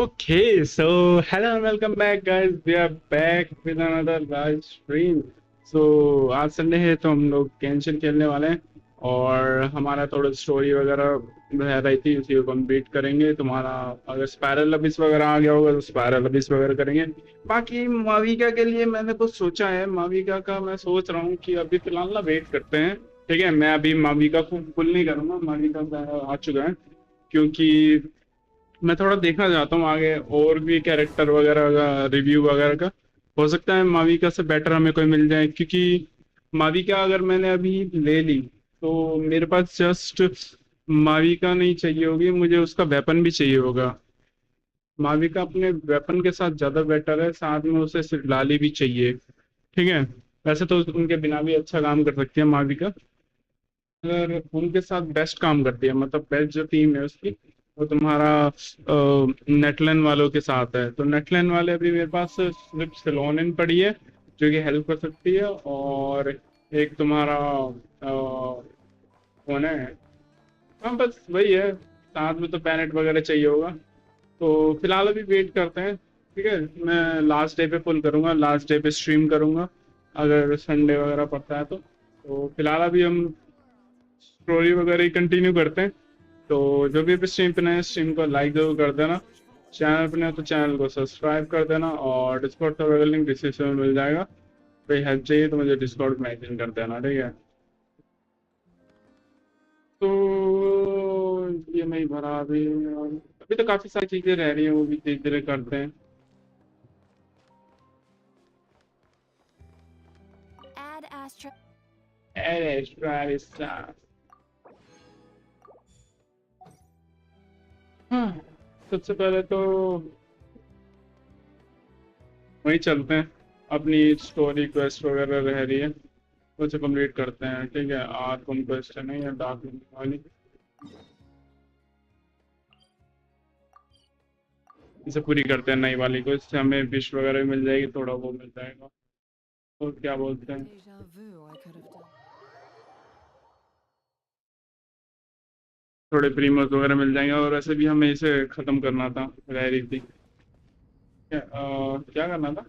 Okay, so hello and welcome back, guys. We are back with another live stream. So आज Sunday है तो हम लोग Genshin खेलने वाले हैं और हमारा थोड़ा स्टोरी वगैरह रह रही थी, उसी को कंप्लीट करेंगे। तुम्हारा अगर स्पायरल अबिस वगैरह आ गया होगा तो स्पायरल अबिस वगैरह करेंगे। बाकी माविका के लिए मैंने कुछ सोचा है। माविका का मैं सोच रहा हूँ कि अभी फिलहाल ना वेट करते हैं। ठीक है, मैं अभी माविका को पुल नहीं करूँगा। माविका आ चुका है क्योंकि मैं थोड़ा देखना चाहता हूँ आगे और भी कैरेक्टर वगैरह का रिव्यू वगैरह का। हो सकता है माविका से बेटर हमें कोई मिल जाए, क्योंकि माविका अगर मैंने अभी ले ली तो मेरे पास जस्ट माविका नहीं चाहिए होगी, मुझे उसका वेपन भी चाहिए होगा। माविका अपने वेपन के साथ ज्यादा बेटर है, साथ में उसे सिरलाली भी चाहिए। ठीक है, वैसे तो उनके बिना भी अच्छा काम कर सकती है माविका, अगर उनके साथ बेस्ट काम करती है। मतलब बेस्ट जो टीम है उसकी, वो तुम्हारा नेटलैंड वालों के साथ है। तो नेटलैंड वाले अभी मेरे पास सिर्फ सिलोनिन पड़ी है जो कि हेल्प कर सकती है, और एक तुम्हारा कौन है। हाँ बस वही है, साथ में तो पैनेट वगैरह चाहिए होगा। तो फिलहाल अभी वेट करते हैं। ठीक है, मैं लास्ट डे पे पुल करूंगा, लास्ट डे पे स्ट्रीम करूंगा अगर संडे वगैरह पड़ता है तो फिलहाल अभी हम स्टोरी वगैरह ही कंटिन्यू करते हैं। तो जो भी स्ट्रीम पे नए, स्ट्रीम को लाइक जरूर कर देना। चैनल पे नए तो चैनल को सब्सक्राइब कर देना, और डिस्कॉर्ड का वगैरह लिंक डिस्क्रिप्शन में मिल जाएगा। कोई हेल्प चाहिए तो मुझे डिस्कॉर्ड में मैसेज कर देना, ठीक है। तो ये नहीं भरा अभी, और अभी तो काफ़ी सारी चीज़ें रह रही हैं, वो भी धीरे धीरे करते हैं। Add Astra. हाँ, सबसे पहले तो वहीं चलते हैं। अपनी स्टोरी क्वेस्ट वगैरह रह रही है, उसे कंप्लीट करते हैं। ठीक है, आर्क क्वेस्ट है नहीं, या डार्क वाली, इसे पूरी करते हैं नई वाली को। इससे हमें विश वगैरह भी मिल जाएगी, थोड़ा वो मिल जाएगा। तो क्या बोलते हैं, Deja vu I could have done. थोड़े प्रीमोस वगैरह मिल जाएंगे। और वैसे भी हमें इसे खत्म करना था, रह रही थी। क्या करना था।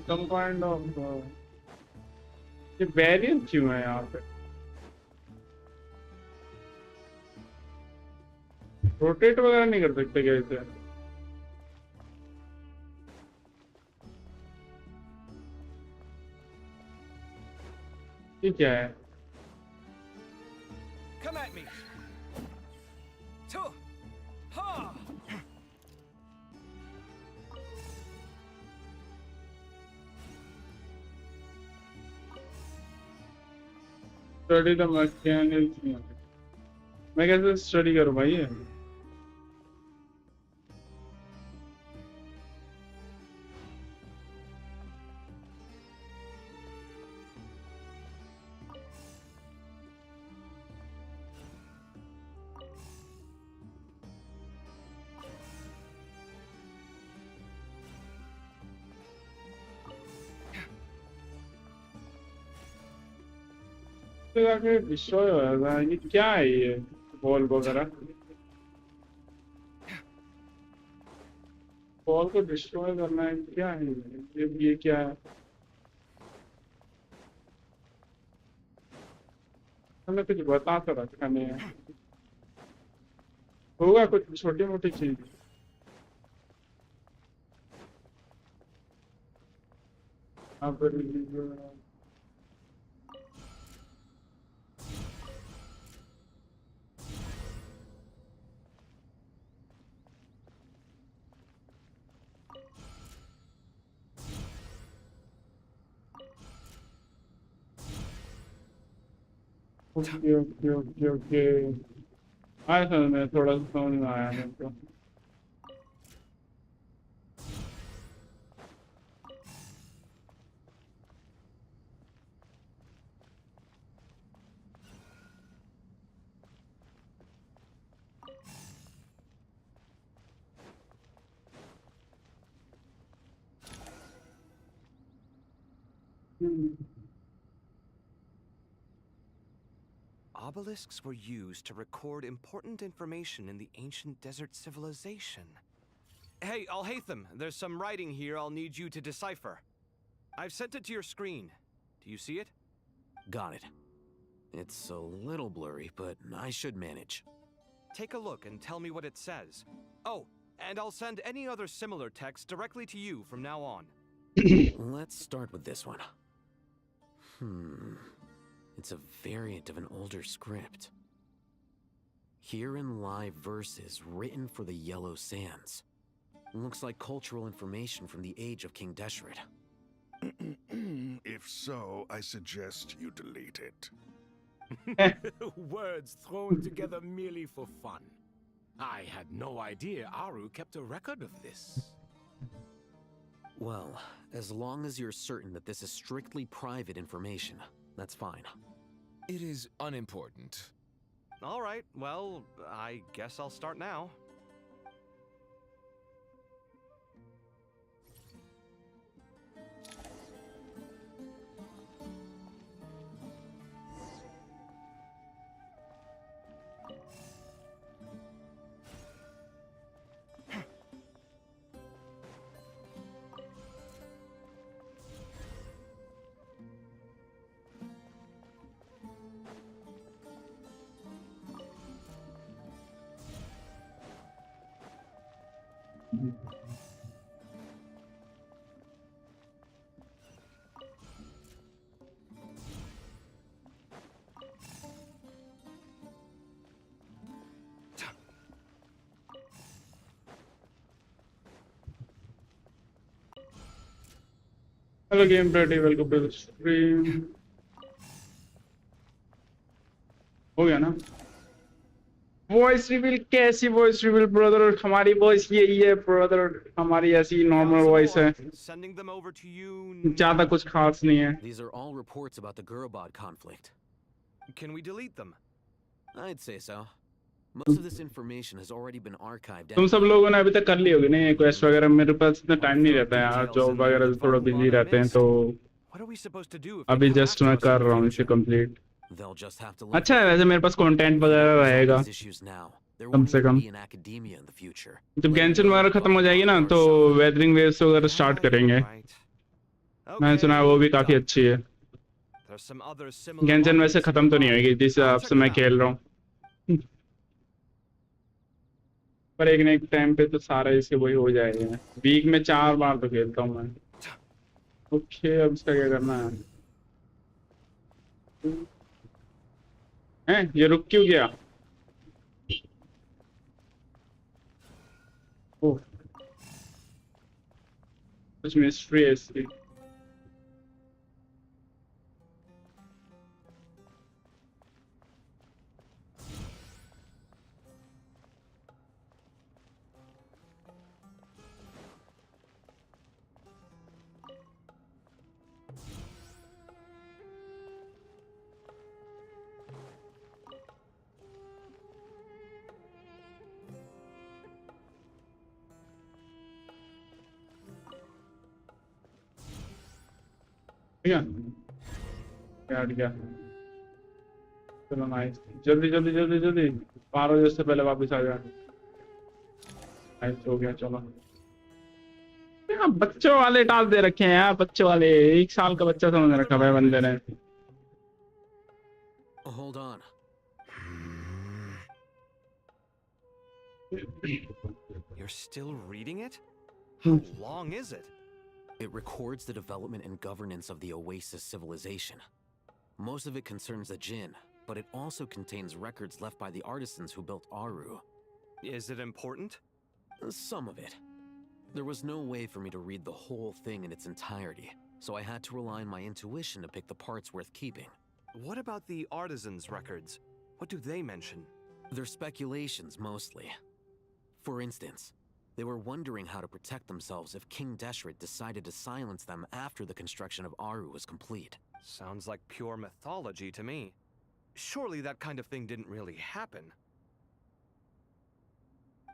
सम काइंड ऑफ, ये वेरिएंट क्यों है यहाँ पे। रोटेट वगैरह नहीं कर सकते क्या इसे। ये क्या है। Come at me. Tuh. Ha. Study the mechanism. मैं कैसे स्टडी करूँ भाई ये। तो जाके डिस्ट्रॉय होगा, ये क्या है ये बॉल वगैरह। बॉल को डिस्ट्रॉय करना है, क्या है ये क्या है। हमें कुछ बता तो रखा नहीं है, होगा कुछ छोटी मोटी चीज। यहाँ पर ओके ओके ओके ओके, आया समझ में, थोड़ा सा समझ में आया मेरे को। Obelisks were used to record important information in the ancient desert civilization. Hey, Alhaitham, there's some writing here I'll need you to decipher. I've sent it to your screen. Do you see it? Got it. It's a little blurry, but I should manage. Take a look and tell me what it says. Oh, and I'll send any other similar text directly to you from now on. Let's start with this one. It's a variant of an older script. Herein lie verses written for the Yellow Sands. Looks like cultural information from the age of King Deshret. If so, I suggest you delete it. Words thrown together merely for fun. I had no idea Aru kept a record of this. Well, as long as you're certain that this is strictly private information, that's fine. It is unimportant. All right, well, I guess I'll start now. Hello, Game Ready. Welcome to the stream. हो गया ना? Voice reveal कैसी voice reveal brother? हमारी voice यही है brother, हमारी ऐसी normal voice है, Sending them over to you. ज्यादा कुछ खास नहीं है. These are all reports about the Gurubad conflict. Can we delete them? I'd say so. Most of this information has already been archived. तुम सब लोगों ने अभी तक कर ली होगी नहीं क्वेस्ट वगैरह? मेरे पास इतना टाइम नहीं रहता है यार, जॉब वगैरह से थोड़ा बिजी रहते हैं, तो What are we supposed to do if अभी they come जस्ट after मैं us कर in the रहा हूँ future? इसे complete. They'll just have to अच्छा है वैसे, मेरे पास कंटेंट वगैरह रहेगा these issues now. There come won't से even come. be in academia in the future. जब गेंशिन वगैरह खत्म हो जाएगी ना तो वेदरिंग वेव्स वगैरह स्टार्ट करेंगे. Right. मैंने सुना है वो भी काफी done. अच्छी है. There's some other similar Genshin वैसे objects खत्म तो नहीं nearby. होगी जिस I'll हिसाब check से them मैं out. खेल रहा हूँ, पर एक न एक टाइम पे तो सारा इसके वही हो जाएगा. वीक में 4 बार तो खेलता हूँ मैं. ओके, अब इसका क्या करना है? हैं, ये रुक क्यों गया? ओह, कुछ मिस्ट्री है इसकी. ठीक है, हट गया. चलो नाइस, जल्दी जल्दी जल्दी जल्दी 12 बजे से पहले वापस आ गया. नाइस हो गया. चलो यहाँ बच्चों वाले टास्क दे रखे हैं यार, बच्चों वाले. 1 साल का बच्चा समझ रखा है बंदे ने. Hold on. You're still reading it? How long is it? It records the development and governance of the Oasis civilization. Most of it concerns the Jinn, but it also contains records left by the artisans who built Aru. Is it important? Some of it. There was no way for me to read the whole thing in its entirety, so I had to rely on my intuition to pick the parts worth keeping. What about the artisans' records? What do they mention? They're speculations, mostly. For instance, they were wondering how to protect themselves if King Deshret decided to silence them after the construction of Aru was complete. Sounds like pure mythology to me. Surely that kind of thing didn't really happen.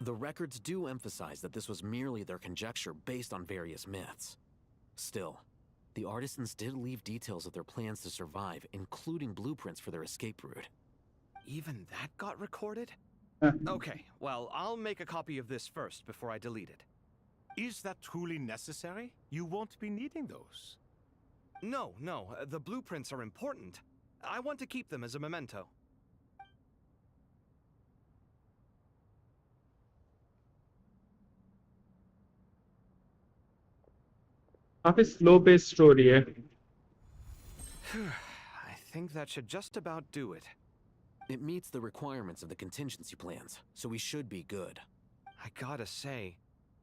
The records do emphasize that this was merely their conjecture based on various myths. Still, The artisans did leave details of their plans to survive, including blueprints for their escape route. Even that got recorded? हाँ, Okay, well, I'll make a copy of this first before I delete it. Is that truly necessary? You won't be needing those. No, the blueprints are important. I want to keep them as a memento. काफी slow pace story है. I think that should just about do it. It meets the requirements of the contingency plans, so we should be good. I gotta say,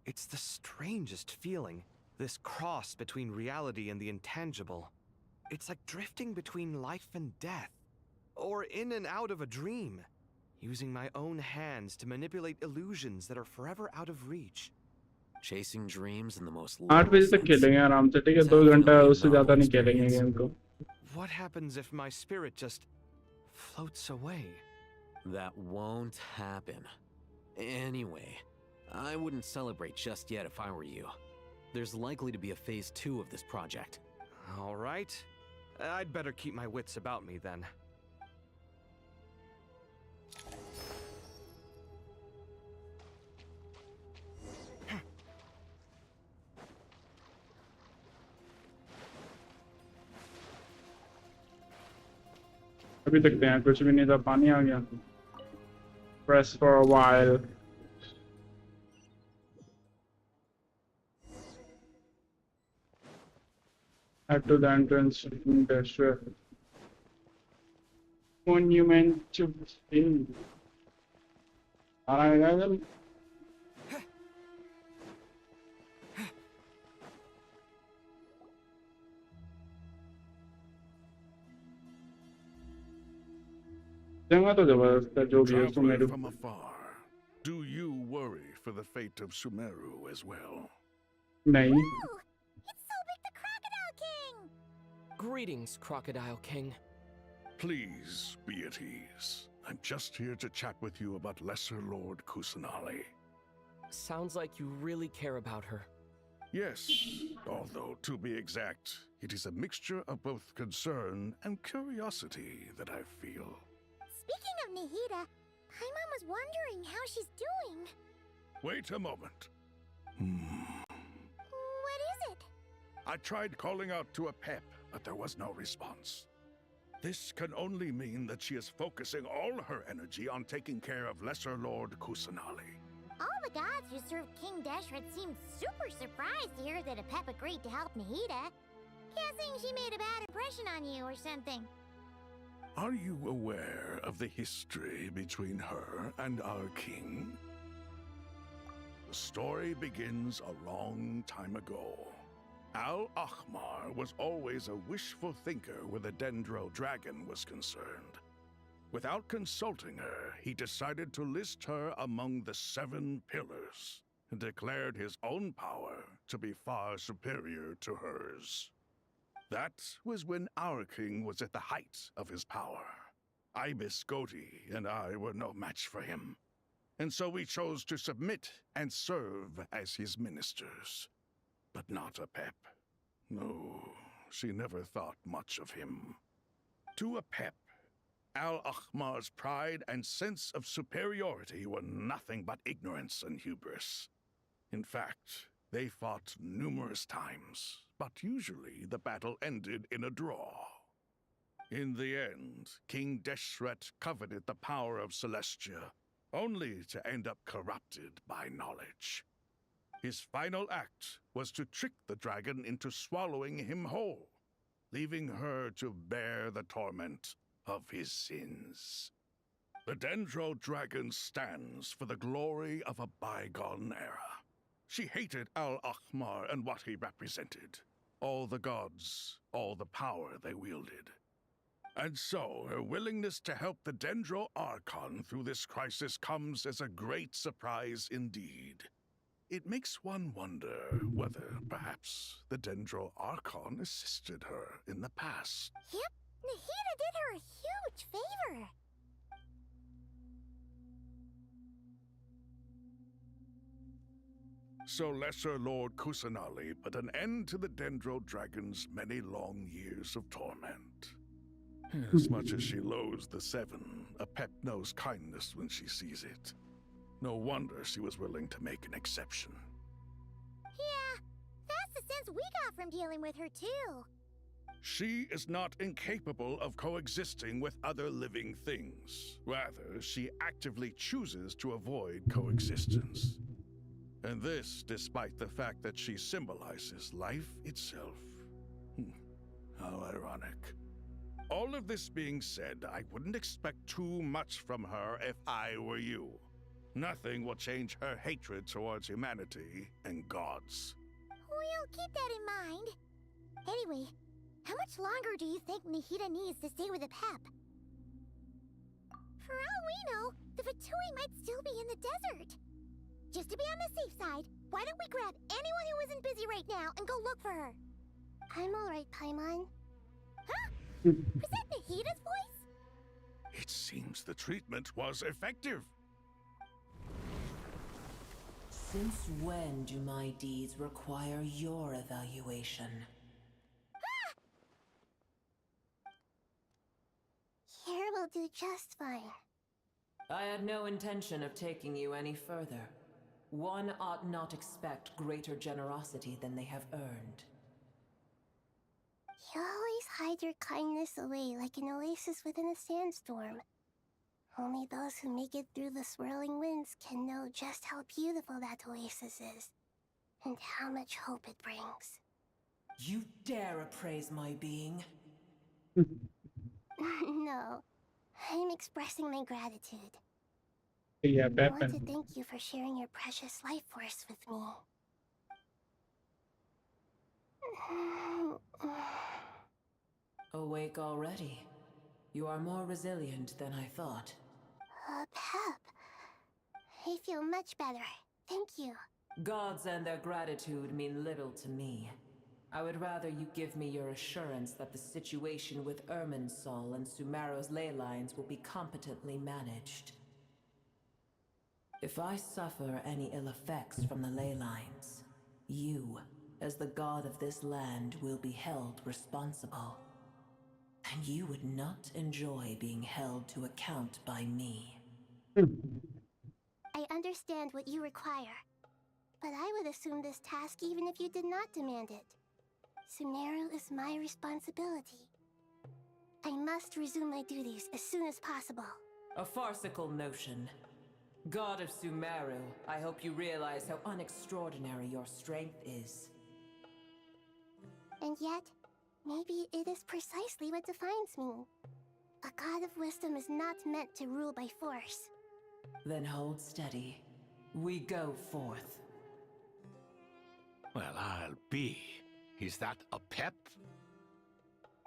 it's the strangest feeling, this cross between reality and the intangible. It's like drifting between life and death, or in and out of a dream, using my own hands to manipulate illusions that are forever out of reach. Chasing dreams in the most 8 literal बजे तक sense. खेलेंगे आराम से. ठीक है, 2 घंटा उससे ज्यादा नहीं खेलेंगे गेम को. What happens if my spirit just floats away? That won't happen. Anyway, I wouldn't celebrate just yet if I were you. There's likely to be a phase 2 of this project. All right. I'd better keep my wits about me then. अभी तक तो यहाँ कुछ भी नहीं था. पानी आ गया. Press for a while. Head to the entrance to King Desert. Monument to King. Alright, जगह तो जबरदस्त है जो भी है. उसको Traveler मेरे from afar, do you worry for the fate of Sumeru as well? नहीं. Oh, it's Sobek the Crocodile King! Greetings, Crocodile King. Please be at ease. I'm just here to chat with you about Lesser Lord Kusanali. Sounds like you really care about her. Yes, although to be exact, it is a mixture of both concern and curiosity that I feel. Speaking of Nahida, Paimon was wondering how she's doing. Wait a moment. What is it? I tried calling out to a pep, but there was no response. This can only mean that she is focusing all her energy on taking care of Lesser Lord Kusanali. All the gods who served King Deshret seemed super surprised to hear that a pep agreed to help Nahida. Guessing she made a bad impression on you or something. Are you aware of the history between her and our king? The story begins a long time ago. Al-Ahmar was always a wishful thinker where the Dendro dragon was concerned. Without consulting her, he decided to list her among the 7 pillars and declared his own power to be far superior to hers. That was when our king was at the height of his power. Ibis Goti and I were no match for him, and so we chose to submit and serve as his ministers. But not a pep. No, she never thought much of him. To a pep, Al-Ahmar's pride and sense of superiority were nothing but ignorance and hubris. In fact, they fought numerous times, but usually the battle ended in a draw. In the end, King Deshret coveted the power of Celestia, only to end up corrupted by knowledge. His final act was to trick the dragon into swallowing him whole, leaving her to bear the torment of his sins. The Dendro dragon stands for the glory of a bygone era. She hated Al-Ahmar and what he represented. All the gods, all the power they wielded. And so, her willingness to help the Dendro Archon through this crisis comes as a great surprise indeed. It makes one wonder whether, perhaps, the Dendro Archon assisted her in the past. Yep, Nahida did her a huge favor. So Lesser Lord Kusanali put an end to the Dendro Dragon's many long years of torment. As much as she loathes the Seven, a pet knows kindness when she sees it. No wonder she was willing to make an exception. Yeah, that's the sense we got from dealing with her, too. She is not incapable of coexisting with other living things. Rather, she actively chooses to avoid coexistence. And this despite the fact that she symbolizes life itself. How ironic. All of this being said, I wouldn't expect too much from her if I were you. Nothing will change her hatred towards humanity and gods. We'll keep that in mind. Anyway, how much longer do you think Nahida needs to stay with the Pep? For all we know, the Fatui might still be in the desert. Just to be on the safe side, why don't we grab anyone who isn't busy right now and go look for her? I'm alright, Paimon. Huh? Was that Nahida's voice? It seems the treatment was effective. Since when do my deeds require your evaluation? Here will do just fine. I had no intention of taking you any further. One ought not expect greater generosity than they have earned. You always hide your kindness away like an oasis within a sandstorm. Only those who make it through the swirling winds can know just how beautiful that oasis is, and how much hope it brings. You dare appraise my being? No, I'm expressing my gratitude. Yeah, I want to weapon. thank you for sharing your precious life force with me. Awake already? You are more resilient than I thought. Pep. I feel much better. Thank you. Gods and their gratitude mean little to me. I would rather you give me your assurance that the situation with Irminsul and Sumero's ley lines will be competently managed. If I suffer any ill effects from the ley lines, you, as the god of this land, will be held responsible. And you would not enjoy being held to account by me. I understand what you require, but I would assume this task even if you did not demand it. Sumero is my responsibility. I must resume my duties as soon as possible. A farcical notion. God of Sumeru, I hope you realize how unextraordinary your strength is. And yet, maybe it is precisely what defines me. A god of wisdom is not meant to rule by force. Then hold steady. We go forth. Well, I'll be. Is that a pep?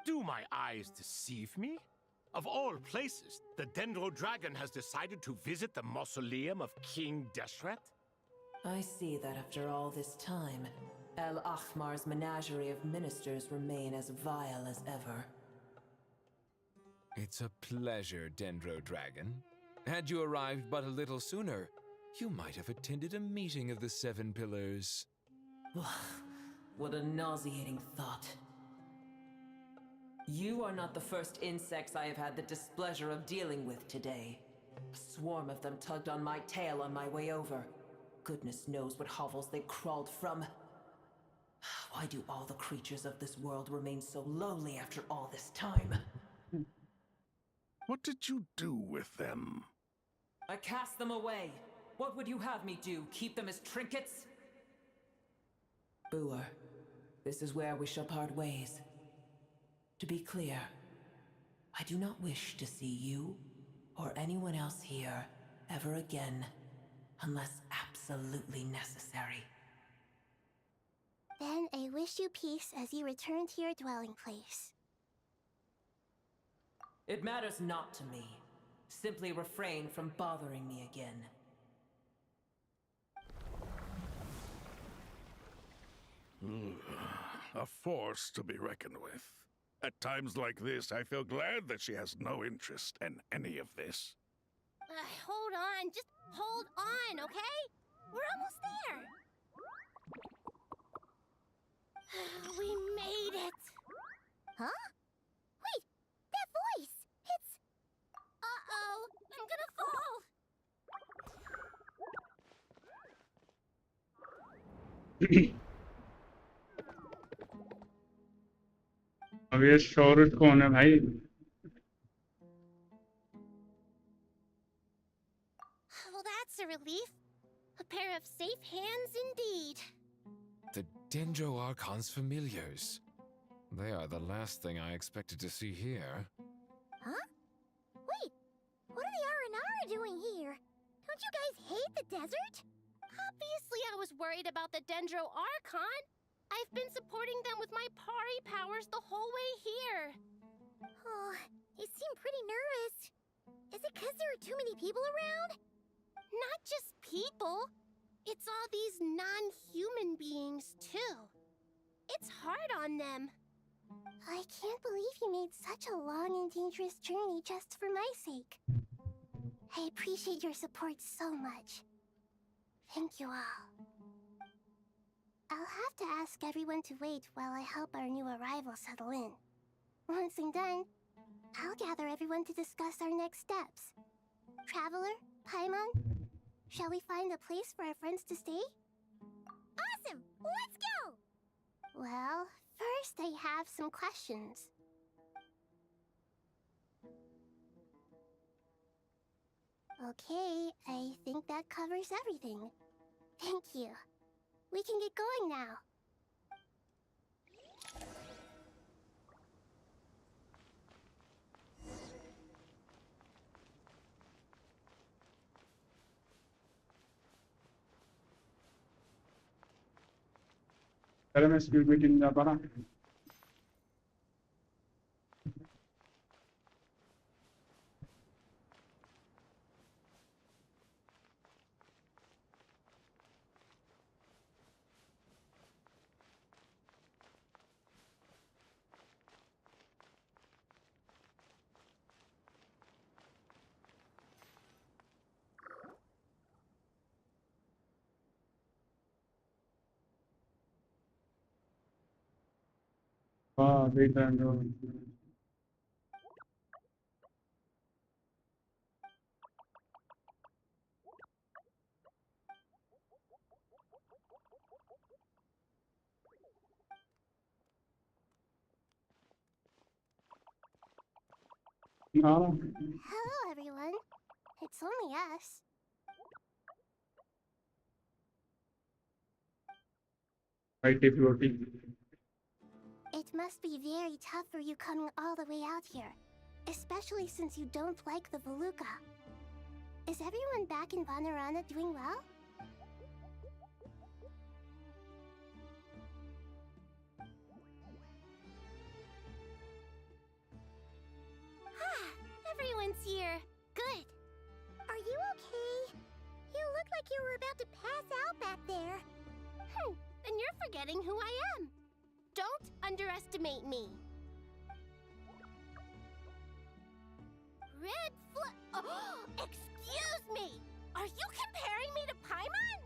Do my eyes deceive me? Of all places, the Dendro Dragon has decided to visit the mausoleum of King Deshret? I see that after all this time, El Ahmar's menagerie of ministers remain as vile as ever. It's a pleasure, Dendro Dragon. Had you arrived but a little sooner, you might have attended a meeting of the Seven Pillars. What a nauseating thought. You are not the first insects I have had the displeasure of dealing with today. A swarm of them tugged on my tail on my way over. Goodness knows what hovels they crawled from. Why do all the creatures of this world remain so lowly after all this time? What did you do with them? I cast them away. What would you have me do? Keep them as trinkets? Boer, this is where we shall part ways. To be clear, I do not wish to see you or anyone else here ever again, unless absolutely necessary. Then I wish you peace as you return to your dwelling place. It matters not to me. Simply refrain from bothering me again. A force to be reckoned with. At times like this, I feel glad that she has no interest in any of this. Hold on, just hold on, okay? We're almost there. We made it! Huh? Wait, that voice! It's... Uh-oh! I'm gonna fall! अब ये शौरत कौन है भाई? Well, that's a relief. A pair of safe hands indeed. The Dendro Archon's familiars. They are the last thing I expected to see here. Huh? Wait, what are the Aranara doing here? Don't you guys hate the desert? Obviously I was worried about the Dendro Archon. I've been supporting them with my Pari powers the whole way here. Oh, you seem pretty nervous. Is it because there are too many people around? Not just people. It's all these non-human beings, too. It's hard on them. I can't believe you made such a long and dangerous journey just for my sake. I appreciate your support so much. Thank you all. I'll have to ask everyone to wait while I help our new arrival settle in. Once I'm done, I'll gather everyone to discuss our next steps. Traveler, Paimon, shall we find a place for our friends to stay? Awesome! Let's go! Well, first I have some questions. Okay, I think that covers everything. Thank you. We can get going now. चलो मैं speed meeting जा पा रहा. हाँ देख रहे हैं. हाँ Hello, everyone. It's only us. right floating. It must be very tough for you coming all the way out here, especially since you don't like the Voluka. Is everyone back in Vanarana doing well? Everyone's here. Good. Are you okay? You look like you were about to pass out back there. And you're forgetting who I am. Don't underestimate me. Red Oh, excuse me! Are you comparing me to Paimon?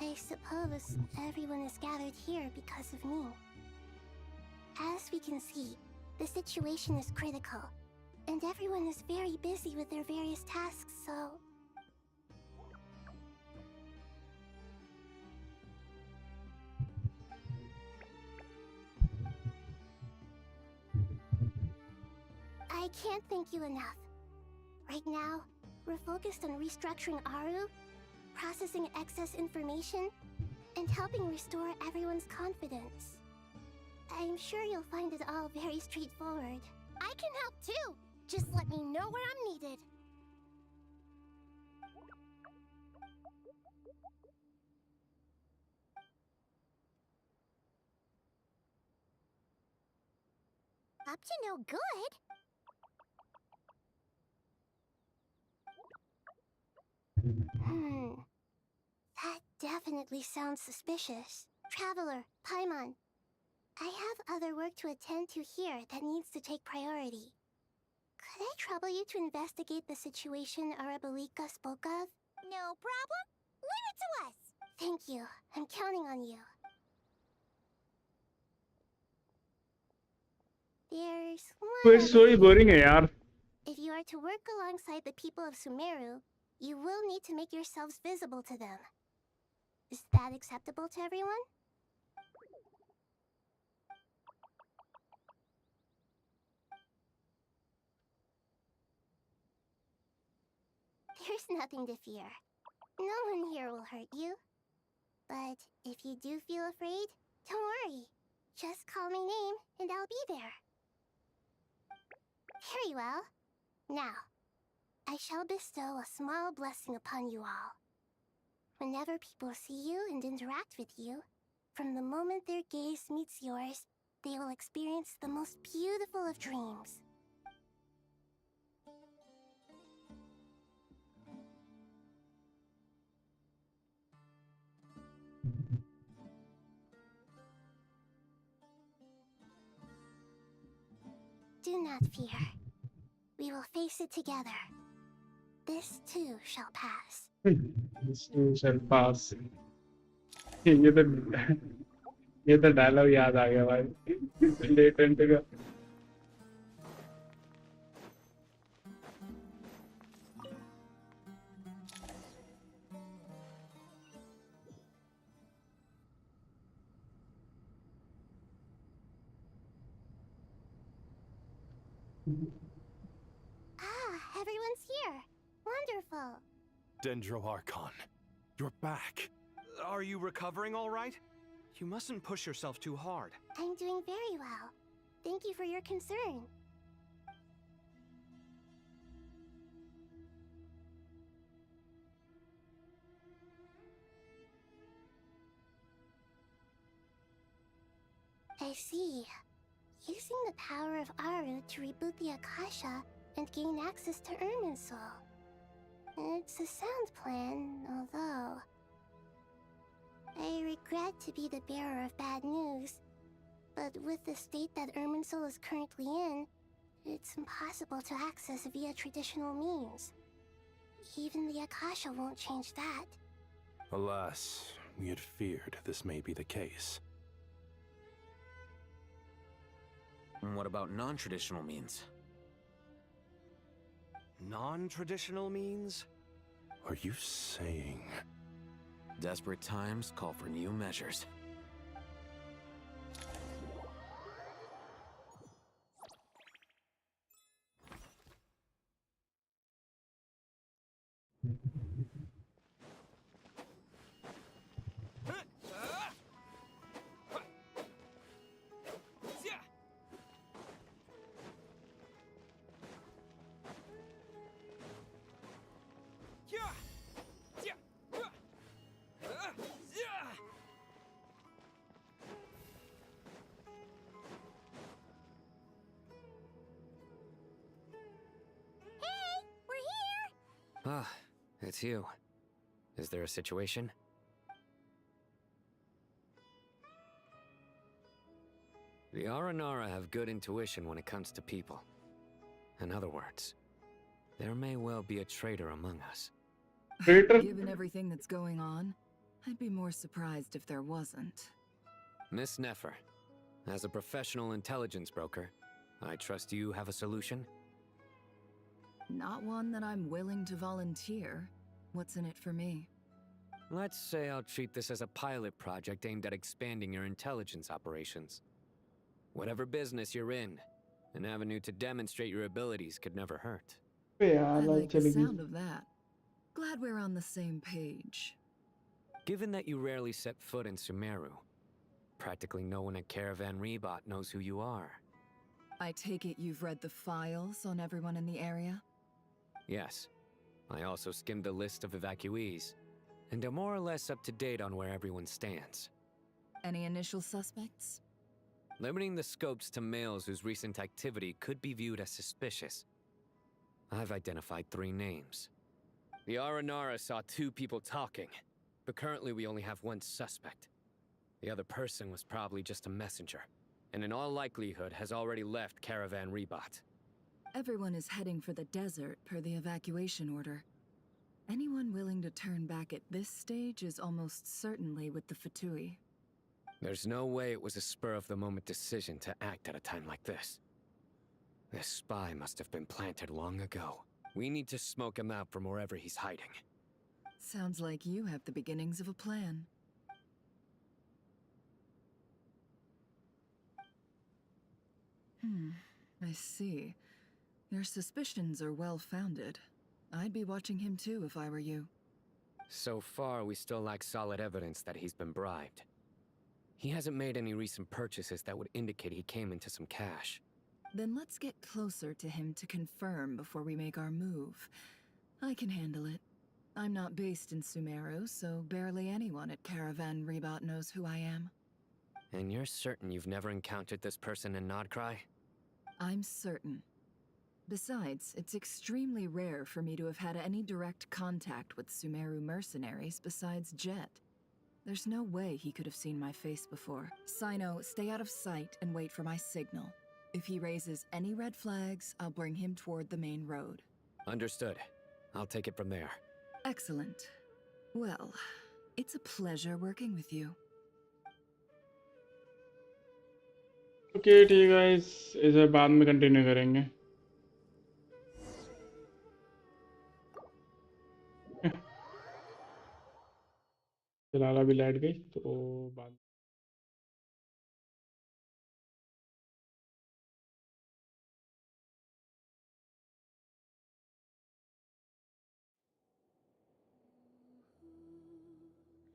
I suppose everyone is gathered here because of me. As we can see, the situation is critical, and everyone is very busy with their various tasks, so... I can't thank you enough. Right now, we're focused on restructuring Aru, processing excess information, and helping restore everyone's confidence. I'm sure you'll find it all very straightforward. I can help too! Just let me know where I'm needed. Up to no good? That definitely sounds suspicious. Traveler, Paimon, I have other work to attend to here that needs to take priority. Could I trouble you to investigate the situation Arabalika spoke of? No problem. Leave it to us. Thank you. I'm counting on you. There's तो one story other boring thing. है यार. If you are to work alongside the people of Sumeru, you will need to make yourselves visible to them. Is that acceptable to everyone? There's nothing to fear. No one here will hurt you. But if you do feel afraid, don't worry. Just call my name and I'll be there. Very well. Now, I shall bestow a small blessing upon you all. Whenever people see you and interact with you, from the moment their gaze meets yours, they will experience the most beautiful of dreams. Do not fear. We will face it together. This too shall pass. This too shall pass. ये तो ये तो dialogue याद आ गया भाई. Latent का. Ah, everyone's here. Wonderful. Dendro Archon, you're back. Are you recovering all right? You mustn't push yourself too hard. I'm doing very well. Thank you for your concern. I see. Using the power of Aru to reboot the Akasha and gain access to Ermin's soul. It's a sound plan, although... I regret to be the bearer of bad news, but with the state that Ermin's soul is currently in, it's impossible to access via traditional means. Even the Akasha won't change that. Alas, we had feared this may be the case. And what about non-traditional means? Non-traditional means? Are you saying... Desperate times call for new measures. Ah, it's you. Is there a situation? The Aranara have good intuition when it comes to people. In other words, there may well be a traitor among us. Traitor? Given everything that's going on, I'd be more surprised if there wasn't. Miss Nefer, as a professional intelligence broker, I trust you have a solution? Not one that I'm willing to volunteer. What's in it for me? Let's say I'll treat this as a pilot project aimed at expanding your intelligence operations. Whatever business you're in, an avenue to demonstrate your abilities could never hurt. I like the sound of that. Glad we're on the same page. Given that you rarely set foot in Sumeru, practically no one at Caravan Rebot knows who you are. I take it you've read the files on everyone in the area? Yes. I also skimmed the list of evacuees, and am more or less up to date on where everyone stands. Any initial suspects? Limiting the scopes to males whose recent activity could be viewed as suspicious. I've identified 3 names. The Aranara saw 2 people talking, but currently we only have 1 suspect. The other person was probably just a messenger, and in all likelihood has already left Caravan Rebot. Everyone is heading for the desert per the evacuation order. Anyone willing to turn back at this stage is almost certainly with the Fatui. There's no way it was a spur-of-the-moment decision to act at a time like this. This spy must have been planted long ago. We need to smoke him out from wherever he's hiding. Sounds like you have the beginnings of a plan. I see. Your suspicions are well-founded. I'd be watching him too if I were you. So far, we still lack solid evidence that he's been bribed. He hasn't made any recent purchases that would indicate he came into some cash. Then let's get closer to him to confirm before we make our move. I can handle it. I'm not based in Sumeru, so barely anyone at Caravan Rebot knows who I am. And you're certain you've never encountered this person in Nodcry? I'm certain. Besides, it's extremely rare for me to have had any direct contact with Sumeru mercenaries besides Jet. There's no way he could have seen my face before. Sino, stay out of sight and wait for my signal. If he raises any red flags, I'll bring him toward the main road. Understood. I'll take it from there. Excellent. Well, it's a pleasure working with you. Okay ठीक है guys, इसे बाद में continue करेंगे। फिलहाल अभी light गई तो बाद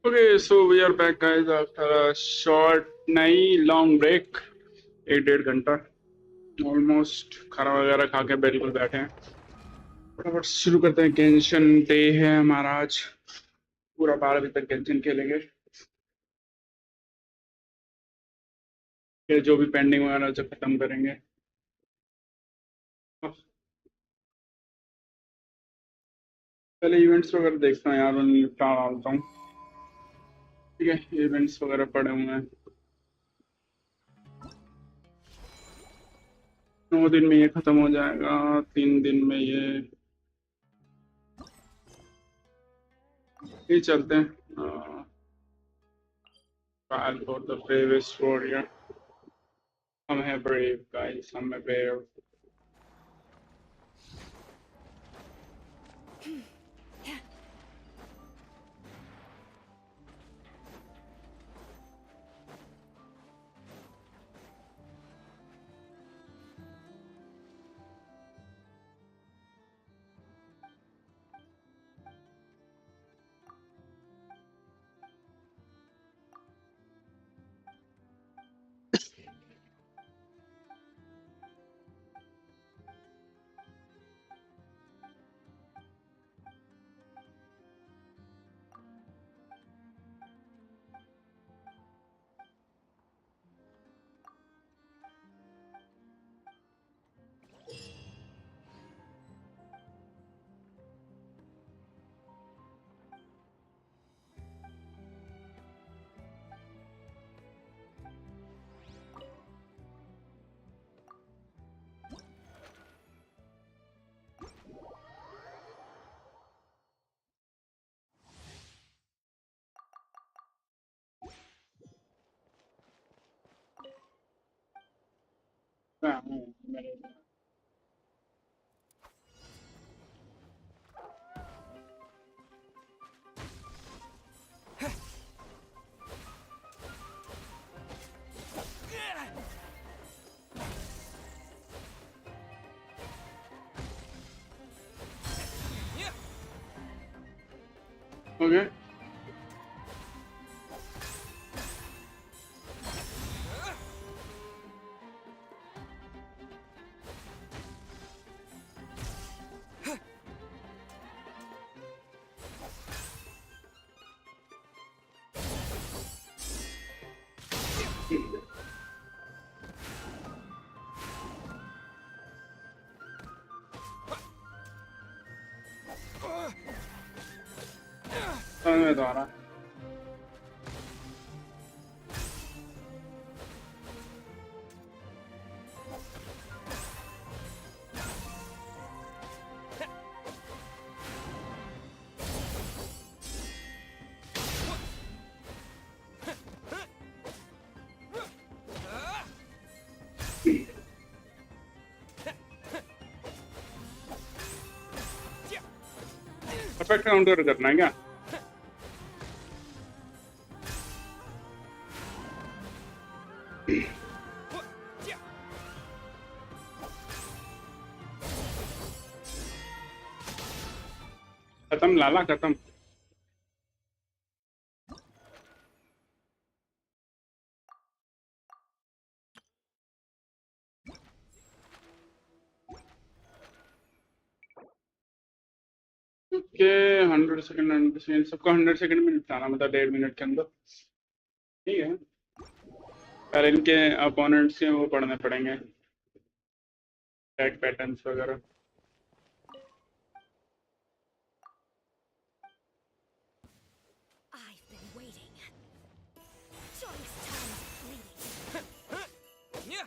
Okay, so we are back guys after a short नहीं long break, 1.5 घंटा ऑलमोस्ट खाना वगैरह खा के बिल्कुल बैठे हैं। फटाफट शुरू करते हैं। गेंशन डे है हमारा आज, पूरा 12 बजे तक गेंशन खेलेंगे। फिर जो भी पेंडिंग वगैरह जो खत्म करेंगे। पहले इवेंट्स वगैरह देखता हूँ यार, उन्हें निपटा डालता हूँ। ठीक है, इवेंट्स वगैरह पड़े हुए हैं। 9 दिन में ये खत्म हो जाएगा, 3 दिन में ये चलते हैं। Trial for the bravest warrior. I'm a brave guys, I'm a brave. Okay. समझ में तो आ रहा। परफेक्ट काउंटर करना है क्या? खत्म लाला खत्म। ओके 100 सेकंड, 100 सेकंड सबको 100 सेकंड में निपटाना, मतलब 1.5 मिनट के अंदर। ठीक है, पर इनके अपोनेंट्स के वो पढ़ने पड़ेंगे, अटैक पैटर्न्स वगैरह। I've been waiting. Joyous times bleeding. Yeah.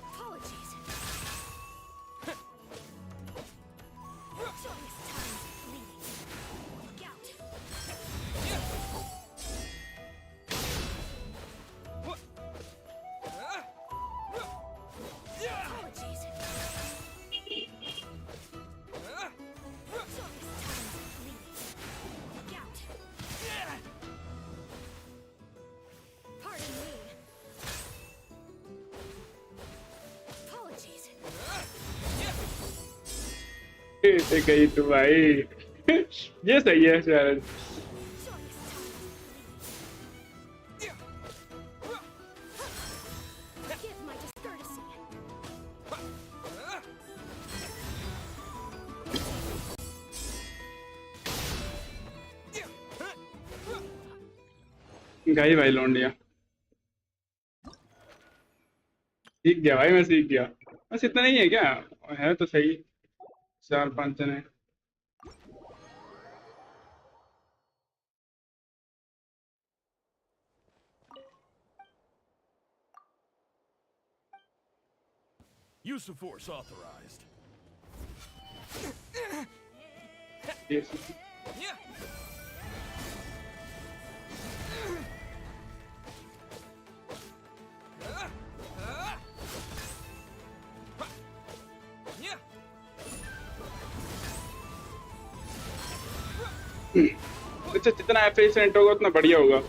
Apologies. Joyous times bleeding. Look out. Apologies. Joyous times bleeding. Look out. Pardon me. Apologies. ते गई तो भाई। ये सही है शायद। Joyous times bleeding. Forgive my discourtesy. गई भाई लौंडिया। सीख गया भाई, मैं सीख गया। बस इतना ही है क्या? है तो सही, 4-5 जने। Use of force authorized. Yes. Yeah. अच्छा, जितना एफिशिएंट होगा उतना बढ़िया होगा।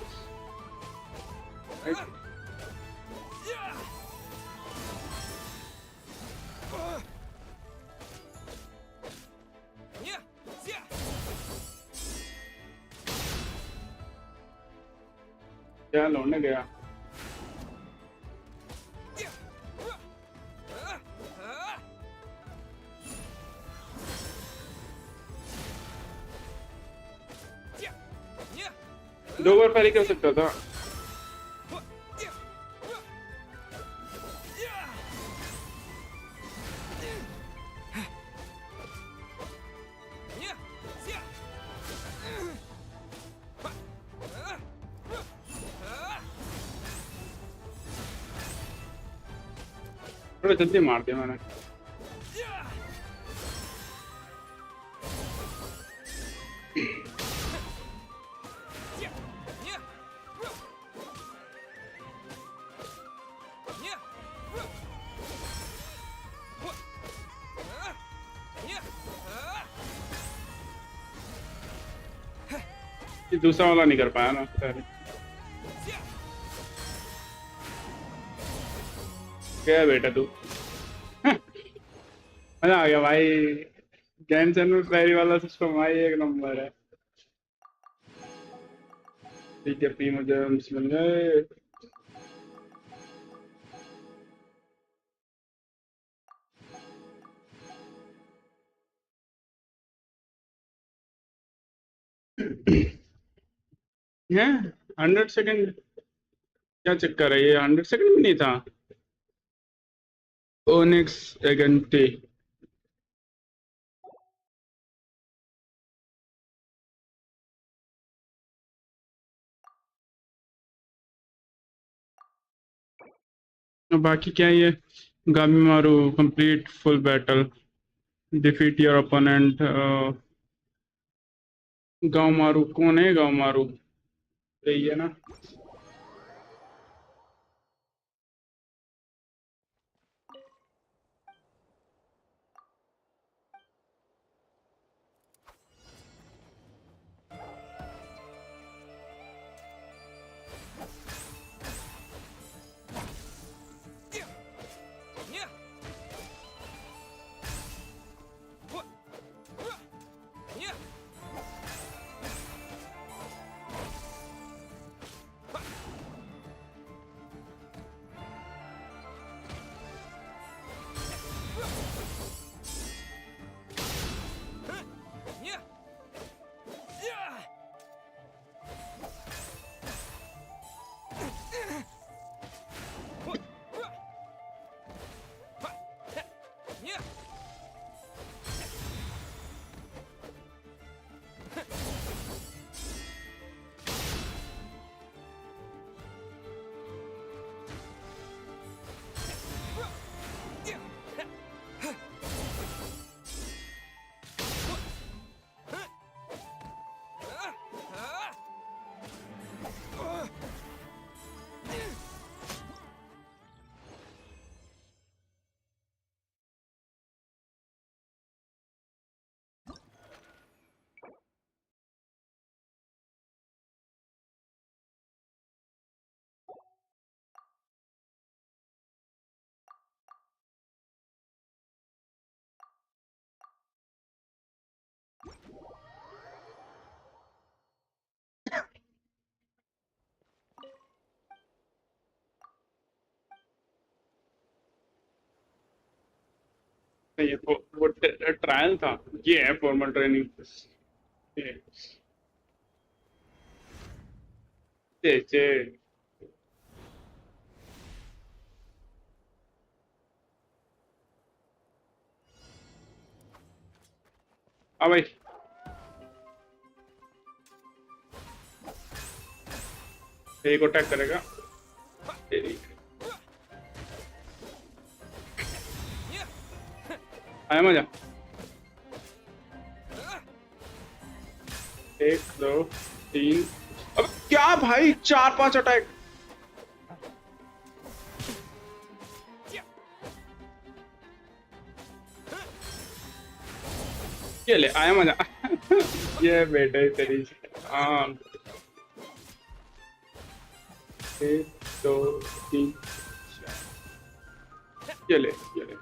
क्या लौटने गया? दो बार पहले कर सकता था। थोड़ा जल्दी मार दिया मैंने। ये दूसरा वाला नहीं कर पाया ना। क्या बेटा तू? मजा आ गया भाई। गेंशन में फ्लैरी वाला सिस्टम भाई एक नंबर है। ठीक है, प्रीमो जेम्स मिल गए। है 100 सेकंड? क्या चक्कर है, ये 100 सेकंड भी नहीं था। ओनिक्स एगेंटी। बाकी क्या है ये? गामी मारू complete full battle, defeat your opponent. गाँव मारू कौन है? गाँव मारू यही है ना? ये वो ट्रायल था, ये है फॉर्मल ट्रेनिंग। चे हाँ भाई, एक अटैक करेगा तेरी। आया मजा। एक दो तीन, अब क्या भाई, 4-5 अटैक। ये ले, आया मजा। ये बेटे तेरी। हाँ, एक दो तीन, ये ले ये ले।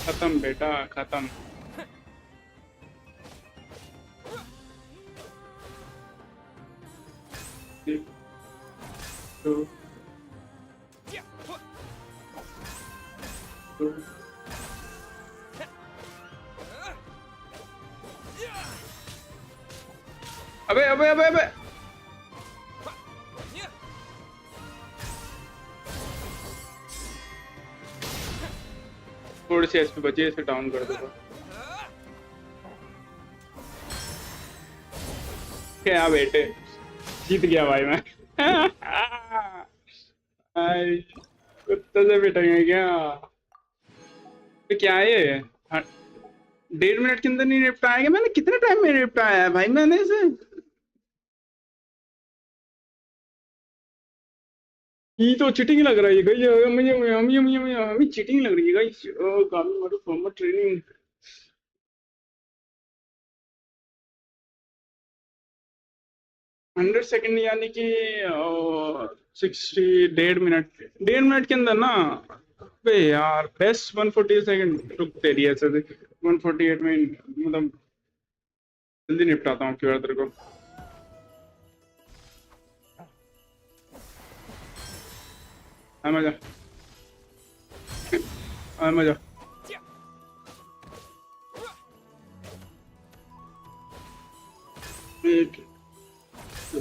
खत्म बेटा, खत्म। एक, दो, दो। अबे अबे अबे अबे, थोड़ी सी एचपी बची है, इसे डाउन कर दूंगा। क्या बेटे, जीत गया भाई मैं। भाई, कुत्ते से पिटेंगे क्या? ये क्या है ये? 1.5 मिनट के अंदर नहीं निपटाएगा? मैंने कितने टाइम में निपटाया है भाई मैंने इसे? ये तो चीटिंग लग रहा है गाइस, हमें चीटिंग लग रही है गाइस। काफी हमारी फॉर्मल ट्रेनिंग। 100 सेकेंड यानी कि 60, 1.5 मिनट, 1.5 मिनट के अंदर ना। बे यार, बेस्ट 148 सेकेंड। रुक तेरी ऐसे 148 में, मतलब जल्दी निपटाता हूँ क्यों तेरे को। आ मजा, आ मजा। एक, दो,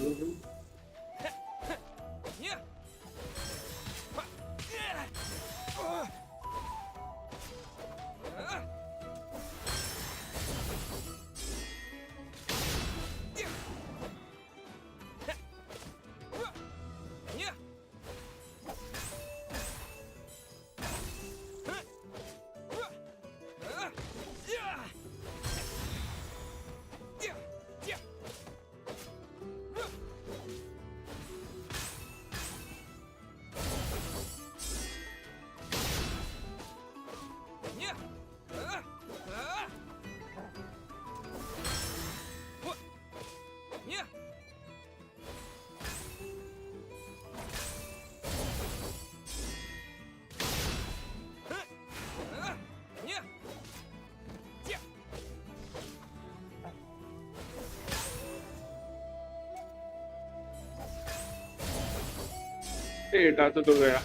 एटा तो गया।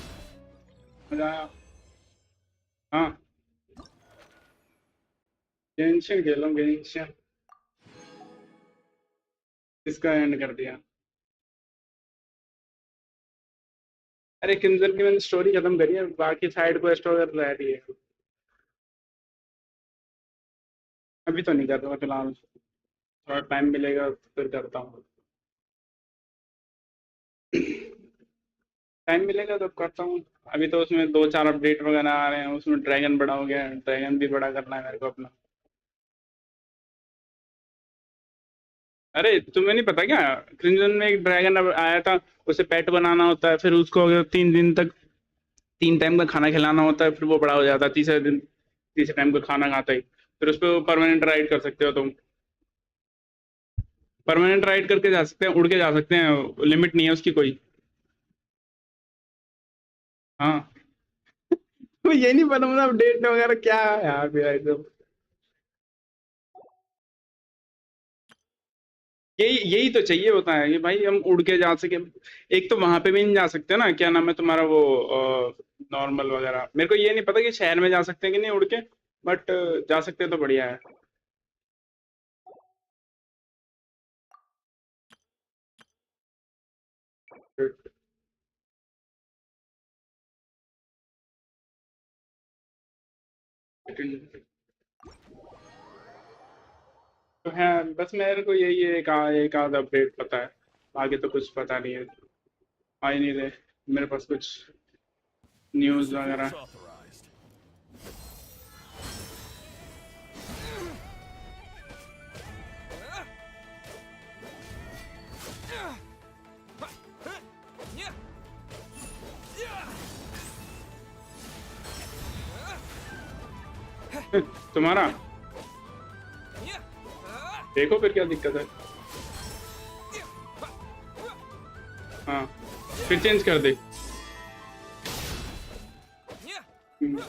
मजा आया। हाँ, गेंशिन खेल, गेंशिन। इसका एंड कर दिया। अरे किंजल की मैंने स्टोरी खत्म करी है, बाकी साइड क्वेस्ट वगैरह रह रही है। अभी तो नहीं कर रहा फिलहाल, थोड़ा टाइम मिलेगा तो फिर करता हूँ। टाइम मिलेगा तो करता हूँ। अभी तो उसमें 2-4 अपडेट वगैरह आ रहे हैं, उसमें ड्रैगन बड़ा हो गया है, ड्रैगन भी बड़ा करना है मेरे को अपना। अरे तुम्हें नहीं पता क्या, क्रिंजन में एक ड्रैगन अब आया था। उसे पेट बनाना होता है, फिर उसको अगर 3 दिन तक 3 टाइम का खाना खिलाना होता है, फिर वो बड़ा हो जाता है। तीसरे टाइम का खाना खाता ही, फिर उस पर परमानेंट राइड कर सकते हो तुम। परमानेंट राइड करके जा सकते हैं, उड़ के जा सकते हैं, लिमिट नहीं है उसकी कोई। हाँ। तो ये नहीं पता मतलब अपडेट वगैरह क्या है यार फिर एकदम। यही तो चाहिए होता है कि भाई हम उड़ के जा सके। एक तो वहां पे भी नहीं जा सकते ना, क्या नाम है तुम्हारा वो नॉर्मल वगैरह, मेरे को ये नहीं पता कि शहर में जा सकते हैं कि नहीं उड़ के, बट जा सकते हैं तो बढ़िया है। तो है, बस मेरे को यही एक आध अपडेट पता है, आगे तो कुछ पता नहीं है। आ ही नहीं रहे मेरे पास कुछ न्यूज़ वगैरह। तुम्हारा देखो फिर क्या दिक्कत है। हाँ, फिर चेंज कर दे। हम्म,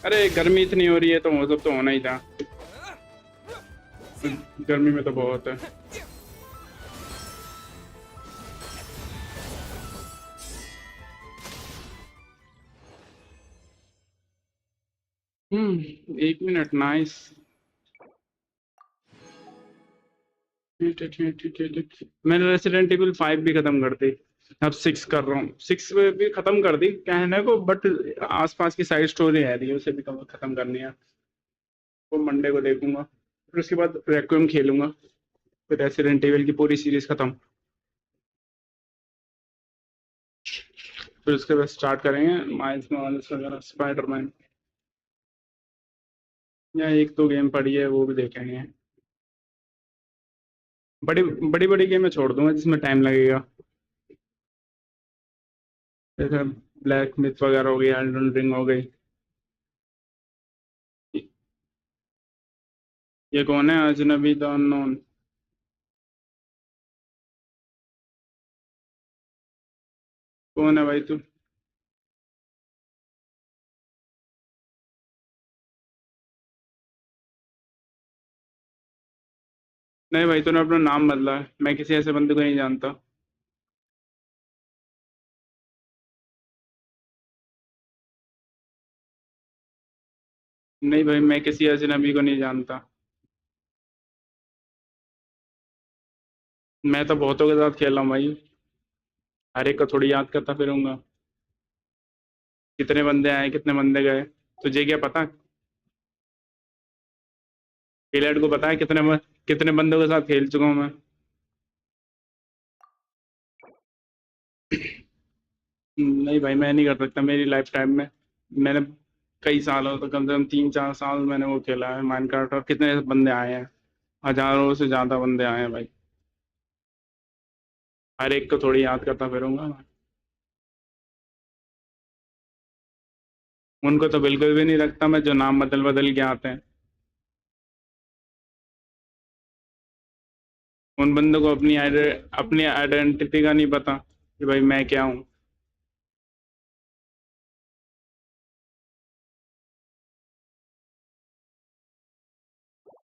अरे गर्मी इतनी हो रही है तो वो सब तो होना ही था। गर्मी में तो बहुत है। एक मिनट, नाइस। मैंने रेसिडेंट एविल 5 भी खत्म कर दी, अब 6 कर रहा हूँ। 6 भी खत्म कर दी कहने को, बट आसपास की साइड स्टोरी है रही है, उसे भी खत्म करनी है। वो मंडे को देखूंगा, फिर उसके बाद रैक्यूम खेलूंगा, फिर रेसिडेंट एविल की पूरी सीरीज खत्म। फिर उसके बाद स्टार्ट करेंगे माइल्स मॉरल्स वगैरह, स्पाइडरमैन, या एक दो गेम पड़ी है वो भी देखेंगे। बड़ी बड़ी बड़ी गेम में छोड़ दूंगा जिसमें टाइम लगेगा, जैसे ब्लैक मिथ वगैरह हो गई, एल्डन रिंग हो गई। ये कौन है अजनबी द अननोन? कौन है भाई तू? नहीं भाई, तूने अपना नाम बदला है, मैं किसी ऐसे बंदे को नहीं जानता। नहीं भाई, मैं किसी अजनबी को नहीं जानता। मैं तो बहुतों के साथ खेला हूँ भाई, हर एक को थोड़ी याद करता फिरूंगा। कितने बंदे आए कितने बंदे गए, तुझे क्या पता? किलर को पता है कितने बंदों के साथ खेल चुका हूँ मैं। नहीं भाई, मैं नहीं कर सकता मेरी लाइफ टाइम में। मैंने कई सालों तो कम से कम 3-4 साल मैंने वो खेला है माइनक्राफ्ट, और कितने बंदे आए हैं, हजारों से ज्यादा बंदे आए हैं भाई। हर एक को थोड़ी याद करता फिरूंगा मैं। उनको तो बिल्कुल भी नहीं रखता मैं, जो नाम बदल बदल के आते हैं। उन बंदों को अपनी आइडेंटिटी का नहीं पता कि भाई मैं क्या हूँ।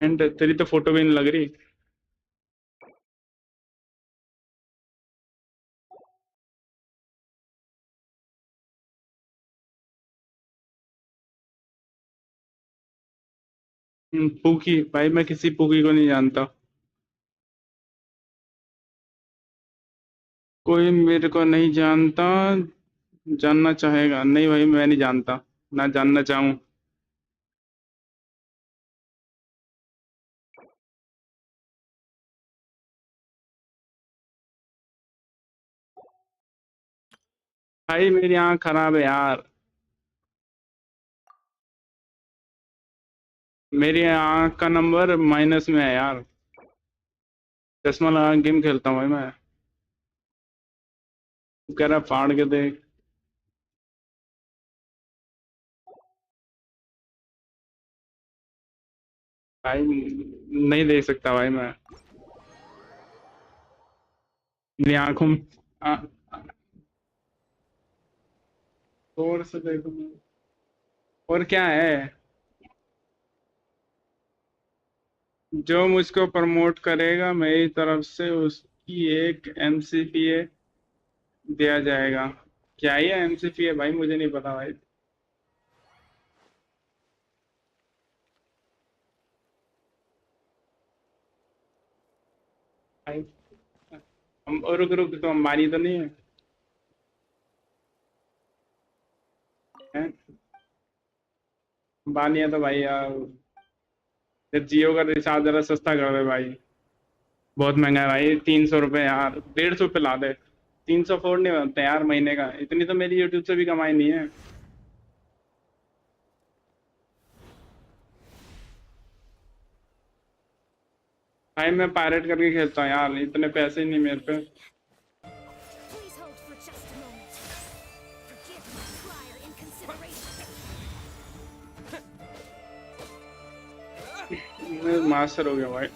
एंड तेरी तो फोटो भी नहीं लग रही। पूकी भाई, मैं किसी पूकी को नहीं जानता। कोई मेरे को नहीं जानता, जानना चाहेगा? नहीं भाई, मैं नहीं जानता, ना जानना चाहूँ। भाई मेरी आँख खराब है यार, मेरी आँख का नंबर माइनस में है यार। चश्मा लगा गेम खेलता हूँ भाई मैं। तू कह रहा फाड़ के देख। भाई नहीं देख सकता भाई मैं। मेरी आंखों में जोर से देखो। और क्या है जो मुझको प्रमोट करेगा मेरी तरफ से उसकी एक एमसीपीए दिया जाएगा। क्या ही है एमसीपीए भाई, मुझे नहीं पता भाई। भाई हम रुक रुक, तो अंबानी तो नहीं है, हैं? अंबानी है तो भाई यार, ये जियो का रिचार्ज जरा सस्ता कर दे भाई। बहुत महंगा है भाई, 300 रुपये यार, 150 पे ला दे। 300 अफोर्ड नहीं बनते यार महीने का, इतनी तो मेरी यूट्यूब से भी कमाई नहीं है। भाई मैं पायरेट करके खेलता हूँ यार, इतने पैसे ही नहीं मेरे पे। Please hold for just a moment. Forgive my prior inconsideration. मैं मास्टर हो गया भाई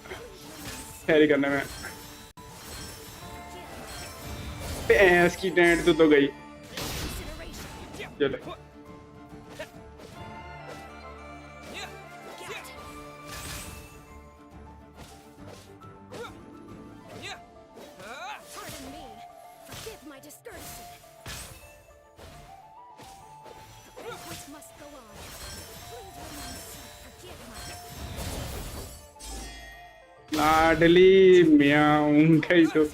कैरी करने में। भैंस की टेंट तो गई। चलो Pardon me. Forgive my discourtesy. The banquet must go on. Please remain seated. Forgive my... लाडली म्याऊं गई तो। The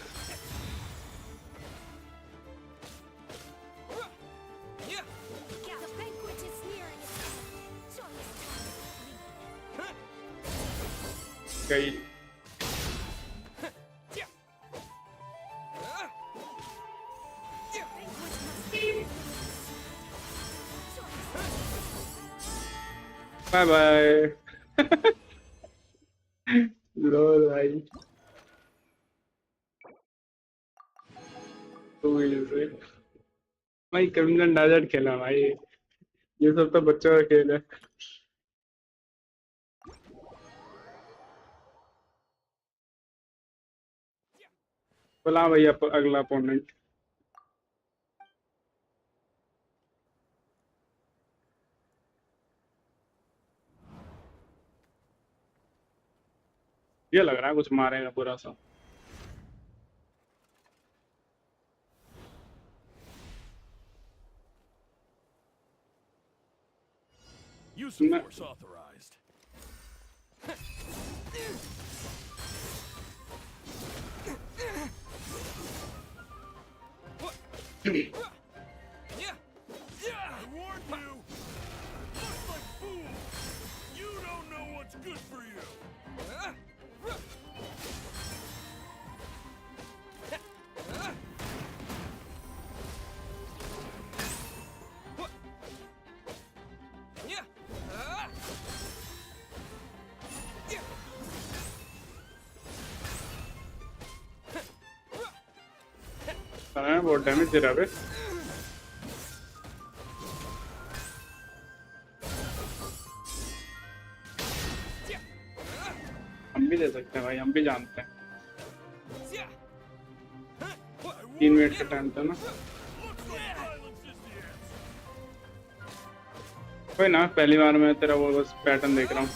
banquet is nearing its end. So it's time to leave. गई। Bye bye. लो भाई तो से भाई क्रिमिनल डायरेक्ट खेला भाई, ये सब तो बच्चों का खेल है। बोला भैया अगला अपोनेंट। ये लग रहा है कुछ मारेगा पूरा सा। Use of force authorized. I warned you! Looks like fools! You don't know what's good for you! बहुत डैमेज दे रहा है। हम भी दे सकते हैं भाई, हम भी जानते हैं। 3 मिनट का टाइम था ना। कोई ना, पहली बार मैं तेरा वो बस पैटर्न देख रहा हूँ,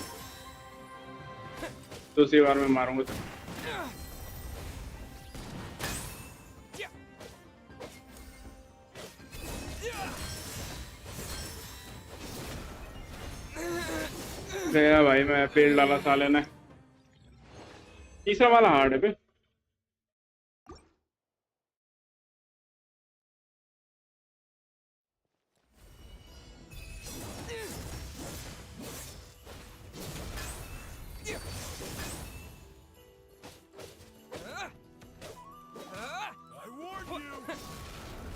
दूसरी बार मैं मारूंगा तो। गया भाई, मैं फील्ड डाला साले ने। तीसरा वाला हार्ड है पे। I warned you!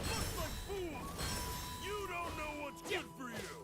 Looks like fools! You don't know what's good for you!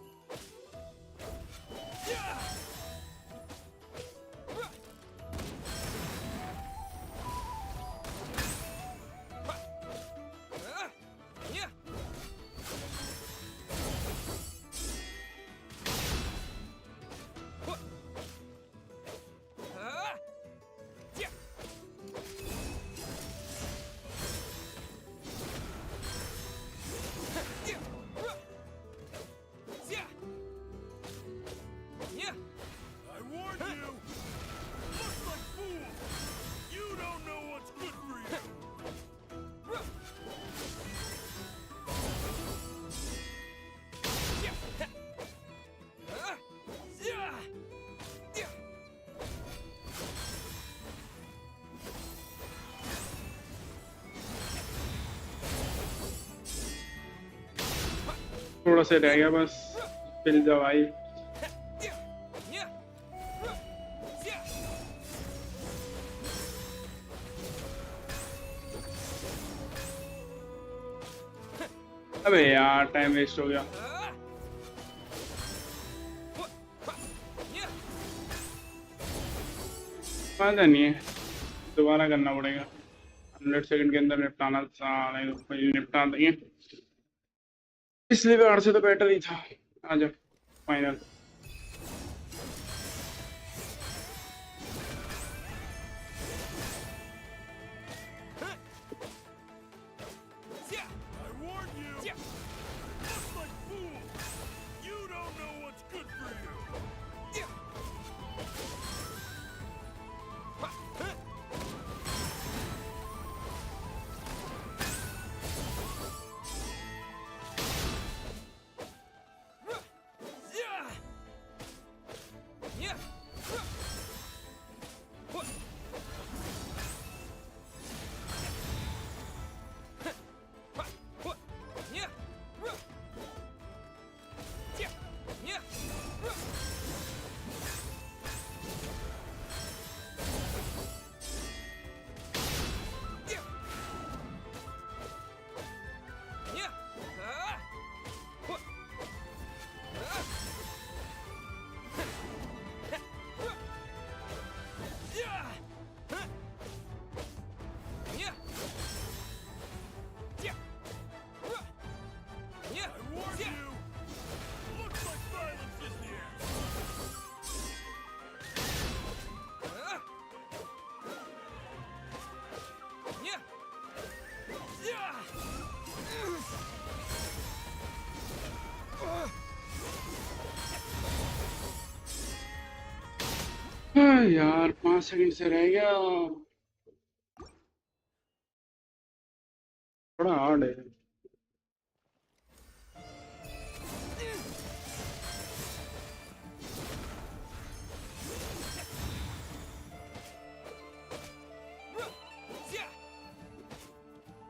I warned you! Looks like fools! You don't know what's good for you! थोड़ा सा रह गया बस, पिल जा भाई। अबे यार टाइम वेस्ट हो गया। फायदा नहीं है, दोबारा करना पड़ेगा। 100 सेकंड के अंदर निपटाना निपटा देंगे। पिछली बार से तो बेटर ही था। आजा final. I warned you! Looks like fools! You don't know what's good for you! I warned you! Looks like violence is the answer! हाँ यार 5 सेकंड से रह गया। थोड़ा हार्ड है।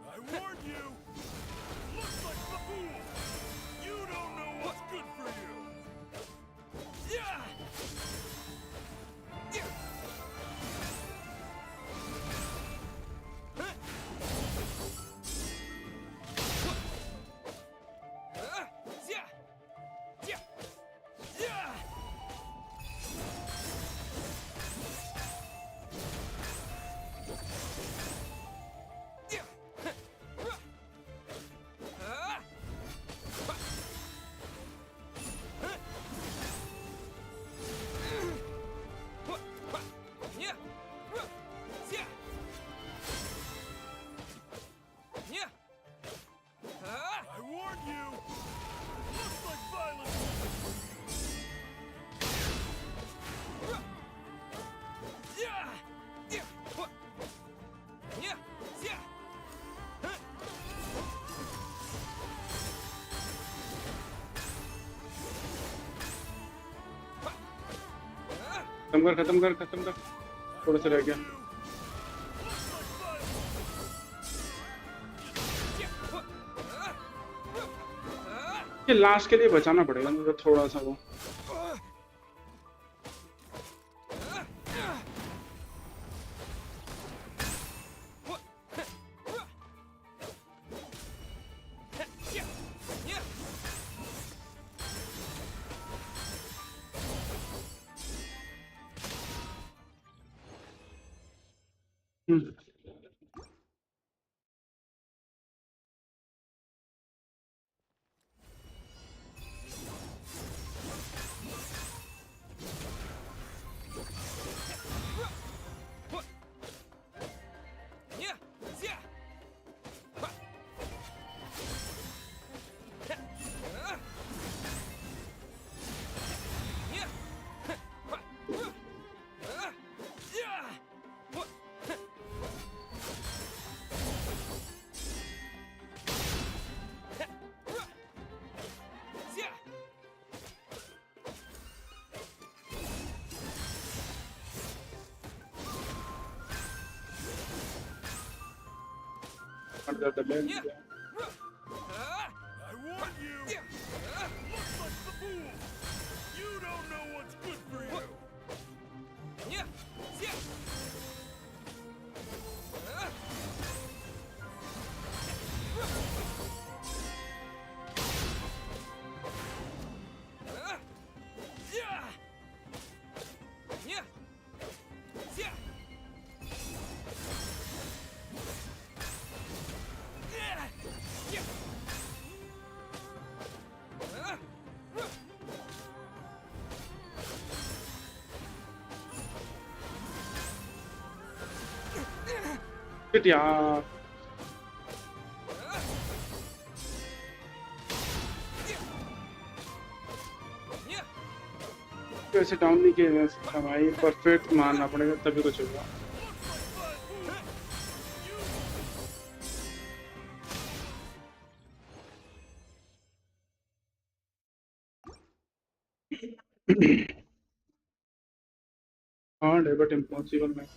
I warned you! Looks like a fool! You don't know what's good for you! I warned you! Looks like violence! खत्म कर। थोड़ा सा रह गया। ये लास्ट के लिए बचाना पड़ेगा मुझे थोड़ा सा वो। और ज़्यादा ले लिया। I warn you! Look like the fool! You don't know what's good for you! Shit यार, वैसे डाउन नहीं किया जा सकता भाई, परफेक्ट मारना पड़ेगा तभी कुछ होगा। हार्ड है बट इम्पॉसिबल नहीं।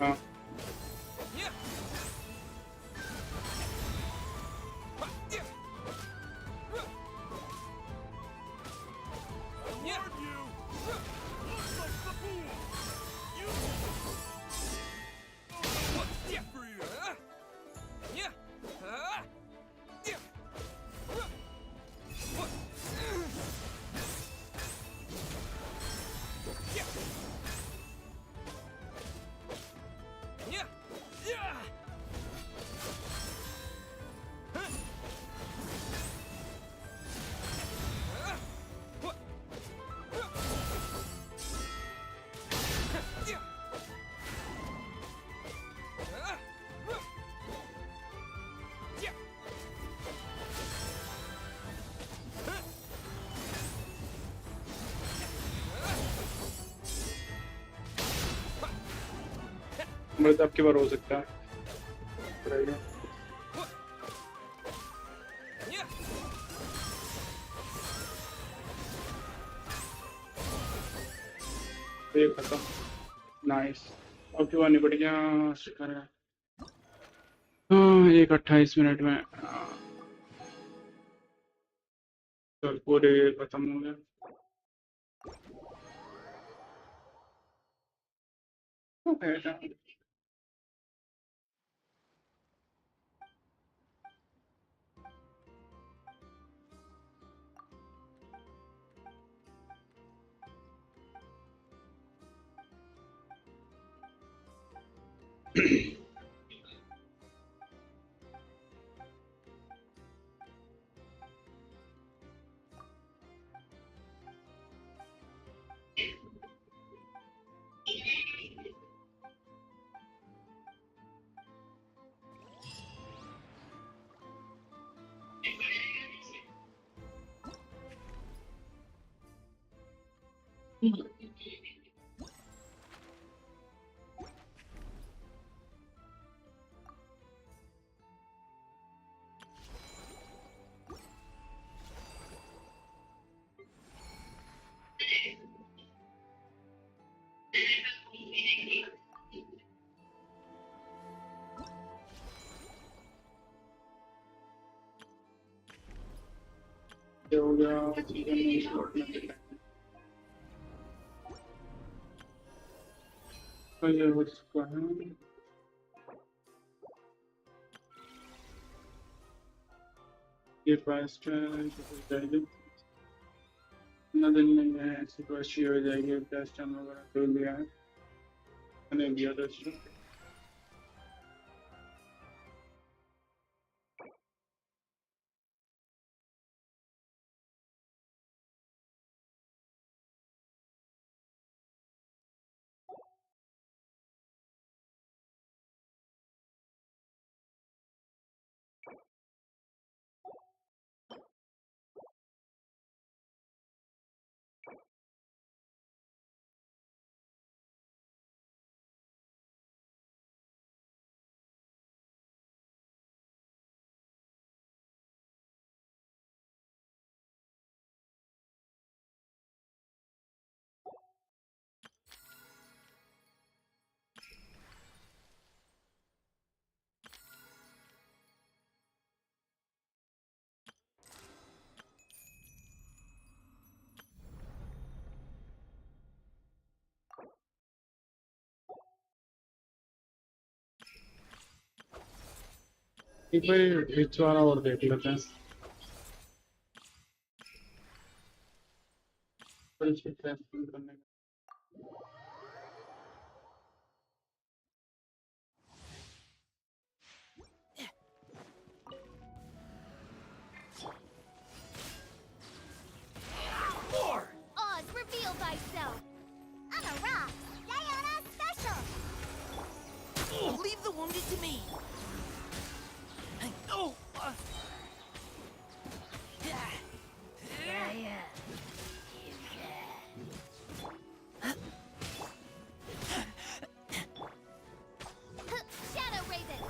हाँ मतलब अब की बार हो सकता है। रहेगा। ये खत्म। नाइस। अब की बार नहीं बढ़िया शिकार है। हाँ 1:28 में चल पूरे खत्म हो गया। ओके ये हो गया सीजन में शॉर्ट में तो ये हो चुका है ये प्राइस हो जाएगी इतना दिन नहीं है ऐसी तो अच्छी हो जाएगी प्राइस टर्न वगैरह दे दिया है मैंने दिया था इसको एक बार रिच वाला और देख लेते हैं फिर इसको ट्रांसफर करने का Oz, reveal thyself. I'm a rock. Diana special. Leave the wounded to me. Oh! Shadow Raven.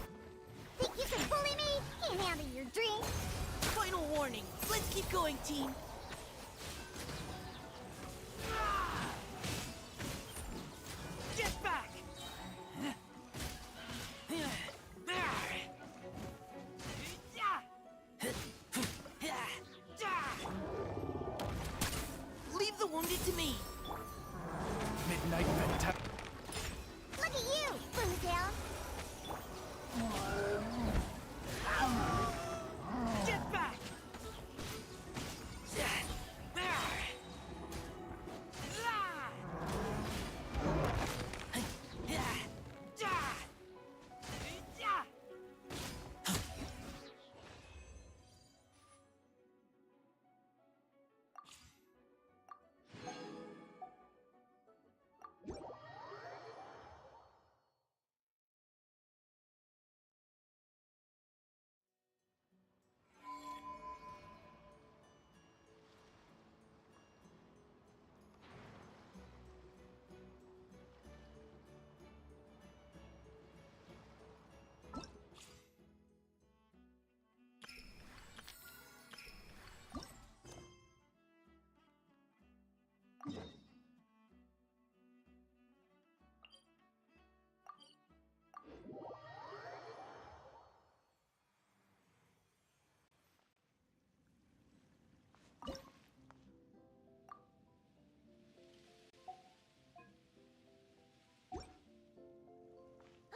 Think you can bully me? Can't handle your drink. Final warning. Let's keep going, team. Get back! Leave the wounded to me. Midnight Venta. Look at you, Boomtail. Get back!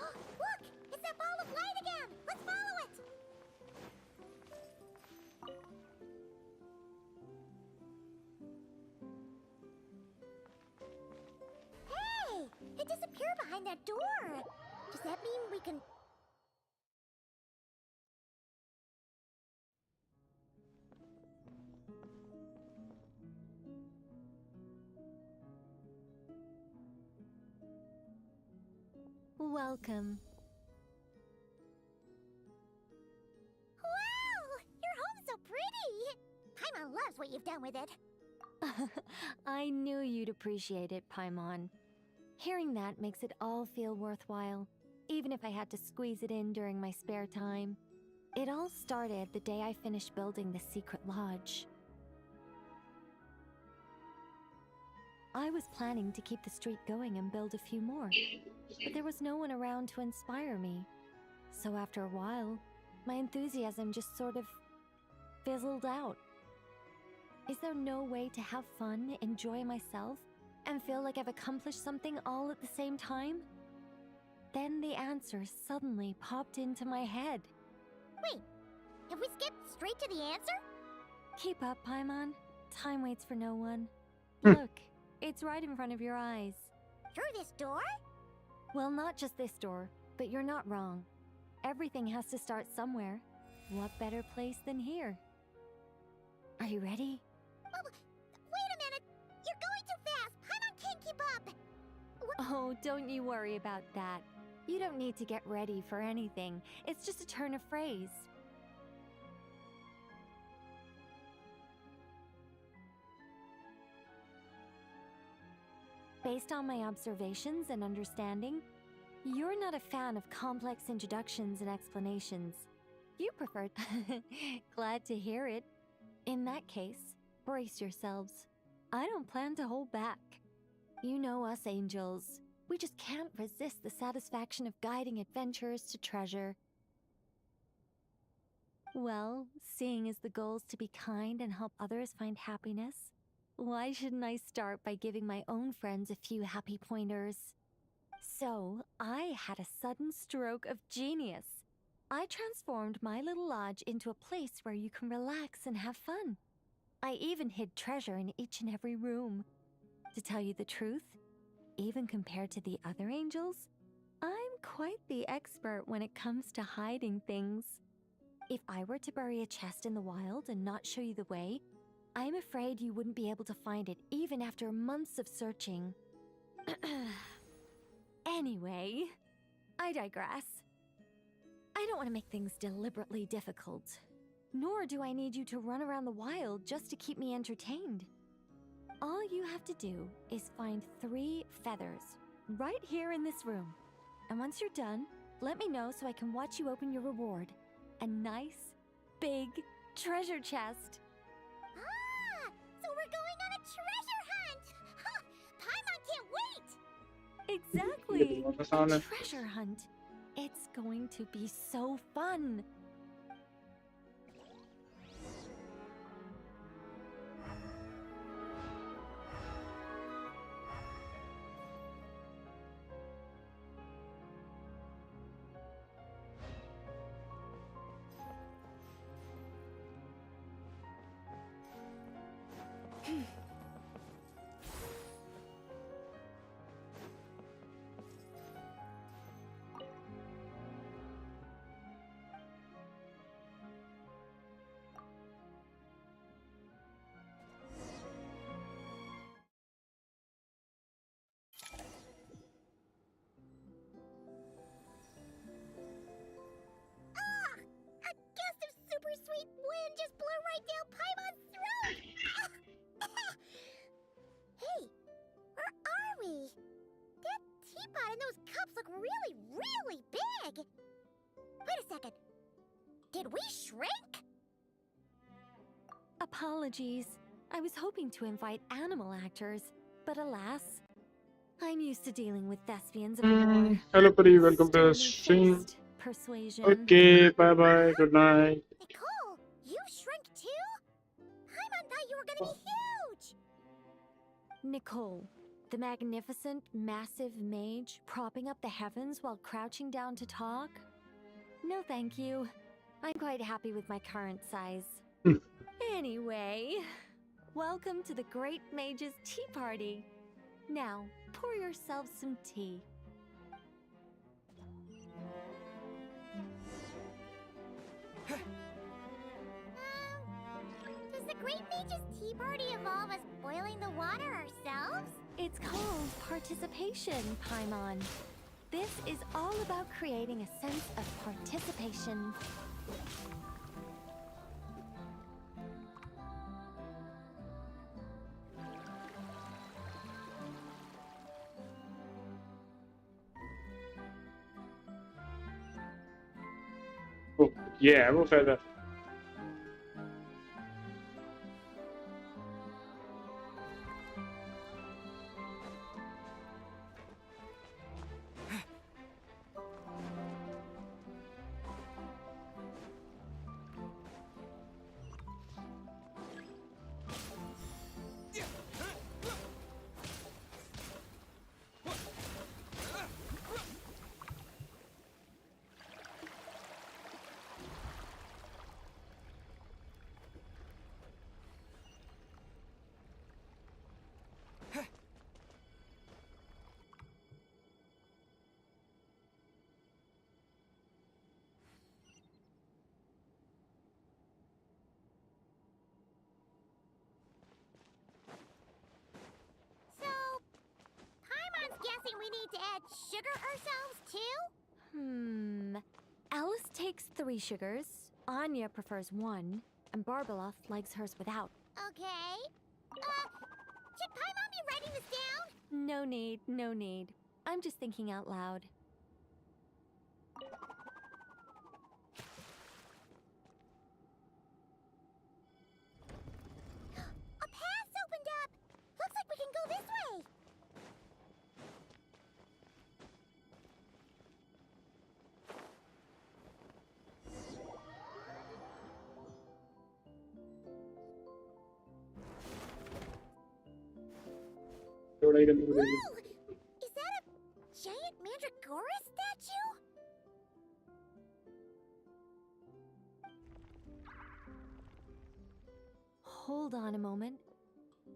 Look! It's that ball of light again! Let's follow it! Hey! It disappeared behind that door! Does that mean we can... Welcome. Wow! Your home's so pretty! Paimon loves what you've done with it. I knew you'd appreciate it, Paimon. Hearing that makes it all feel worthwhile, even if I had to squeeze it in during my spare time. It all started the day I finished building the secret lodge. I was planning to keep the streak going and build a few more, but there was no one around to inspire me. So after a while, my enthusiasm just sort of fizzled out. Is there no way to have fun, enjoy myself, and feel like I've accomplished something all at the same time? Then the answer suddenly popped into my head. Wait, have we skipped straight to the answer? Keep up, Paimon. Time waits for no one. Look, it's right in front of your eyes. Through this door? Well, not just this door, but you're not wrong. Everything has to start somewhere. What better place than here? Are you ready? Oh, wait a minute! You're going too fast! Paimon can't keep up! Oh, don't you worry about that. You don't need to get ready for anything. It's just a turn of phrase. Based on my observations and understanding, you're not a fan of complex introductions and explanations. You prefer... Glad to hear it. In that case, brace yourselves. I don't plan to hold back. You know us angels. We just can't resist the satisfaction of guiding adventurers to treasure. Well, seeing as the goal is to be kind and help others find happiness, why shouldn't I start by giving my own friends a few happy pointers? So, I had a sudden stroke of genius. I transformed my little lodge into a place where you can relax and have fun. I even hid treasure in each and every room. To tell you the truth, even compared to the other angels, I'm quite the expert when it comes to hiding things. If I were to bury a chest in the wild and not show you the way, I'm afraid you wouldn't be able to find it even after months of searching. Anyway, I digress. I don't want to make things deliberately difficult. Nor do I need you to run around the wild just to keep me entertained. All you have to do is find 3 feathers right here in this room. And once you're done, let me know so I can watch you open your reward. A nice, big treasure chest. Ah! So we're going on a treasure hunt! Paimon can't wait! Exactly! Sound A है. treasure hunt. It's going to be so fun. Ah! A gust of super sweet wind just blew right down Paimon's throat! Hey, where are we? That teapot and those cups look really, really big! Wait a second. Did we shrink? Apologies. I was hoping to invite animal actors, but alas, I'm used to dealing with thespians of more Hello, Puri. Welcome to the stream. sternly-faced persuasion. Okay, bye bye. Good night. Nicole, you shrink too? Paimon thought you were gonna be huge! Nicole, the magnificent, massive mage propping up the heavens while crouching down to talk? No, thank you. I'm quite happy with my current size. Anyway, welcome to the Great Mage's Tea Party. Now, pour yourself some tea. Does the Great Mage's Tea Party involve us boiling the water ourselves? It's called participation, Paimon. This is all about creating a sense of participation. Oh, yeah, वो feather. suggesting we need to add sugar ourselves too? Alice takes 3 sugars, Anya prefers 1, and Barbeloth likes hers without. Okay. Should Paimon be writing this down? No need, no need. I'm just thinking out loud. A path's opened up! Looks like we can go this way! थोड़ा ही करने को Whoa! देंगे। Is that a giant Mandragora statue? Hold on a moment.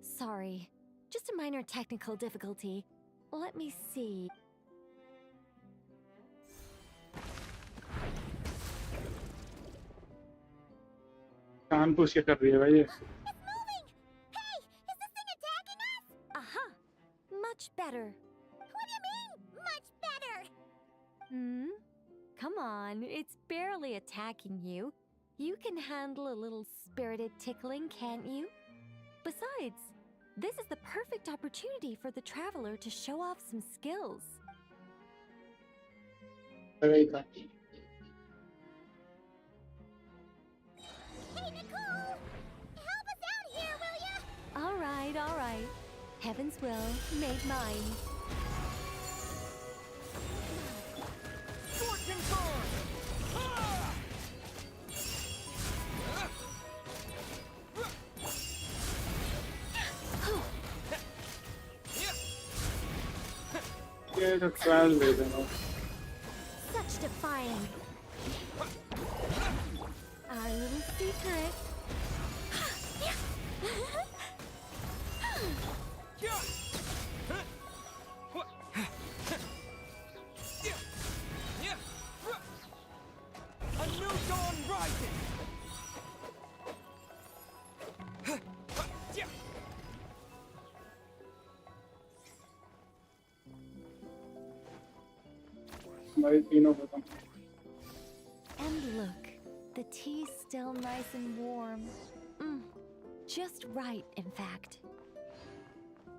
Sorry, just a minor technical difficulty. Let me see. कान पूछ के कर रही है भाई ये। It's moving! Hey! Is this thing attacking us? Aha! Much better. What do you mean, much better? Come on, it's barely attacking you. You can handle a little spirited tickling, can't you? Besides, this is the perfect opportunity for the traveler to show off some skills. लगा ही था। Hey, Nicole! Help us out here, will ya? All right. Heaven's will made mine. Fortune sword! Ah! ये तो trial दे देना। Such defiance. Our little secret. A new dawn rising! हमारी तीनों खत्म। And look, the tea's still nice and warm. Just right, in fact.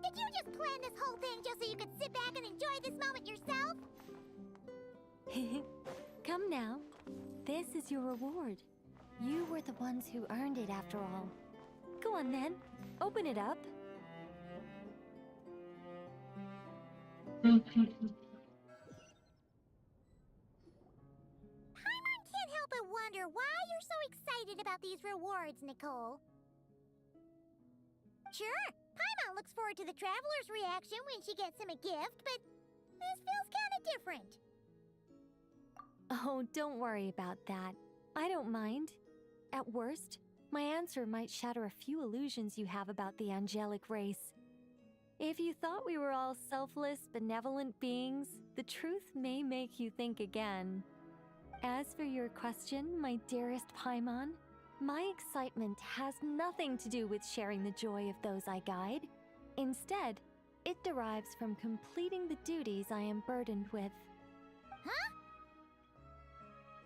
Did you just plan this whole thing just so you could sit back and enjoy this moment yourself? Come now. This is your reward. You were the ones who earned it after all. Go on then. Open it up. Paimon can't help but wonder why you're so excited about these rewards, Nicole. Sure, Paimon looks forward to the traveler's reaction when she gets him a gift, but this feels kind of different. Oh, don't worry about that. I don't mind. At worst, my answer might shatter a few illusions you have about the angelic race. If you thought we were all selfless, benevolent beings, the truth may make you think again. As for your question, my dearest Paimon, my excitement has nothing to do with sharing the joy of those I guide. Instead, it derives from completing the duties I am burdened with. Huh?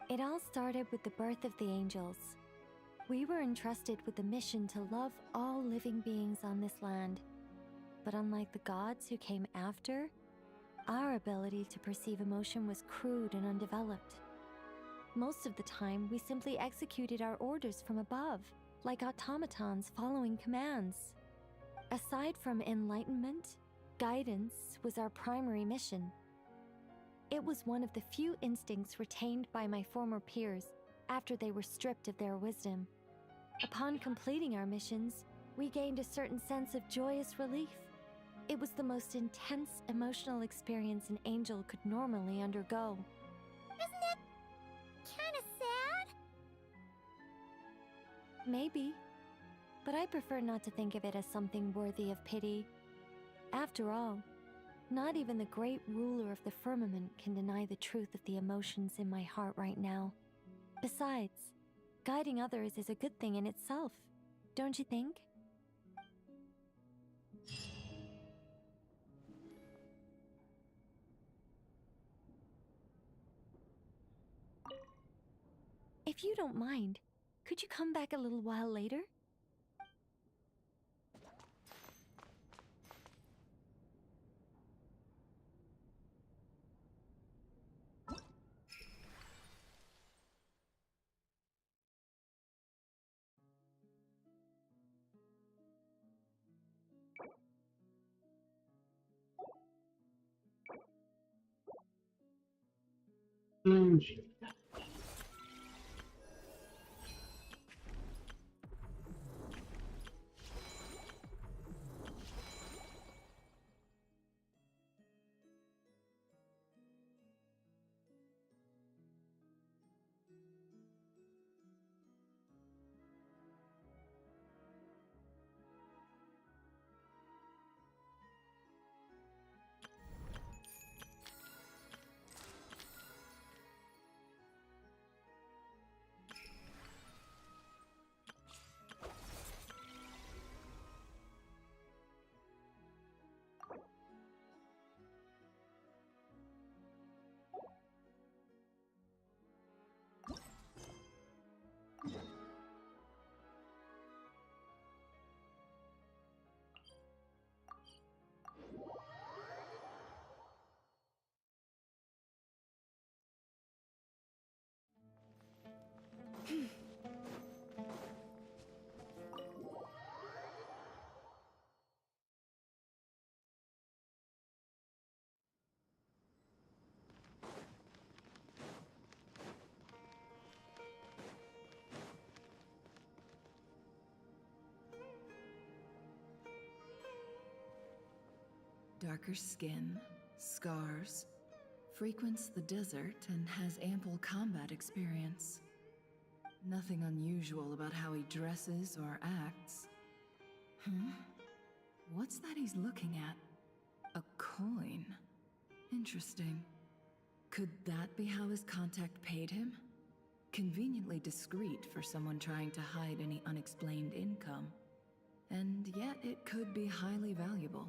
It all started with the birth of the angels. We were entrusted with the mission to love all living beings on this land. But unlike the gods who came after, our ability to perceive emotion was crude and undeveloped. Most of the time, we simply executed our orders from above, like automatons following commands. Aside from enlightenment, guidance was our primary mission. It was one of the few instincts retained by my former peers after they were stripped of their wisdom. Upon completing our missions, we gained a certain sense of joyous relief. It was the most intense emotional experience an angel could normally undergo. Isn't it kind of sad? Maybe, but I prefer not to think of it as something worthy of pity. After all, not even the great ruler of the firmament can deny the truth of the emotions in my heart right now. Besides, guiding others is a good thing in itself, don't you think? If you don't mind, could you come back a little while later? Hmm. Darker skin, scars, frequents the desert and has ample combat experience. Nothing unusual about how he dresses or acts. What's that he's looking at? A coin. Interesting. Could that be how his contact paid him? Conveniently discreet for someone trying to hide any unexplained income. And yet it could be highly valuable.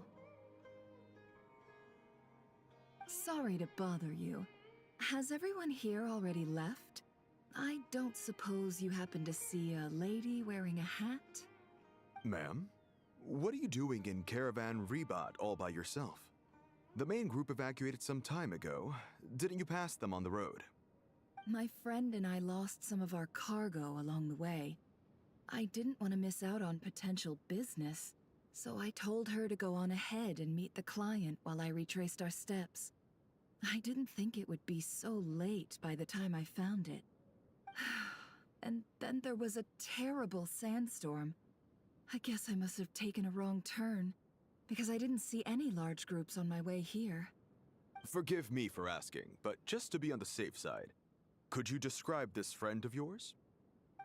Sorry to bother you. Has everyone here already left? I don't suppose you happen to see a lady wearing a hat? Ma'am, what are you doing in Caravan Rebat all by yourself? The main group evacuated some time ago. Didn't you pass them on the road? My friend and I lost some of our cargo along the way. I didn't want to miss out on potential business, so I told her to go on ahead and meet the client while I retraced our steps. I didn't think it would be so late by the time I found it. And then there was a terrible sandstorm. I guess I must have taken a wrong turn, because I didn't see any large groups on my way here. Forgive me for asking, but just to be on the safe side, could you describe this friend of yours?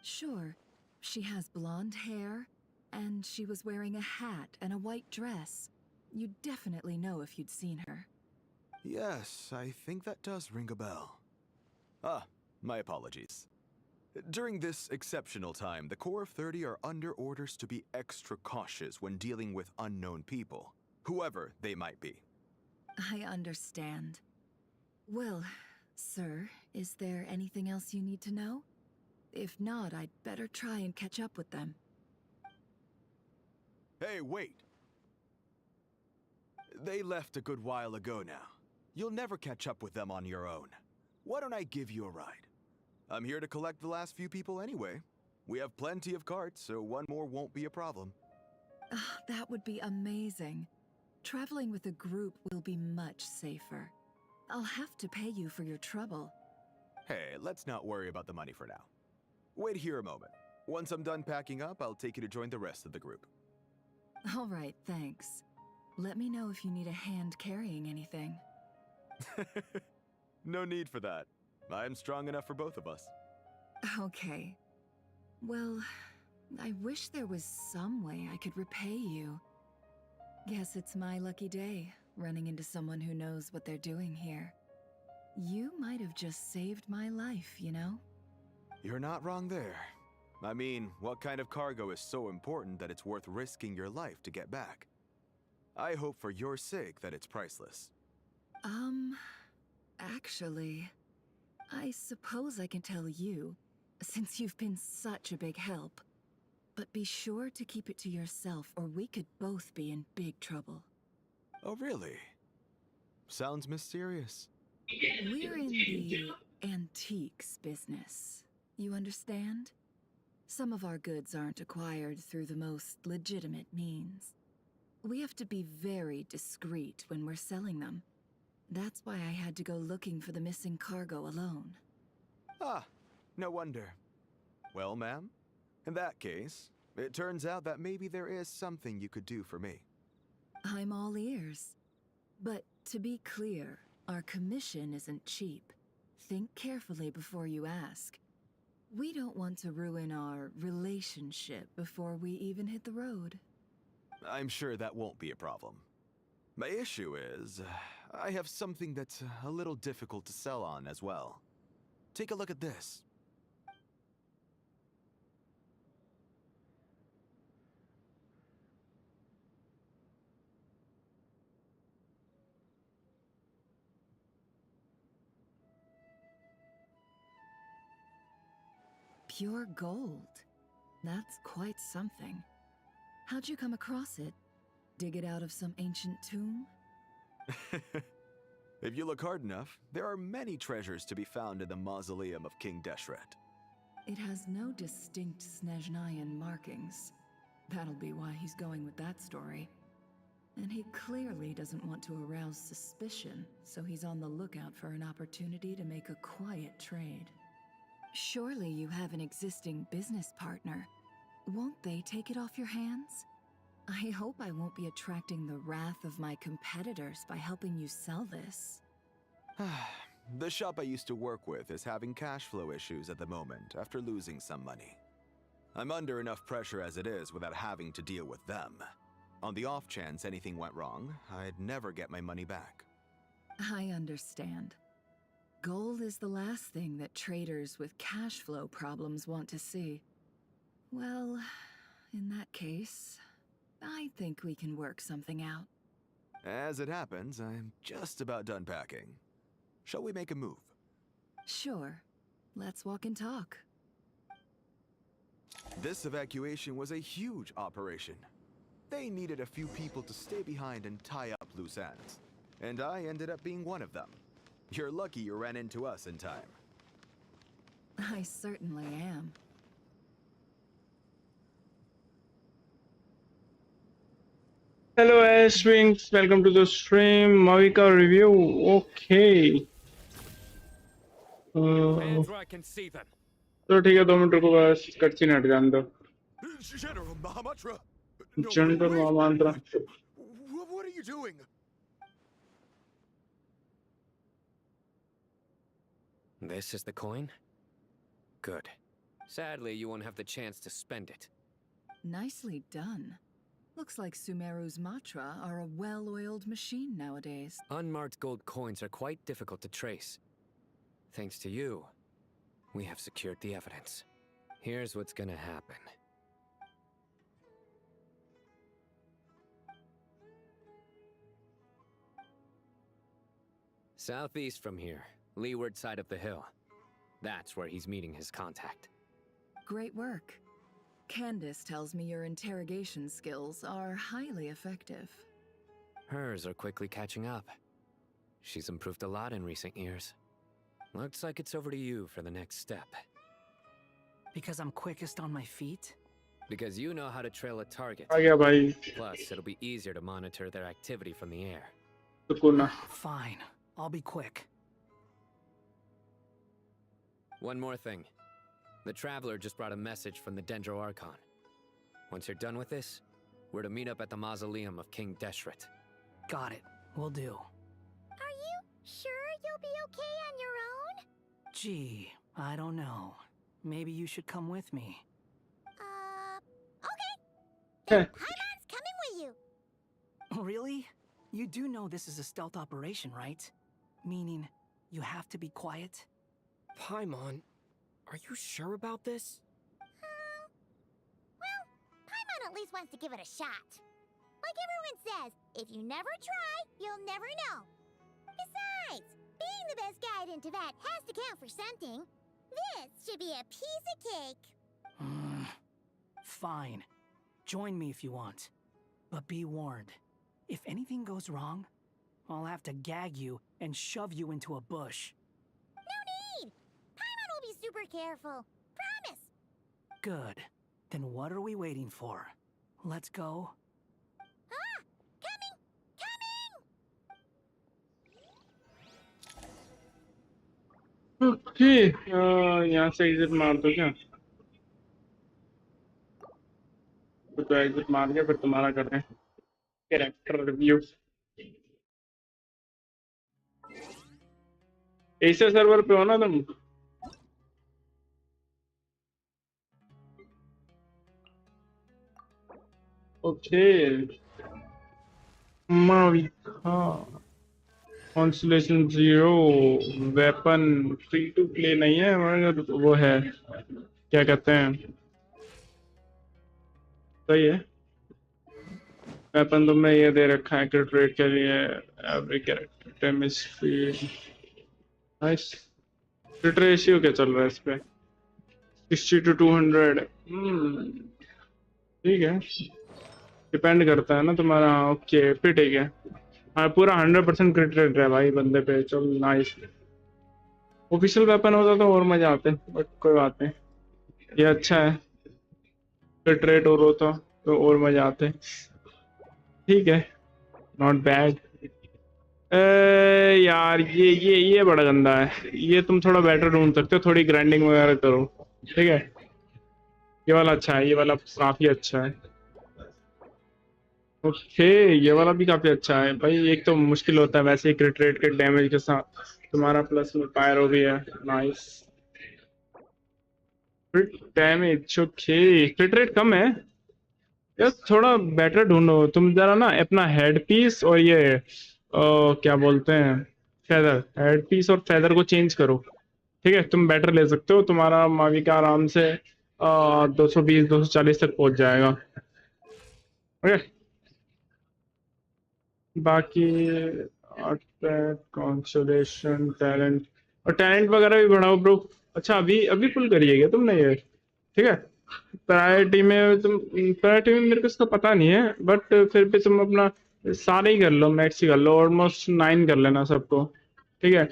Sure. She has blonde hair, and she was wearing a hat and a white dress. You'd definitely know if you'd seen her. Yes, I think that does ring a bell. Ah, my apologies. During this exceptional time, the Corps of 30 are under orders to be extra cautious when dealing with unknown people, whoever they might be. I understand. Well, sir, is there anything else you need to know? If not, I'd better try and catch up with them. Hey, wait! They left a good while ago now. You'll never catch up with them on your own. Why don't I give you a ride? I'm here to collect the last few people anyway. We have plenty of carts, so one more won't be a problem. That would be amazing. Traveling with a group will be much safer. I'll have to pay you for your trouble. Hey, let's not worry about the money for now. Wait here a moment. Once I'm done packing up, I'll take you to join the rest of the group. All right, thanks. Let me know if you need a hand carrying anything. No need for that. I'm strong enough for both of us. Okay. Well, I wish there was some way I could repay you. Guess it's my lucky day, running into someone who knows what they're doing here. You might have just saved my life, you know? You're not wrong there. I mean, what kind of cargo is so important that it's worth risking your life to get back? I hope for your sake that it's priceless. Actually, I suppose I can tell you. since you've been such a big help. But be sure to keep it to yourself, or we could both be in big trouble. Oh, really? Sounds mysterious. We're in the antiques business. You understand? Some of our goods aren't acquired through the most legitimate means. We have to be very discreet when we're selling them. That's why I had to go looking for the missing cargo alone. Ah, no wonder. Well, ma'am, in that case, it turns out that maybe there is something you could do for me. I'm all ears. But to be clear, our commission isn't cheap. Think carefully before you ask. We don't want to ruin our relationship before we even hit the road. I'm sure that won't be a problem. My issue is, I have something that's a little difficult to sell on as well. Take a look at this. Pure gold. That's quite something. How'd you come across it? Dig it out of some ancient tomb? If you look hard enough, there are many treasures to be found in the mausoleum of King Deshret. It has no distinct Snezhnayan markings. That'll be why he's going with that story. And he clearly doesn't want to arouse suspicion, so he's on the lookout for an opportunity to make a quiet trade. Surely you have an existing business partner. Won't they take it off your hands? I hope I won't be attracting the wrath of my competitors by helping you sell this. The shop I used to work with is having cash flow issues at the moment after losing some money. I'm under enough pressure as it is without having to deal with them. On the off chance anything went wrong, I'd never get my money back. I understand. Gold is the last thing that traders with cash flow problems want to see. Well, in that case, I think we can work something out. As it happens, I'm just about done packing. Shall we make a move? Sure. Let's walk and talk. This evacuation was a huge operation. They needed a few people to stay behind and tie up loose ends. And I ended up being one of them. You're lucky you ran into us in time. I certainly am. Hello, Ashwings. Welcome to the stream. Mavika review. Okay. Hands where I can see them. तो ठीक है 2 minute रुको बस कच्ची हट जाने दो General Mahamatra! General महामंत्र What are you doing? This is the coin? Good. Sadly, you won't have the chance to spend it. Nicely done. Looks like Sumeru's Matra are a well-oiled machine nowadays. Unmarked gold coins are quite difficult to trace. Thanks to you, we have secured the evidence. Here's what's gonna happen. Southeast from here, leeward side of the hill. That's where he's meeting his contact. Great work. Candace tells me your interrogation skills are highly effective. Hers are quickly catching up. She's improved a lot in recent years. Looks like it's over to you for the next step. Because I'm quickest on my feet? Because you know how to trail a target. आ गया भाई Plus, it'll be easier to monitor their activity from the air. सुकून ना Fine. I'll be quick. One more thing. The Traveler just brought a message from the Dendro Archon. Once you're done with this, we're to meet up at the mausoleum of King Deshret. Got it. Will do. Are you sure you'll be okay on your own? Gee, I don't know. Maybe you should come with me. Okay. Then Paimon's coming with you. Really? You do know this is a stealth operation, right? Meaning, you have to be quiet? Paimon, are you sure about this? Well, Paimon at least wants to give it a shot. Like everyone says, if you never try, you'll never know. Besides, being the best guide in Tibet has to count for something. This should be a piece of cake. Fine. Join me if you want. But be warned. If anything goes wrong, I'll have to gag you and shove you into a bush. No need! Paimon will be super careful. Promise! Good. Then what are we waiting for? Let's go. Ah! Coming! Coming! Okay, यहाँ से exit मार दो क्या? तो exit मार के फिर तुम्हारा करते हैं कैरेक्टर रिव्यू। ऐसे सर्वर पे हो ना तुम? Okay, Mavuika constellation 0 weapon free to play नहीं है मगर वो है, क्या कहते हैं, सही है। वेपन तुमने ये दे रखा है क्रिट रेट के लिए, every character chemistry, nice. क्रिट ratio क्या चल रहा है इस पे? 60 to 200। ठीक है, डिपेंड करता है ना तुम्हारा। ओके फिर ठीक है, हाँ पूरा 100% क्रिट रेट है भाई बंदे पे, चल नाइस। ऑफिशियल वेपन होता तो और मजा आते, बट कोई बात नहीं, ये अच्छा है। क्रिट रेट और होता तो और मजा आते। ठीक है, नॉट बैड। यार ये बड़ा गंदा है, ये तुम थोड़ा बेटर ढूंढ सकते हो, थोड़ी ग्राइंडिंग वगैरह करो। ठीक है, ये वाला अच्छा है, ये वाला काफी अच्छा है। ओके, ये वाला भी काफी अच्छा है भाई। एक तो मुश्किल होता है वैसे ही क्रिट रेट के डैमेज के साथ, तुम्हारा प्लस में पायरो भी है, nice. Crit damage okay, crit rate कम है यार, थोड़ा बेटर ढूंढो तुम जरा ना अपना हेड पीस और ये क्या बोलते हैं, फेदर, हेड पीस और फेदर को चेंज करो। ठीक है, तुम बेटर ले सकते हो, तुम्हारा माविका आराम से 220 240 तक पहुंच जाएगा। ओके, बाकी कॉन्सोलेशन टैलेंट और टैलेंट वगैरह भी बढ़ाओ ब्रो। अच्छा अभी अभी फुल करिए क्या तुमने ये? ठीक है, प्रायोरिटी में तुम, प्रायोरिटी में मेरे को इसका पता नहीं है, बट फिर भी तुम अपना सारे ही कर लो, मैक्स ही कर लो, ऑलमोस्ट 9 कर लेना सबको। ठीक है,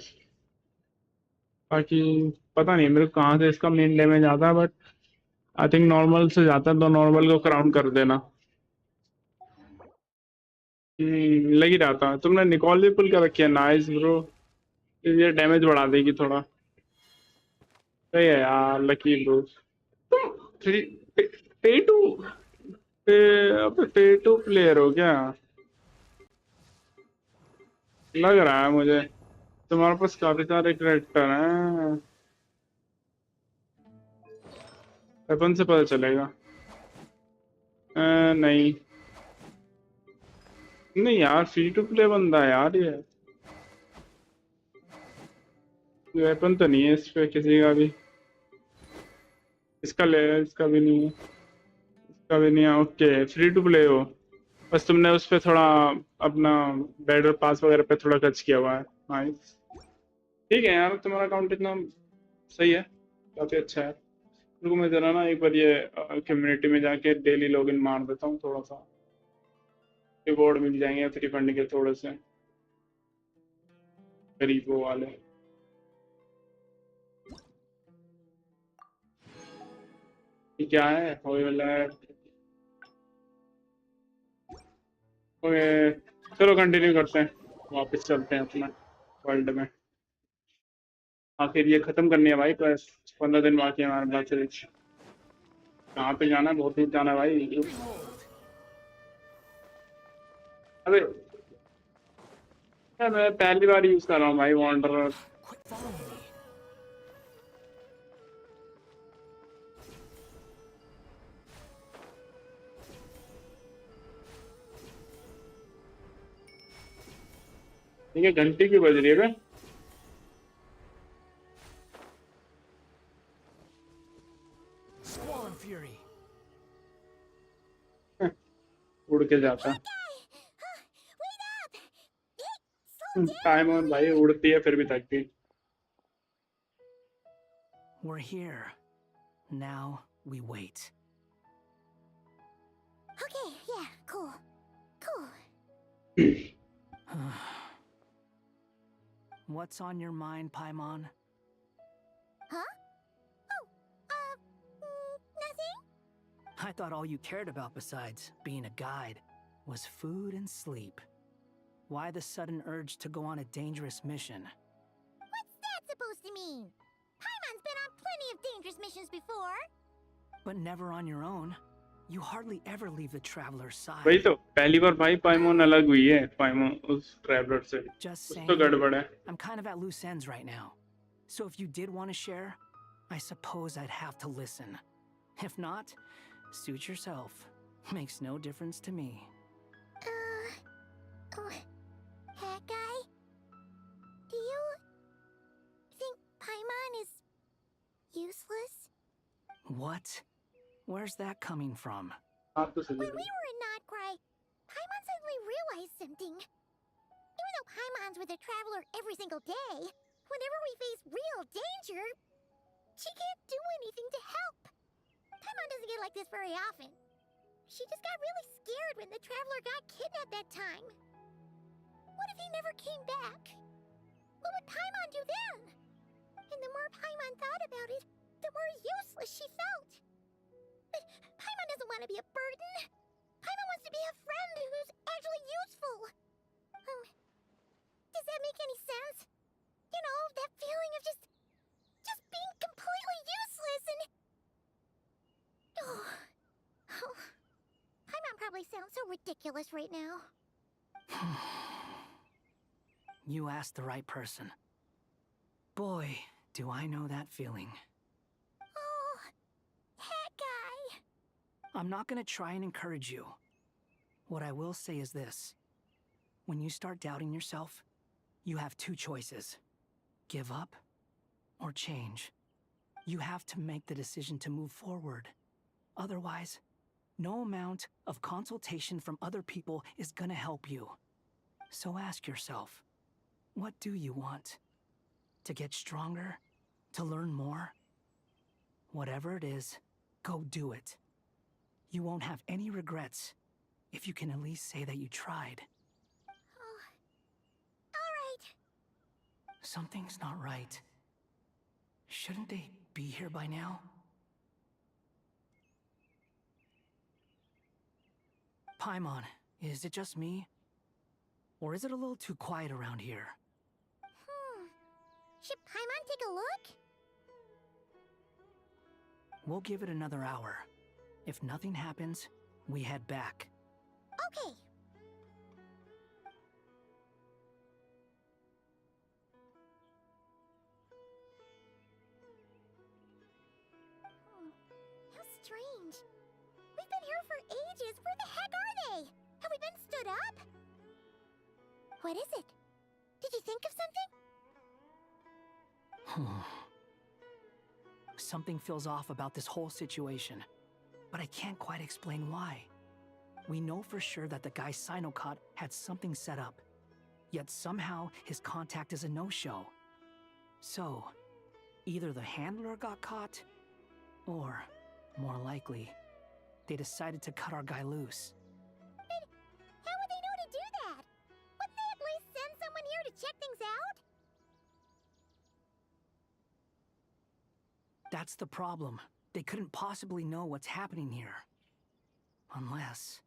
बाकी पता नहीं मेरे को कहाँ से इसका मेन डैमेज आता है, बट आई थिंक नॉर्मल से जाता है, तो नॉर्मल को क्राउन कर देना। लग ही रहा था। तुमने निकॉल भी पुल कर रखी है, नाइस ब्रो, ये डैमेज बढ़ा देगी थोड़ा। सही है यार, लकी ब्रो। तुम पे टू पे टू प्लेयर हो क्या? लग रहा है मुझे, तुम्हारे पास काफी सारे कैरेक्टर हैं। वेपन से पता चलेगा। नहीं नहीं यार, फ्री टू प्ले बंदा है यार ये। वेपन तो नहीं है इस पे किसी का भी, इसका ले, इसका भी नहीं है, इसका भी नहीं है। ओके, फ्री टू प्ले हो, बस तुमने उस पे थोड़ा अपना बैटल पास वगैरह पे थोड़ा खर्च किया हुआ है, नाइस। ठीक है यार, तुम्हारा अकाउंट इतना सही है, काफी अच्छा है। रुको मैं जरा ना एक बार ये कम्युनिटी में जाके डेली लॉगिन मार देता हूँ, थोड़ा सा रिवॉर्ड मिल जाएंगे फ्री फंड के थोड़े से, गरीबों वाले। ये क्या है, ओके चलो कंटिन्यू करते हैं, वापस चलते हैं अपना वर्ल्ड में। आखिर ये खत्म करनी है भाई, बस 15 दिन बाकी है हमारे पास से। कहाँ पे जाना है, बहुत दूर जाना है भाई। अबे यार, मैं पहली बार यूज कर रहा हूँ भाई वॉन्डर। ठीक है, घंटी क्यों बज रही है बे? उड़ के जाता है टाइम ऑन भाई, उड़ती है फिर भी थकती। We're here. Now we wait. Okay, yeah, cool. Cool. What's on your mind, Paimon? Huh? Oh, nothing? I thought all you cared about besides being a guide was food and sleep. Why the sudden urge to go on a dangerous mission? What's that supposed to mean? Paimon's been on plenty of dangerous missions before. But never on your own. You hardly ever leave the traveler's side. वही तो पहली बार भाई पाइमोन अलग हुई है पाइमोन उस traveller से Just कुछ तो saying, गड़बड़ है I'm kind of at loose ends right now. So if you did want to share, I suppose I'd have to listen. If not, suit yourself. Makes no difference to me. Hat guy? Do you think Paimon is useless? What? Where's that coming from? आप तो सही When we were in Notcry, Paimon suddenly realized something. Even though Paimon's with a traveler every single day, whenever we face real danger, she can't do anything to help. Paimon doesn't get like this very often. She just got really scared when the traveler got kidnapped that time. What if he never came back? What would Paimon do then? And the more Paimon thought about it, the more useless she felt. But Paimon doesn't want to be a burden. Paimon wants to be a friend who's actually useful. Does that make any sense? You know, that feeling of just being completely useless and... Oh. Paimon probably sounds so ridiculous right now. You asked the right person. Boy, do I know that feeling. Oh, hat guy. I'm not gonna try and encourage you. What I will say is this. When you start doubting yourself, you have two choices. Give up or change. You have to make the decision to move forward. Otherwise, no amount of consultation from other people is gonna help you. So ask yourself, what do you want? To get stronger? To learn more? Whatever it is, go do it. You won't have any regrets if you can at least say that you tried. Oh. All right. Something's not right. Shouldn't they be here by now? Paimon, is it just me? Or is it a little too quiet around here? Should Paimon take a look? We'll give it another hour. If nothing happens, we head back. Okay. How strange. We've been here for ages. Where the heck are they? Have we been stood up? What is it? Did you think of something? Something feels off about this whole situation, but I can't quite explain why. We know for sure that the guy Sinocot had something set up, yet somehow his contact is a no-show. So, either the handler got caught, or, more likely, they decided to cut our guy loose. But how would they know to do that? Wouldn't they at least send someone here to check things out? That's the problem. They couldn't possibly know what's happening here. Unless...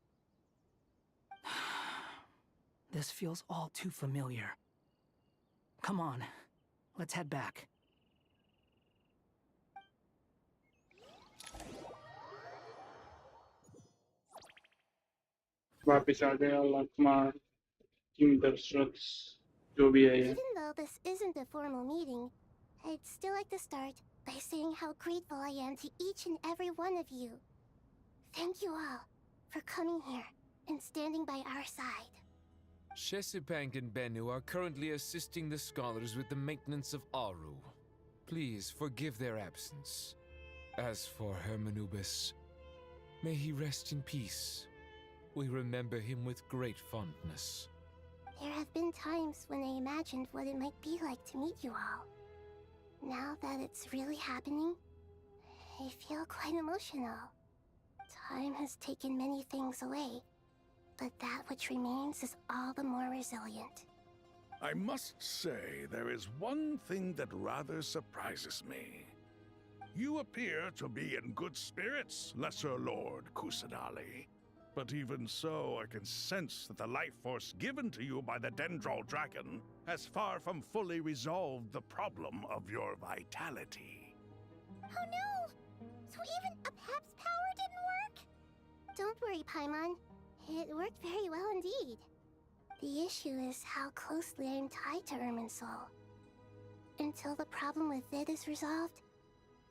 This feels all too familiar. Come on, let's head back. वापस आ गया Lakshman king Dasharath जो भी है ये Even though this isn't a formal meeting, I'd still like to start by saying how grateful I am to each and every one of you. Thank you all for coming here and standing by our side. Shesipank and Bennu are currently assisting the scholars with the maintenance of Aru. Please forgive their absence. As for Hermanubis, may he rest in peace. We remember him with great fondness. There have been times when I imagined what it might be like to meet you all. Now that it's really happening, I feel quite emotional. Time has taken many things away, but that which remains is all the more resilient. I must say, there is one thing that rather surprises me. You appear to be in good spirits, Lesser Lord Kusanali. But even so, I can sense that the life force given to you by the Dendral Dragon has far from fully resolved the problem of your vitality. Oh no! So even a Pep's power didn't work? Don't worry, Paimon. It worked very well indeed. The issue is how closely I am tied to Irminsul. Until the problem with it is resolved,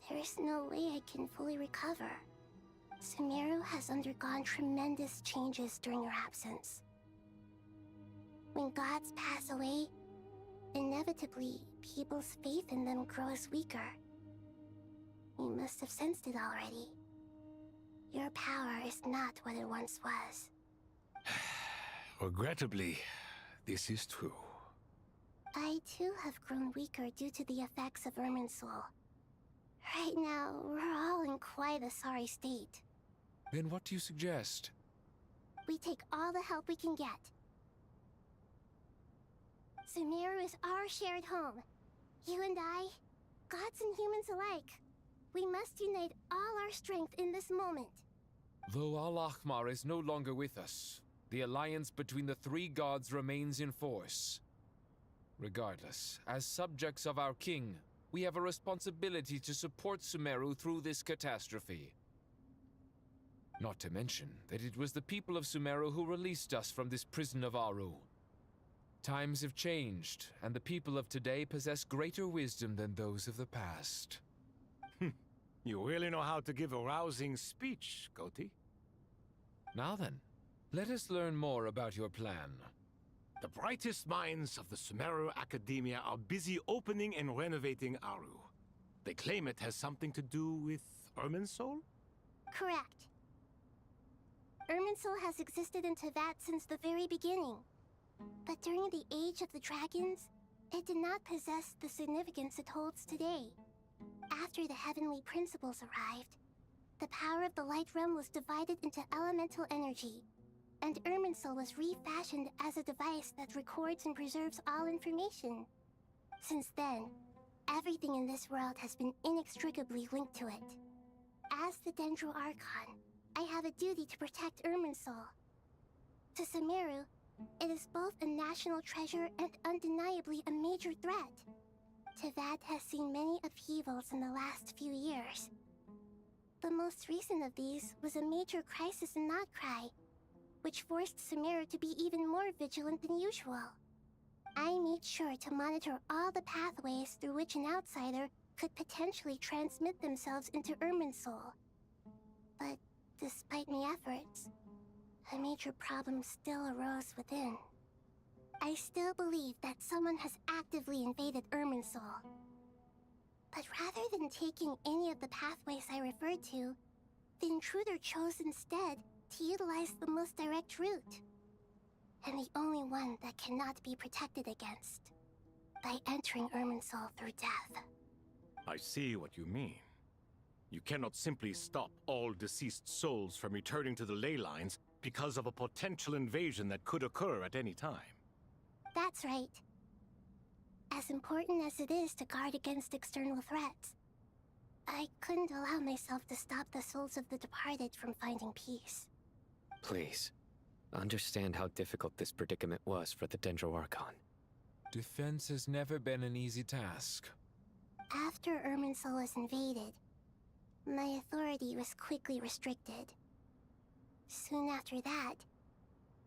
there is no way I can fully recover. Sumeru has undergone tremendous changes during your absence. When gods pass away, inevitably, people's faith in them grows weaker. You must have sensed it already. Your power is not what it once was. Regrettably, this is true. I too have grown weaker due to the effects of Irminsul. Right now, we're all in quite a sorry state. Then what do you suggest? We take all the help we can get. Sumeru is our shared home. You and I, gods and humans alike. We must unite all our strength in this moment. Though Al-Ahmar is no longer with us, the alliance between the three gods remains in force. Regardless, as subjects of our king, we have a responsibility to support Sumeru through this catastrophe. Not to mention that it was the people of Sumeru who released us from this prison of Aru. Times have changed, and the people of today possess greater wisdom than those of the past. You really know how to give a rousing speech, Goti. Now then, let us learn more about your plan. The brightest minds of the Sumeru Academia are busy opening and renovating Aru. They claim it has something to do with Irminsul? Correct. Irminsul has existed in Teyvat since the very beginning. But during the Age of the Dragons, it did not possess the significance it holds today. After the heavenly principles arrived, the power of the Light Realm was divided into elemental energy, and Irminsul was refashioned as a device that records and preserves all information. Since then, everything in this world has been inextricably linked to it. As the Dendro Archon, I have a duty to protect Irminsul. To Sumeru, it is both a national treasure and undeniably a major threat. Teyvat has seen many upheavals in the last few years. The most recent of these was a major crisis in Notcry, which forced Sumeru to be even more vigilant than usual. I made sure to monitor all the pathways through which an outsider could potentially transmit themselves into Irminsul. But despite my efforts, a major problem still arose within. I still believe that someone has actively invaded Irminsul. But rather than taking any of the pathways I referred to, the intruder chose instead to utilize the most direct route. And the only one that cannot be protected against. By entering Irminsul through death. I see what you mean. You cannot simply stop all deceased souls from returning to the ley lines because of a potential invasion that could occur at any time. That's right. As important as it is to guard against external threats, I couldn't allow myself to stop the souls of the departed from finding peace. Please, understand how difficult this predicament was for the Dendro Archon. Defense has never been an easy task. After Irminsul was invaded, my authority was quickly restricted. Soon after that,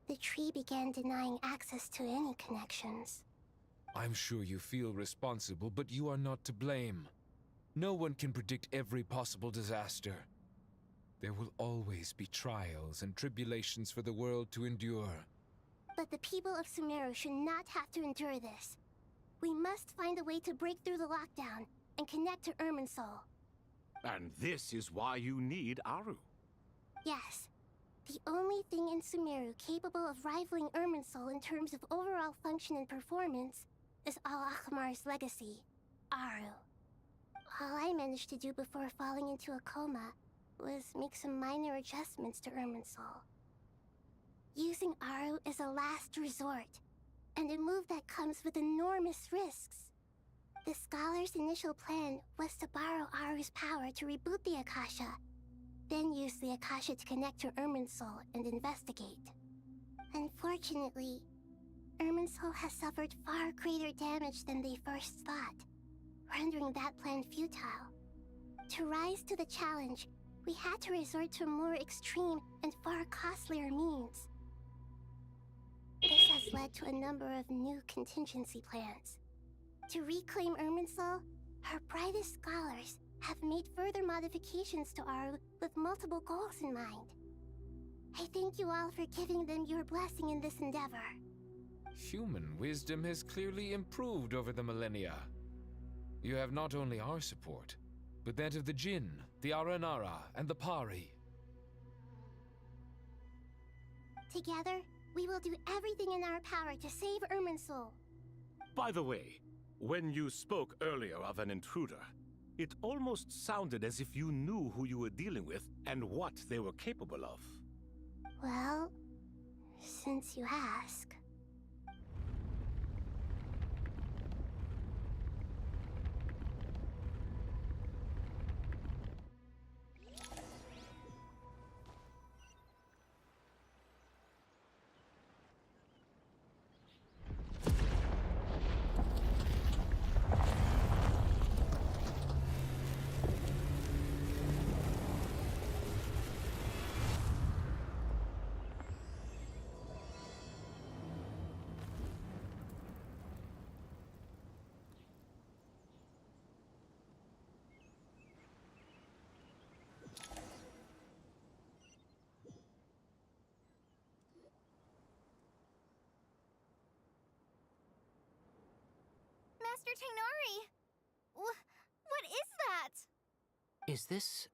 the tree began denying access to any connections. I'm sure you feel responsible, but you are not to blame. No one can predict every possible disaster. There will always be trials and tribulations for the world to endure. But the people of Sumeru should not have to endure this. We must find a way to break through the lockdown and connect to Irminsul. And this is why you need Aru. Yes. The only thing in Sumeru capable of rivaling Irminsul in terms of overall function and performance is Al-Ahmar's legacy, Aru. All I managed to do before falling into a coma was make some minor adjustments to Irminsul. Using Aru is a last resort, and a move that comes with enormous risks. The scholar's initial plan was to borrow Aru's power to reboot the Akasha, then use the Akasha to connect to Irminsul and investigate. Unfortunately, Irminsul has suffered far greater damage than they first thought, rendering that plan futile. To rise to the challenge, we had to resort to more extreme and far costlier means. This has led to a number of new contingency plans. To reclaim Irminsul, our brightest scholars have made further modifications to Aru with multiple goals in mind. I thank you all for giving them your blessing in this endeavor. Human wisdom has clearly improved over the millennia. You have not only our support, but that of the Jinn, the Aranara, and the Pari. Together, we will do everything in our power to save Irminsul. By the way, when you spoke earlier of an intruder, it almost sounded as if you knew who you were dealing with and what they were capable of. Well, since you ask. Master Tainari! What is that? Is this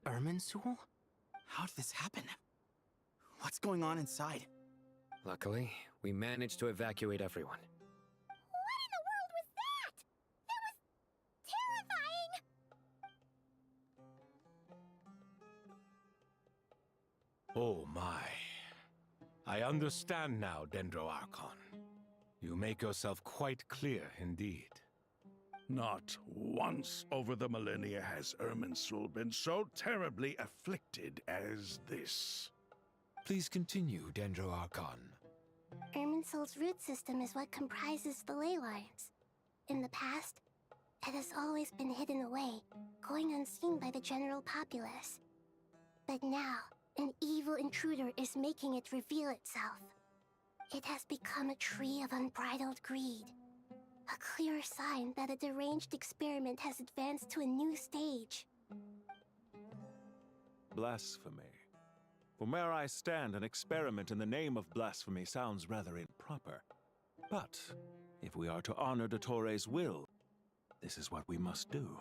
Irminsul? How did this happen? What's going on inside? Luckily, we managed to evacuate everyone. What in the world was that? That was terrifying! Oh my. I understand now, Dendro Archon. You make yourself quite clear indeed. Not once over the millennia has Irminsul been so terribly afflicted as this. Please continue, Dendro Archon. Irminsul's root system is what comprises the ley lines. In the past, it has always been hidden away, going unseen by the general populace. But now, an evil intruder is making it reveal itself. It has become a tree of unbridled greed. A clear sign that a deranged experiment has advanced to a new stage. Blasphemy. From where I stand, an experiment in the name of blasphemy sounds rather improper. But if we are to honor Dottores' will, this is what we must do.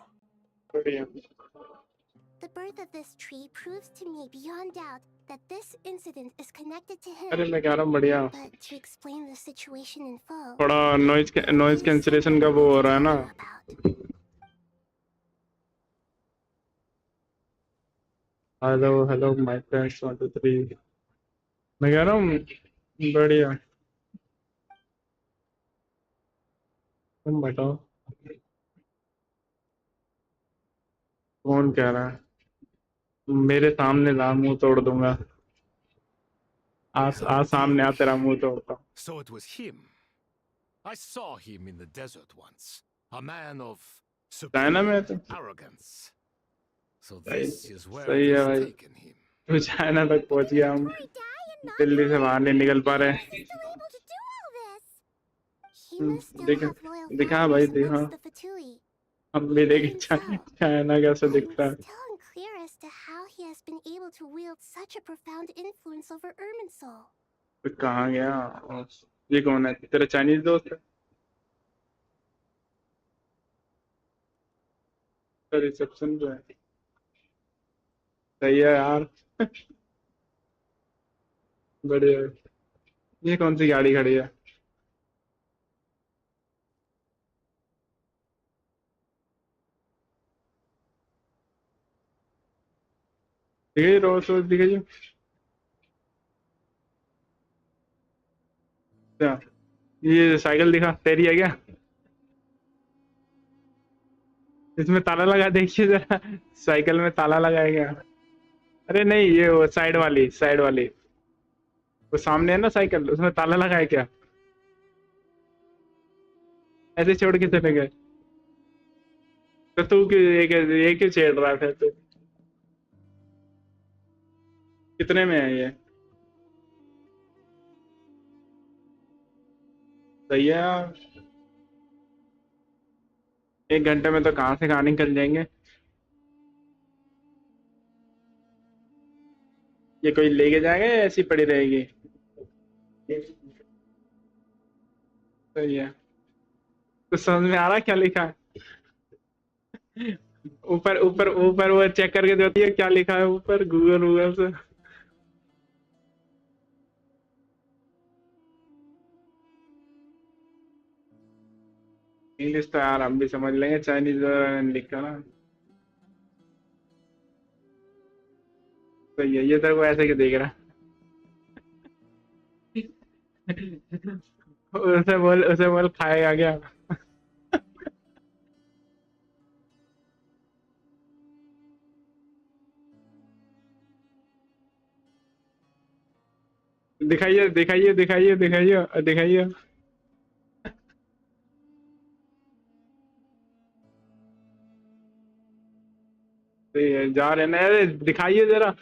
The birth of this tree proves to me beyond doubt that this incident is connected to him. अरे मैं कह रहा हूँ बढ़िया. But to explain the situation in full, थोड़ा noise cancellation का वो हो रहा है ना. Hello, my friends, 1 2 3. मैं कह रहा हूँ बढ़िया. तुम बताओ. कौन कह रहा है? मेरे सामने ला, मुंह तोड़ दूंगा. आ सामने आ, तेरा मुंह तोड़ता. So it was him. I saw him in the desert once. A man of supreme arrogance. So this is where सही it है has भाई. taken him. तू चाइना तक पहुंच गया. हम दिल्ली से बाहर नहीं निकल पा रहे. दिखा भाई, दिखा. हम भी देखे चाइना कैसे दिखता है. still unclear as to how he has been able to wield such a profound influence over Irminsul. तो कहाँ गया? ये कौन है? तेरा चाइनीज दोस्त है? रिसेप्शन पे है. सही है यार. बढ़िया. ये कौन सी गाड़ी खड़ी है? दिखाइए रोज रोज दिखाइए। क्या ये साइकिल दिखा, तेरी है क्या? इसमें ताला लगा, देखिए जरा। साइकिल में ताला लगा है क्या? अरे नहीं, ये वो साइड वाली, साइड वाली, वो सामने है ना साइकिल, उसमें ताला लगा है क्या? ऐसे छोड़ के चले गए? तो तू क्यों ये क्यों छेड़ रहा था तू? कितने में है ये? सही है यार। 1 घंटे में तो कहाँ से कहाँ निकल जाएंगे। ये कोई लेके जाएगा या ऐसी पड़ी रहेगी? सही है। तो समझ में आ रहा है क्या लिखा है? ऊपर ऊपर ऊपर वो चेक करके देती है क्या लिखा है ऊपर, गूगल गूगल से। इंग्लिश तो यार हम भी समझ लेंगे, चाइनीज लिखा ना। सही है, ये तेरे को ऐसे क्यों देख रहा है? उसे बोल खाएगा क्या? दिखाइए दिखाइए दिखाइए दिखाइए दिखाइए। सही है, जा रहे ना, अरे दिखाइए जरा।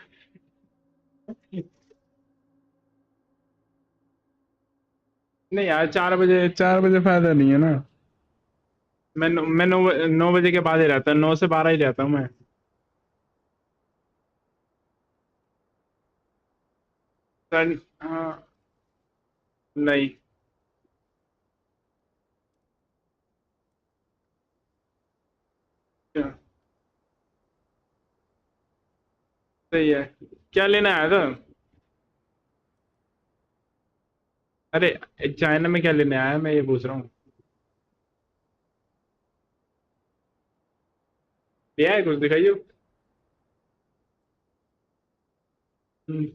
नहीं यार, 4 बजे, 4 बजे फायदा नहीं है ना। मैं 9 बजे के बाद ही रहता हूँ, 9 से 12 ही रहता हूँ मैं। हाँ। नहीं। क्या? सही है। क्या लेना आया था? अरे चाइना में क्या लेने आया, मैं ये पूछ रहा हूँ। लिया है कुछ, दिखाइए। हम्म,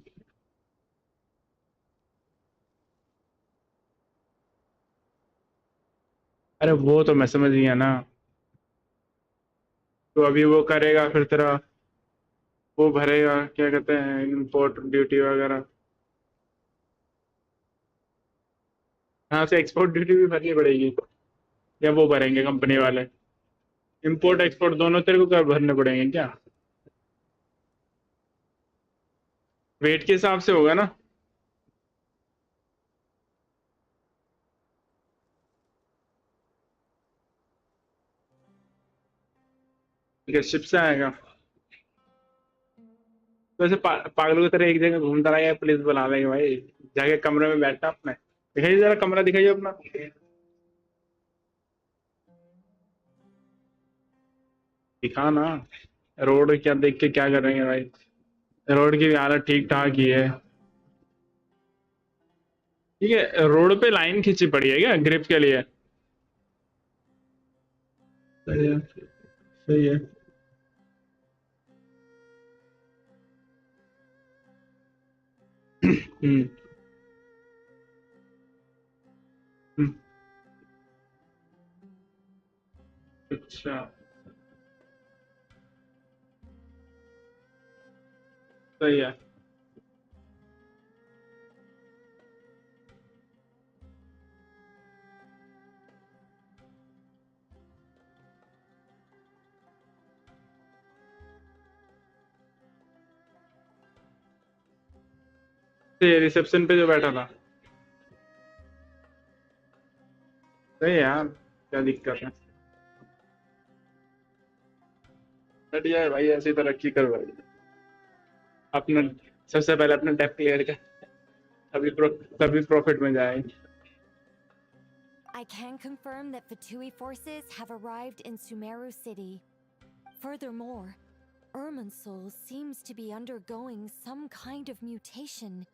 अरे वो तो मैं समझ गया ना। तो अभी वो करेगा फिर तेरा, वो भरेगा क्या कहते हैं, इम्पोर्ट ड्यूटी वगैरह। यहाँ से एक्सपोर्ट ड्यूटी भी भरनी पड़ेगी, या वो भरेंगे कंपनी वाले? इम्पोर्ट एक्सपोर्ट दोनों तेरे को कर भरने पड़ेंगे क्या? वेट के हिसाब से होगा ना? ठीक है, शिप से आएगा। वैसे पागलों की तरह एक जगह घूमता रहेगा, पुलिस बुला लेंगे भाई। जाके कमरे में बैठा अपने। दिखाइए जरा कमरा, दिखाइए अपना। दिखा ना। रोड क्या देख के क्या करेंगे भाई? रोड की भी हालत ठीक ठाक ही है। ठीक है, रोड पे लाइन खींची पड़ी है क्या ग्रिप के लिए? सही है। सही है। हम्म। हम्म, अच्छा। सही है। रिसेप्शन पे जो बैठा था। सही है यार, क्या दिक्कत है? बढ़िया है भाई, ऐसी तरक्की कर भाई। अपना सबसे पहले अपना डेप क्लियर कर, तभी तभी प्रॉफिट में जाएंगे। I can confirm that Fatui forces have arrived in Sumeru City. Furthermore, Irminsul seems to be undergoing some kind of mutation.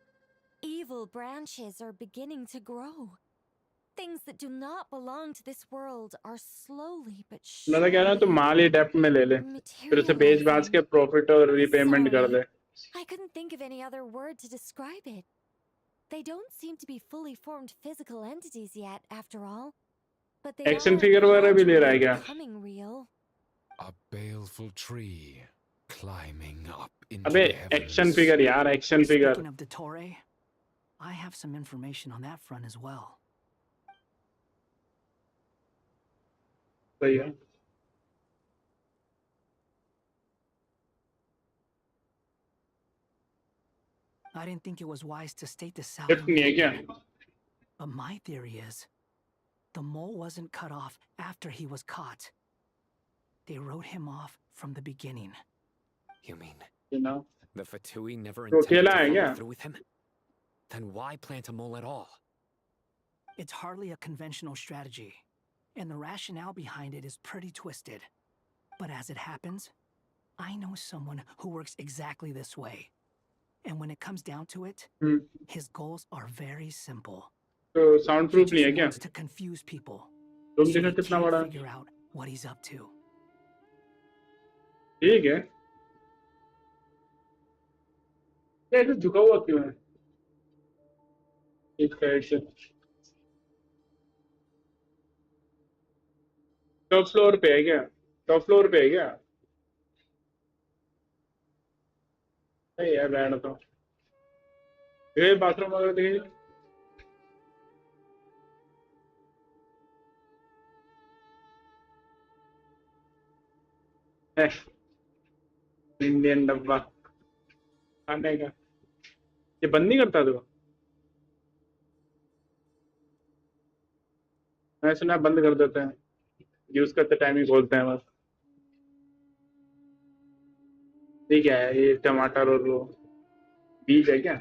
Evil branches are beginning to grow. Things that do not belong to this world are slowly but मैं तो कह रहा हूँ, तो surely माल ही Depp में ले ले, फिर उसे बेच बाच materializing. के प्रॉफिट और रीपेमेंट कर Sorry, they. I couldn't think of any other word to describe it. They don't seem to be fully formed physical entities yet, after all. But they action are figure वगैरह भी ले रहा है gradually क्या? becoming real. A baleful tree climbing up into अबे the heavens. Action figure यार, action figure. Speaking of Dottore, I have some information on that front as well. सही है. I didn't think it was wise to state this out lift in नहीं है the क्या? open, but my theory is, the mole wasn't cut off after he was caught. They wrote him off from the beginning. You mean You know. the Fatui never तो intended अकेला to है follow क्या? through with him? Then why plant a mole at all? It's hardly a conventional strategy, and the rationale behind it is pretty twisted. But as it happens, I know someone who works exactly this way. And when it comes down to it, his goals are very simple. तो sound He proof नहीं just है क्या? wants to confuse people, तुम so देखो they कितना can't बड़ा. figure out what he's up to. ठीक है. ये तो झुका हुआ क्यों है? एक साइड से. टॉप फ्लोर पे है क्या? टॉप फ्लोर पे है क्या? नहीं यार, बैठ तो. ये बाथरूम वगैरह देखिए. इंडियन डब्बा खाने का. ये बंद नहीं करता तू? मैं सुना बंद कर देते हैं. यूज करते टाइम ही खोलते हैं बस. ये क्या है? ये टमाटर और वो बीज है क्या?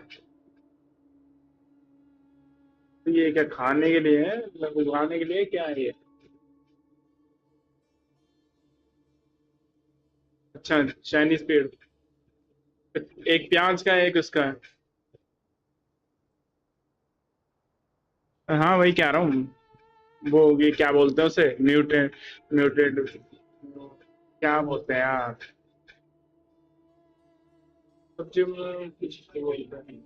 तो ये क्या खाने के लिए है? मतलब उगाने के लिए क्या है ये? अच्छा, चाइनीज पेड़. एक प्याज का है, एक उसका है. हाँ वही कह रहा हूँ. वो ये क्या बोलते हैं उसे? म्यूटेंट. म्यूटेंट क्या बोलते हैं यार? सब्जी में कुछ तो बोलते हैं.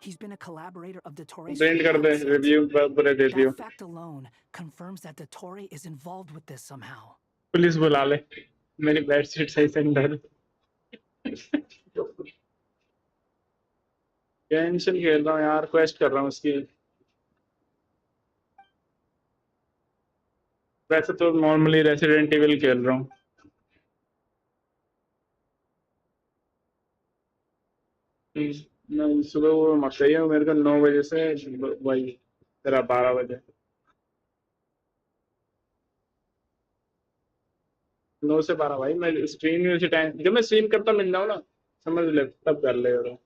He's been a collaborator of Dottore's print from कर the दे. outset. रिव्यू पूरे दे दियो. That fact alone confirms that Dottore is involved with this somehow. Police बुला ले. मेरी बेडशीट सही से अंदर. गेंशिन खेल रहा हूँ यार. क्वेस्ट कर रहा हूँ उसकी. वैसे तो नॉर्मली रेसिडेंट एविल खेल रहा हूँ. मैं सुबह वो मत चाहिए मेरे को 9 बजे से वही तेरा 12 बजे. 9 से 12 भाई. मैं स्ट्रीम में उसी टाइम जब मैं स्ट्रीम करता मिल जाऊँ ना, समझ ले, तब कर ले. और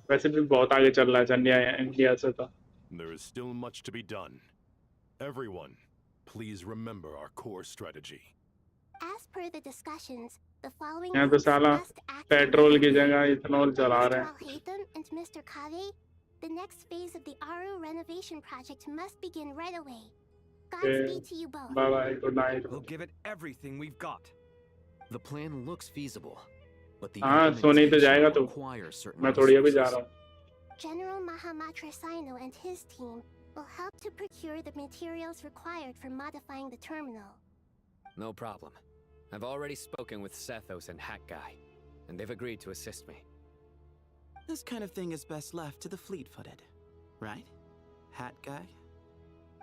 वैसे भी बहुत आगे चल रहा है इंडिया इंडिया से तो. There is still much to be done. Everyone, please remember our core strategy. As per the discussions, the following यहाँ तो groups साला must act पेट्रोल की immediately. जगह इथेनॉल चला रहे Mr. हैं. Alhaitham and Mr. Kave, the next phase of the Aru renovation project must begin right away. Godspeed to you both. Bye bye. Good night. We'll give it everything we've got. The plan looks feasible, but the हाँ, सोने तो जाएगा implementation तू. requires certain मैं थोड़ी अभी जा resources. रहा हूँ. General Mahamatra Sino and his team will help to procure the materials required for modifying the terminal. No problem. I've already spoken with Sethos and Hat Guy, and they've agreed to assist me. This kind of thing is best left to the fleet-footed, right? Hat guy?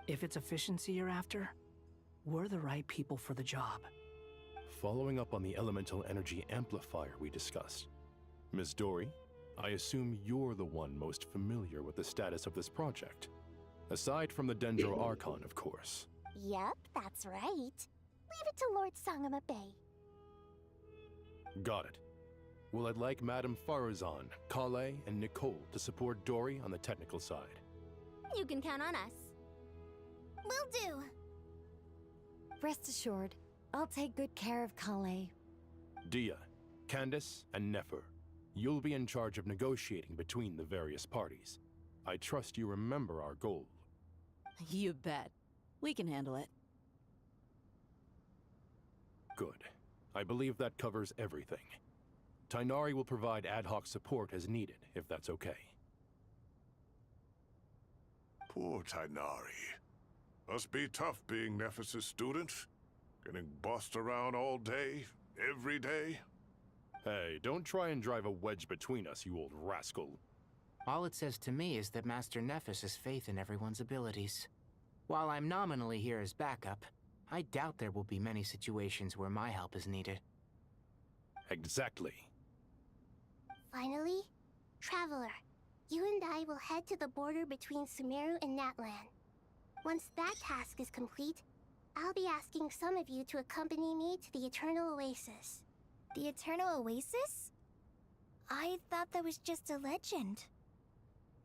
If it's efficiency you're after, we're the right people for the job. Following up on the elemental energy amplifier we discussed, Ms. Dory, I assume you're the one most familiar with the status of this project. Aside from the Dendro Archon, of course. Yep, that's right. Leave it to Lord Sangama Bay. Got it. Well, I'd like Madame Farazan, Kale, and Nicole to support Dory on the technical side. You can count on us. Will do. Rest assured, I'll take good care of Kale. Dia, Candace, and Nefer, You'll be in charge of negotiating between the various parties. I trust you remember our goal. You bet. We can handle it. Good. I believe that covers everything. Tighnari will provide ad hoc support as needed, if that's okay. Poor Tighnari. Must be tough being Nephis' student. Getting bossed around all day, every day. Hey, don't try and drive a wedge between us, you old rascal. All it says to me is that Master Nephis has faith in everyone's abilities. While I'm nominally here as backup, I doubt there will be many situations where my help is needed. Exactly. Finally, Traveler, you and I will head to the border between Sumeru and Natlan. Once that task is complete, I'll be asking some of you to accompany me to the Eternal Oasis. The Eternal Oasis? I thought that was just a legend.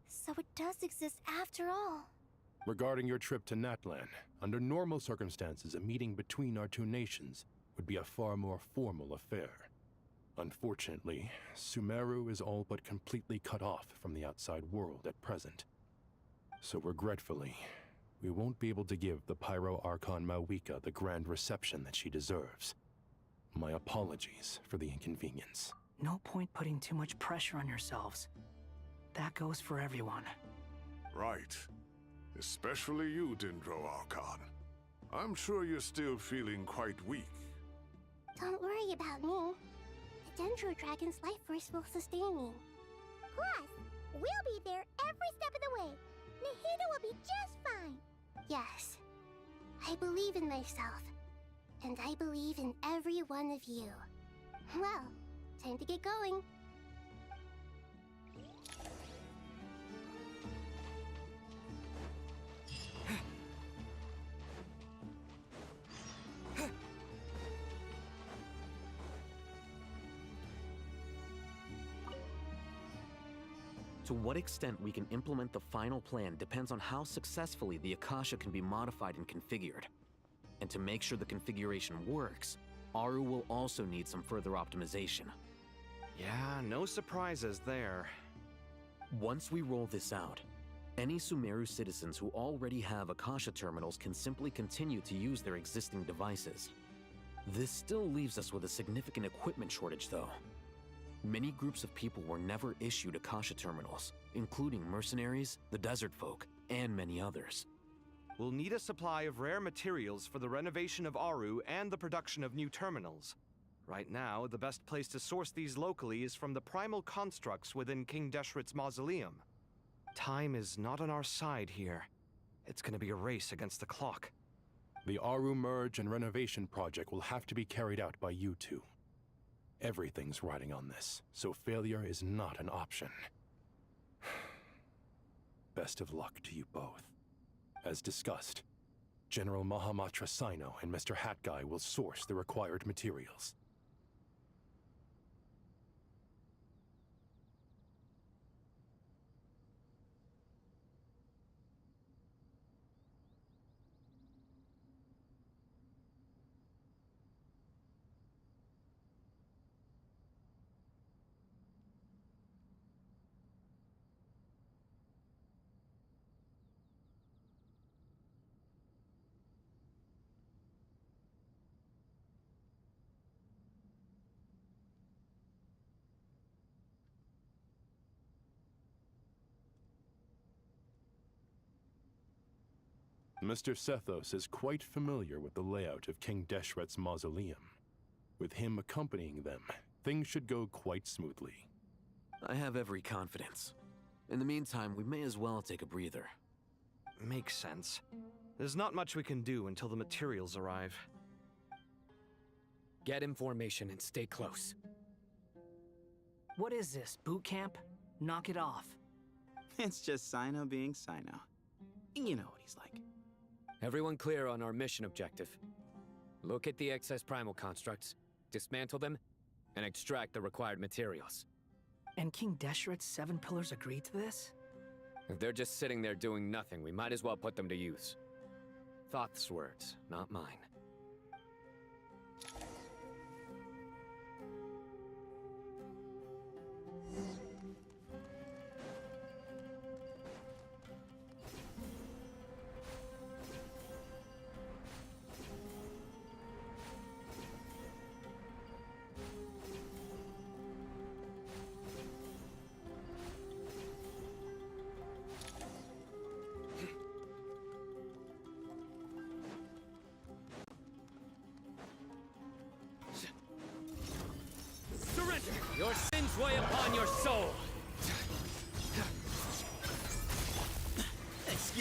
So it does exist after all. Regarding your trip to Natlan, under normal circumstances, a meeting between our two nations would be a far more formal affair. Unfortunately, Sumeru is all but completely cut off from the outside world at present. So regretfully, we won't be able to give the Pyro Archon Mawika the grand reception that she deserves. My apologies for the inconvenience. No point putting too much pressure on yourselves. That goes for everyone. Right. Especially you, Dendro Archon. I'm sure you're still feeling quite weak. Don't worry about me. The Dendro Dragon's life force will sustain me. Plus, we'll be there every step of the way. Nahida will be just fine. Yes. I believe in myself. And I believe in every one of you. Well, time to get going. To what extent we can implement the final plan depends on how successfully the Akasha can be modified and configured. And to make sure the configuration works, Aru will also need some further optimization. Yeah, no surprises there. Once we roll this out, any Sumeru citizens who already have Akasha terminals can simply continue to use their existing devices. This still leaves us with a significant equipment shortage, though. Many groups of people were never issued Akasha terminals, including mercenaries, the desert folk, and many others. We'll need a supply of rare materials for the renovation of Aru and the production of new terminals. Right now, the best place to source these locally is from the primal constructs within King Deshret's mausoleum. Time is not on our side here. It's gonna be a race against the clock. The Aru merge and renovation project will have to be carried out by you two. Everything's riding on this, so failure is not an option. Best of luck to you both. As discussed, General Mahamatra Sino and Mr. Hat Guy will source the required materials. Mr. Sethos is quite familiar with the layout of King Deshret's mausoleum. With him accompanying them, things should go quite smoothly. I have every confidence. In the meantime, we may as well take a breather. Makes sense. There's not much we can do until the materials arrive. Get information and stay close. What is this, boot camp? Knock it off. It's just Sino being Sino. You know what he's like. Everyone clear on our mission objective. Look at the excess primal constructs, dismantle them, and extract the required materials. And King Deshret's 7 pillars agreed to this? If they're just sitting there doing nothing, we might as well put them to use. Thoth's words, not mine.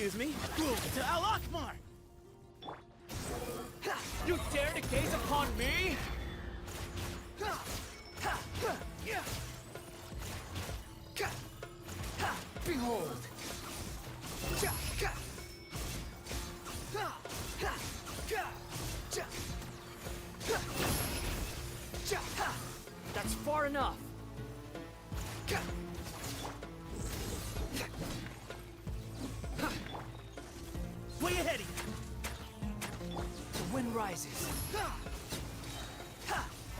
Excuse me? To Al Akmar! You dare to gaze upon me? Behold! That's far enough! Way ahead of you! The wind rises.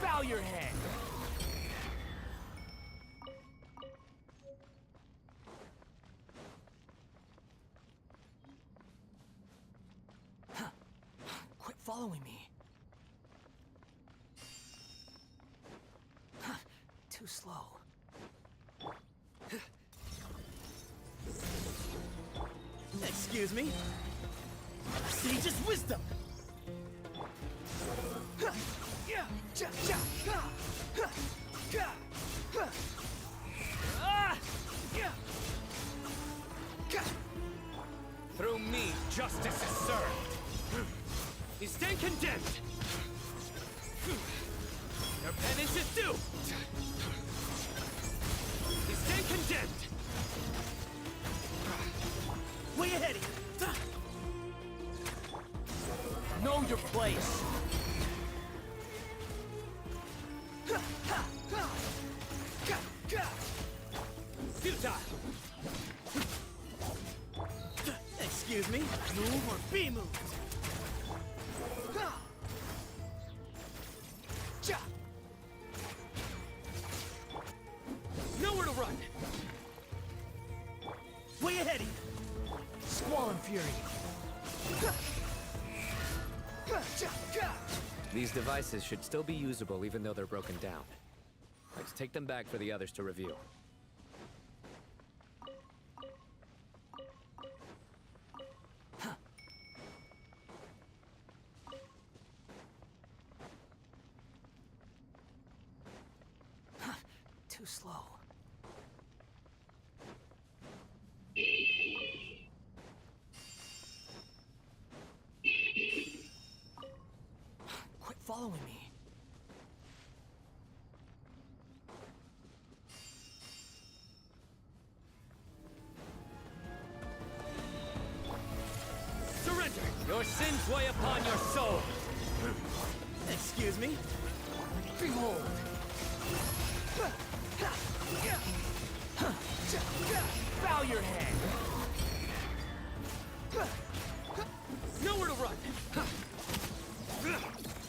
Bow your head! Quit following me. Too slow. Excuse me? Sage's wisdom! Through me, justice is served. You stand condemned. Your penance is due. You stand condemned. Way ahead of you! Know your place! Futile! Excuse me? Move or be moved! Nowhere to run! Way ahead of you! Squall and fury! These devices should still be usable even though they're broken down. Let's take them back for the others to review. Too slow. Quit following me. Surrender! Your sins weigh upon your soul! Excuse me? Behold! Bow your head! Nowhere to run!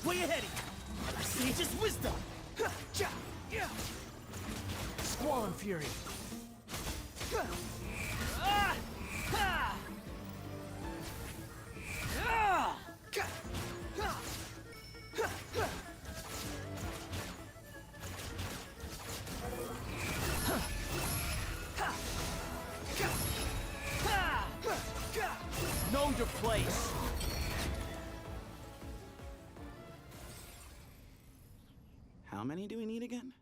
Way ahead of you! Sage's wisdom! Squall and fury! Know your place! How many do we need again?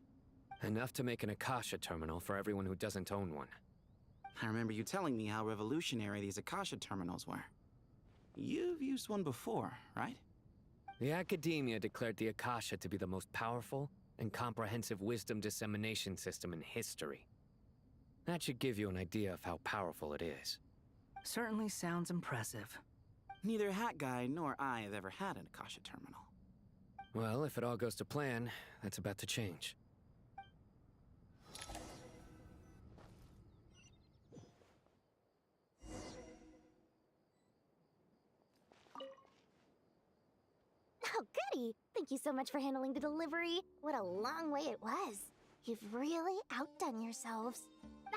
Enough to make an Akasha terminal for everyone who doesn't own one. I remember you telling me how revolutionary these Akasha terminals were. You've used one before, right? The academia declared the Akasha to be the most powerful and comprehensive wisdom dissemination system in history. That should give you an idea of how powerful it is. Certainly sounds impressive. Neither Hat Guy nor I have ever had an Akasha terminal. Well, if it all goes to plan, that's about to change. Oh, goody! Thank you so much for handling the delivery. What a long way it was. You've really outdone yourselves.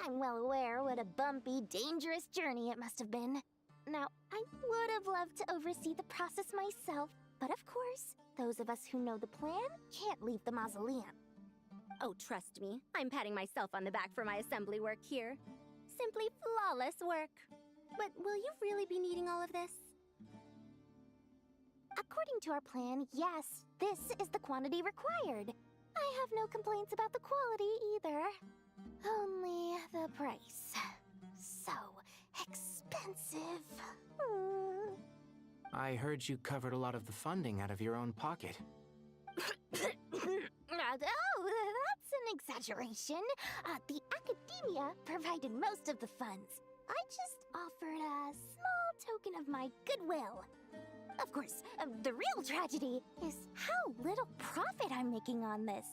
I'm well aware what a bumpy, dangerous journey it must have been. Now, I would have loved to oversee the process myself, but of course, those of us who know the plan can't leave the mausoleum. Oh, trust me, I'm patting myself on the back for my assembly work here. Simply flawless work. But will you really be needing all of this? According to our plan, yes, this is the quantity required. I have no complaints about the quality either. Only the price. So expensive. expensive. I heard you covered a lot of the funding out of your own pocket. Oh, that's an exaggeration. The academia provided most of the funds. I just offered a small token of my goodwill. Of course, the real tragedy is how little profit I'm making on this.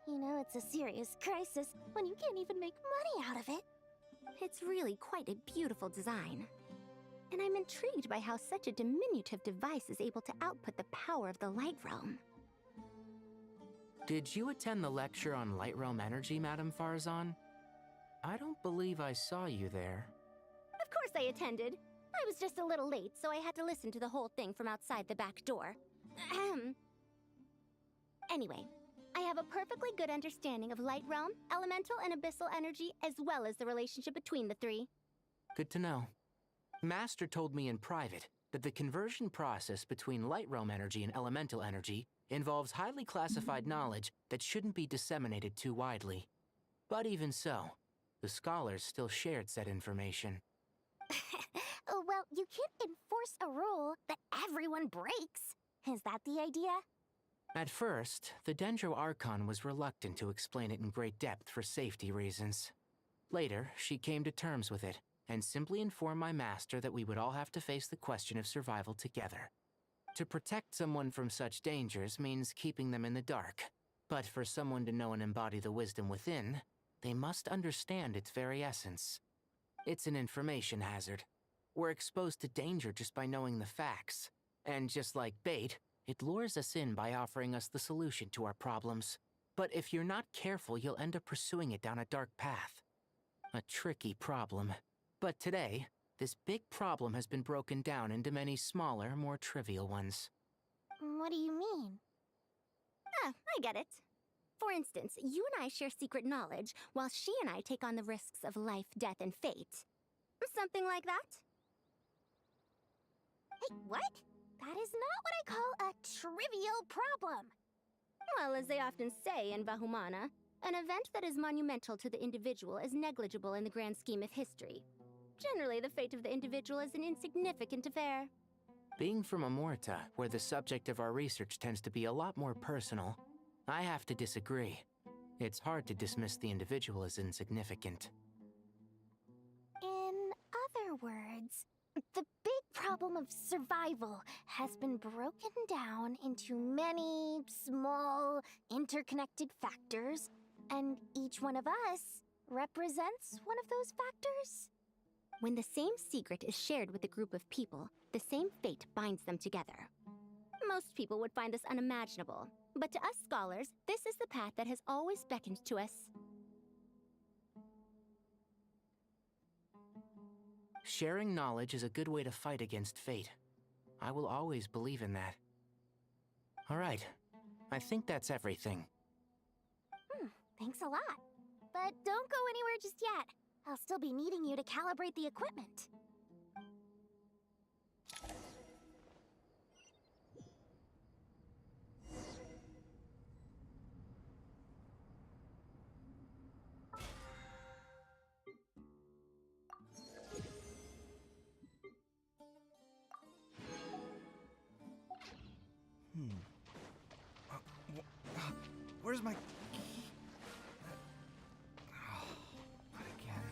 You know, it's a serious crisis when you can't even make money out of it. It's really quite a beautiful design. And I'm intrigued by how such a diminutive device is able to output the power of the Light Realm. Did you attend the lecture on Light Realm energy, Madame Farzan? I don't believe I saw you there. Of course I attended. I was just a little late, so I had to listen to the whole thing from outside the back door. Ahem. Anyway, I have a perfectly good understanding of Light Realm, elemental and abyssal energy, as well as the relationship between the three. Good to know. Master told me in private that the conversion process between Light Realm energy and elemental energy involves highly classified knowledge that shouldn't be disseminated too widely. But even so, the scholars still shared said information. Well, you can't enforce a rule that everyone breaks. Is that the idea? At first, the Dendro Archon was reluctant to explain it in great depth for safety reasons. Later, she came to terms with it, and simply informed my master that we would all have to face the question of survival together. To protect someone from such dangers means keeping them in the dark, but for someone to know and embody the wisdom within, they must understand its very essence. It's an information hazard. We're exposed to danger just by knowing the facts, and just like bait, it lures us in by offering us the solution to our problems. But if you're not careful, you'll end up pursuing it down a dark path. A tricky problem. But today, this big problem has been broken down into many smaller, more trivial ones. What do you mean? I get it. For instance, you and I share secret knowledge, while she and I take on the risks of life, death, and fate. Something like that? Hey, what? That is not what I call a trivial problem. Well, as they often say in Bahumana, an event that is monumental to the individual is negligible in the grand scheme of history. Generally, the fate of the individual is an insignificant affair. Being from Amorta, where the subject of our research tends to be a lot more personal, I have to disagree. It's hard to dismiss the individual as insignificant. In other words, the big problem of survival has been broken down into many small, interconnected factors, and each one of us represents one of those factors. When the same secret is shared with a group of people, the same fate binds them together. Most people would find this unimaginable, but to us scholars, this is the path that has always beckoned to us. Sharing knowledge is a good way to fight against fate. I will always believe in that. All right, I think that's everything. Thanks a lot. But don't go anywhere just yet. I'll still be needing you to calibrate the equipment. Where's my key? Not again.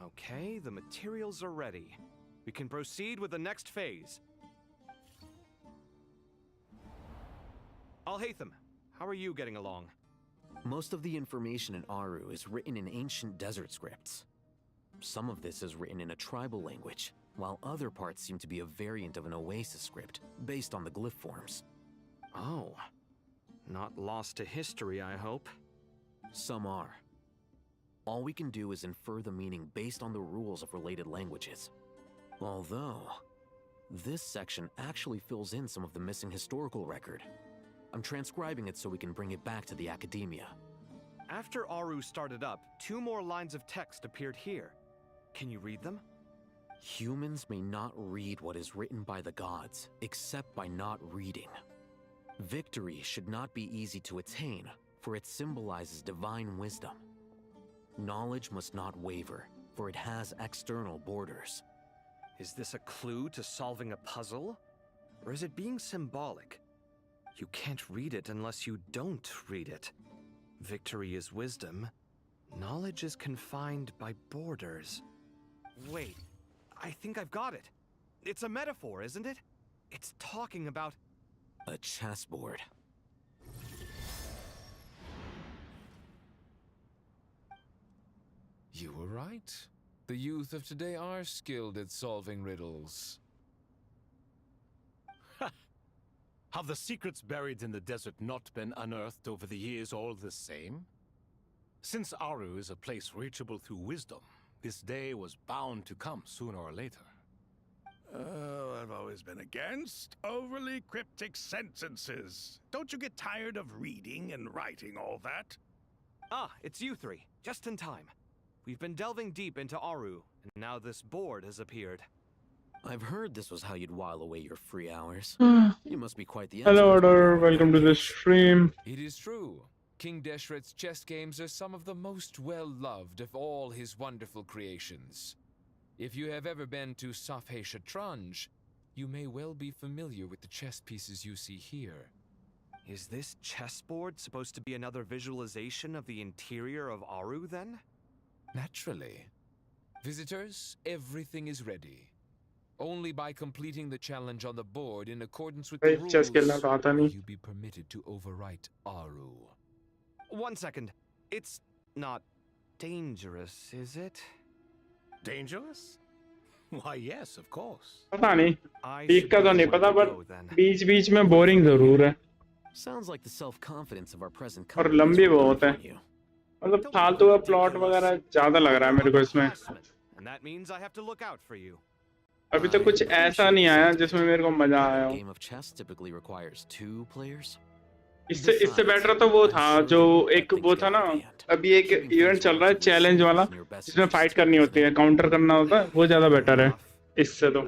Okay, the materials are ready. We can proceed with the next phase. Al-Haytham, how are you getting along? Most of the information in Aru is written in ancient desert scripts. Some of this is written in a tribal language, while other parts seem to be a variant of an Oasis script, based on the glyph forms. Oh. Not lost to history, I hope. Some are. All we can do is infer the meaning based on the rules of related languages. Although, this section actually fills in some of the missing historical record. I'm transcribing it so we can bring it back to the academia. After Aru started up, 2 more lines of text appeared here. Can you read them? Humans may not read what is written by the gods, except by not reading. Victory should not be easy to attain, for it symbolizes divine wisdom. Knowledge must not waver, for it has external borders. Is this a clue to solving a puzzle? Or is it being symbolic? You can't read it unless you don't read it. Victory is wisdom. Knowledge is confined by borders. Wait, I think I've got it. It's a metaphor, isn't it? It's talking about... a chessboard. You were right. The youth of today are skilled at solving riddles. Have the secrets buried in the desert not been unearthed over the years all the same? Since Aru is a place reachable through wisdom, this day was bound to come sooner or later. Oh, I've always been against overly cryptic sentences. Don't you get tired of reading and writing all that? Ah, it's you three. Just in time. We've been delving deep into Aru, and now this board has appeared. I've heard this was how you'd while away your free hours. You must be quite the Hello, expert. Order. Welcome to the stream. It is true. King Deshret's chess games are some of the most well-loved of all his wonderful creations. If you have ever been to SAPPHIRE, you may well be familiar with the chess pieces you see here. Is this chessboard supposed to be another visualization of the interior of Aru, then? Naturally. Visitors, everything is ready. Only by completing the challenge on the board in accordance with the rules will you be permitted to overwrite Aru. 1 second. It's not dangerous, is it? Dangerous? Why, yes, of course. पता नहीं ठीक का तो नहीं पता पर बीच-बीच में बोरिंग जरूर है Sounds like the self-confidence of our present और लंबी बहुत है मतलब फालतू का प्लॉट वगैरह ज्यादा लग रहा है मेरे को इसमें And that means I have to look out for you. अभी तक कुछ ऐसा नहीं आया जिसमें मेरे को मजा आया हो Game of chess typically requires 2 players. इससे बेटर तो वो था जो एक वो था ना अभी एक इवेंट चल रहा है चैलेंज वाला जिसमें फाइट करनी होती है काउंटर करना होता है वो ज्यादा बेटर है इससे तो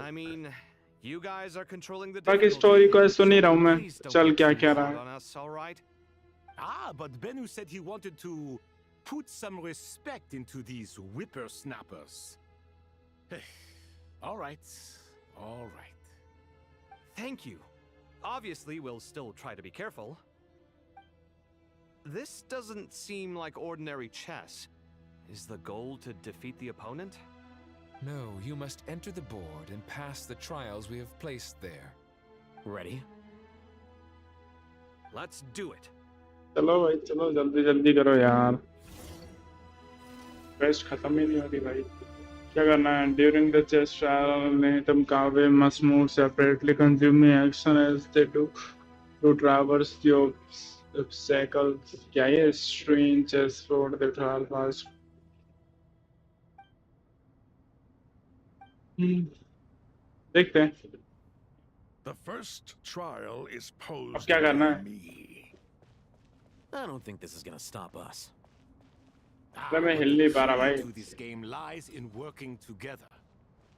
बाकी स्टोरी को सुन ही रहा हूँ मैं चल क्या क्या रहा है Ah, but Bennu said he wanted to put some respect into these whippersnappers. All right. Thank you. Obviously, we'll still try to be careful. This doesn't seem like ordinary chess. Is the goal to defeat the opponent? No, you must enter the board and pass the trials we have placed there. Ready? Let's do it. चलो भाई चलो जल्दी जल्दी करो यार quest खत्म ही नहीं हो रही भाई क्या करना है ड्यूरिंग द चेस ट्रायल नेटम कावे must move separately consuming action as they do traverse the obstacles क्या ये strain chase for the trial पास देखते हैं The first trial is posed अब क्या करना by है me. I don't think this is gonna stop us. मैं हिल नहीं पा रहा भाई To this game lies in working together.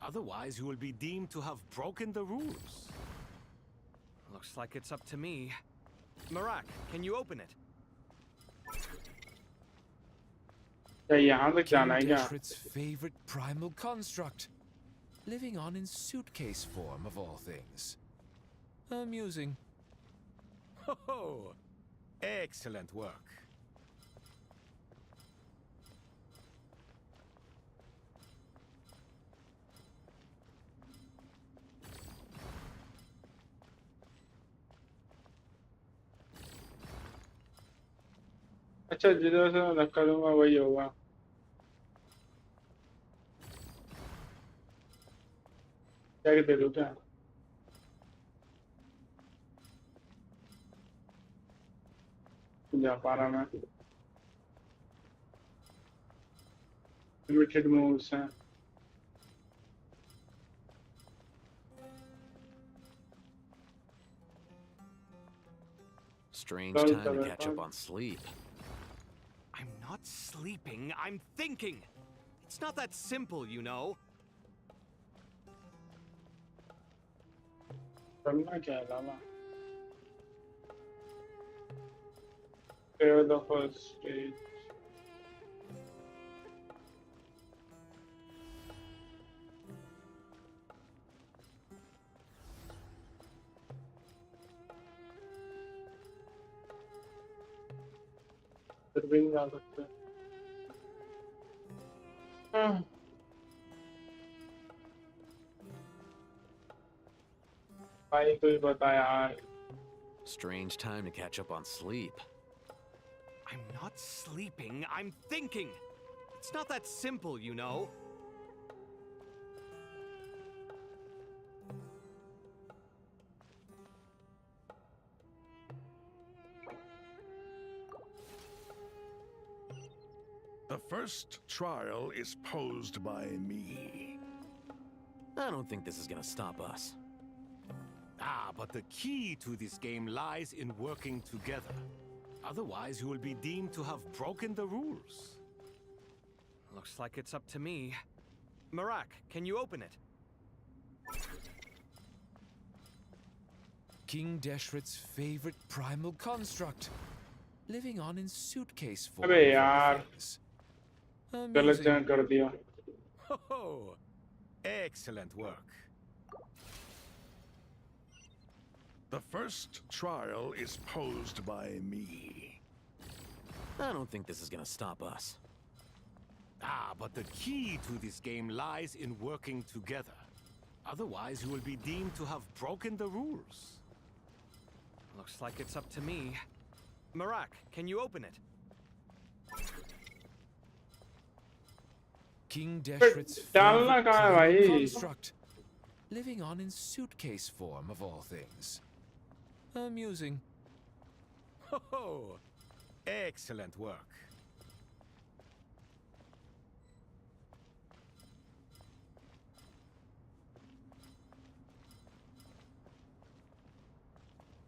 Otherwise, you will be deemed to have broken the rules. Looks like it's up to me. Marak, can you open it? क्या यहाँ तक जाना है क्या Deshret's favorite primal construct, living on in suitcase form of all things. Amusing. Oh, excellent work. अच्छा जिधर से मैं धक्का दूंगा वही होगा क्या दे दूं क्या जा पा रहा मैं लिमिटेड मूव्स हैं Strange time to catch up on sleep. I'm not sleeping, I'm thinking. It's not that simple, you know. करना क्या है लाला Clear the first stage फिर भी नहीं जा सकते। हाँ, भाई तू ही बता यार। Strange time to catch up on sleep. I'm not sleeping, I'm thinking. It's not that simple, you know. The first trial is posed by me. I don't think this is gonna stop us. Ah, but the key to this game lies in working together. Otherwise, you will be deemed to have broken the rules. Looks like it's up to me. Marak, can you open it? King Deshret's favorite primal construct, living on in suitcase form. अबे of all यार, things. गलत Amusing. जगह कर दिया। Oh, excellent work. The first trial is posed by me. I don't think this is gonna stop us. Ah, but the key to this game lies in working together. Otherwise, you will be deemed to have broken the rules. Looks like it's up to me. Marak, can you open it? King Deshret's डालना favorite कहाँ है primal भाई? construct, living on in suitcase form of all things. Amusing. Oh, excellent work.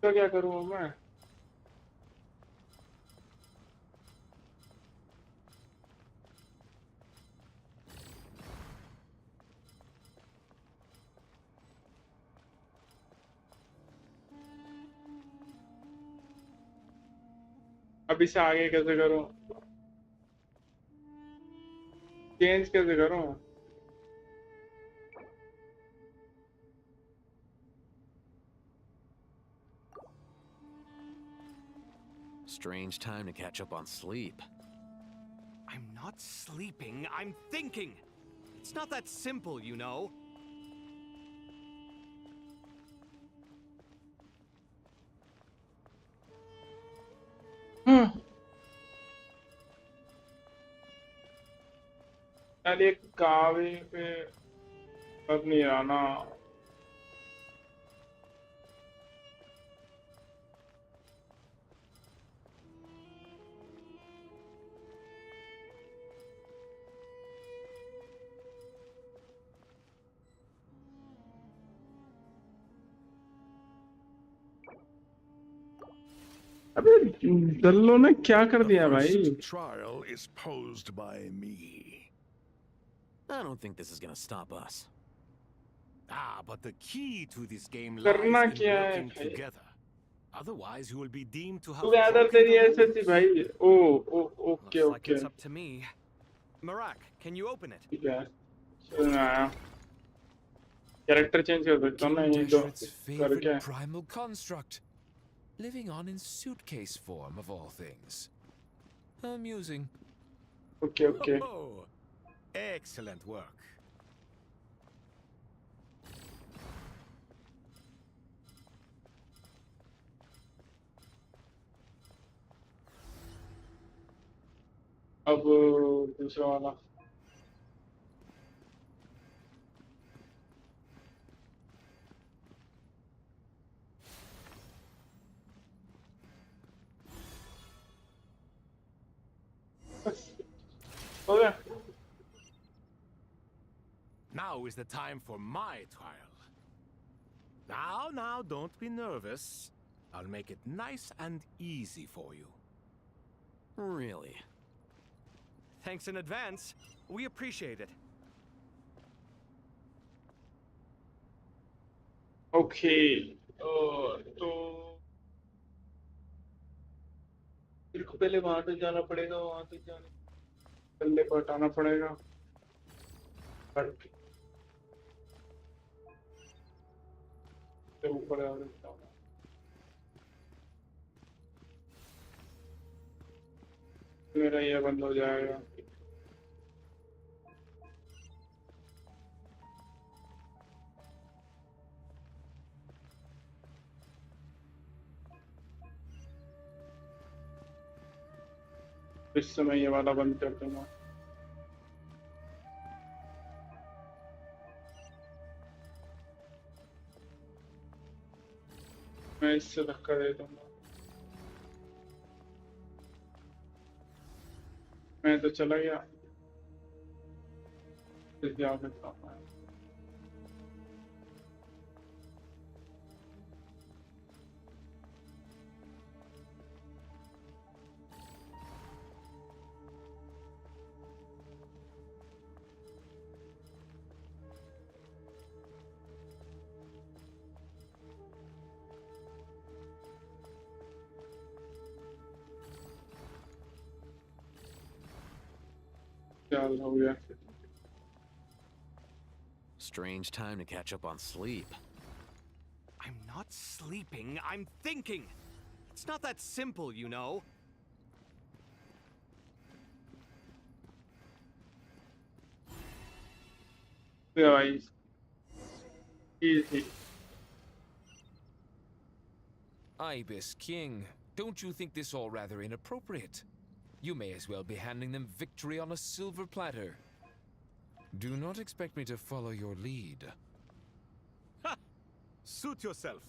तो क्या करूँ मैं? अभी से आगे कैसे करूँ? चेंज कैसे करूँ? Strange time to catch up on sleep. I'm not sleeping, I'm thinking. It's not that simple, you know. यार ये कावे पे अब नहीं रहा ना। अबे दल्लो ने क्या कर दिया भाई? The first trial is posed by me. I don't think this is gonna stop us. Ah, but the key to this game करना lies in क्या है working भाई? together. Otherwise, you will be deemed to have तू ज्यादा broken तेरी the ऐसे rules. थी भाई। Oh oh okay Looks like okay it's up to me. Marak, can you open it? ठीक है। समझ में आया। कैरेक्टर चेंज कर सकता हूँ ना King ये जो Deshret's favorite करके। primal construct, living on in suitcase form of all things. Amusing. Okay okay. Oh, excellent work. अब दूसरा वाला। बस हो गया। Now is the time for my trial. Now, don't be nervous. I'll make it nice and easy for you. Really? Thanks in advance. We appreciate it. Okay तो मेरे को पहले वहां तक जाना पड़ेगा, वहां तक जाने पल्ले को हटाना पड़ेगा। ऊपर आ सकता हूँ। मेरा ये बंद हो जाएगा। इस समय ये वाला बंद कर दूंगा। मैं इससे धक्का दे दूंगा। मैं तो चला गया। फिर क्या करता हूँ? चल हो गया। Strange time to catch up on sleep. I'm not sleeping, I'm thinking! It's not that simple, you know. Yeah, भाई easy. Ibis King, don't you think this all rather inappropriate? You may as well be handing them victory on a silver platter. Do not expect me to follow your lead. Ha! Suit yourself.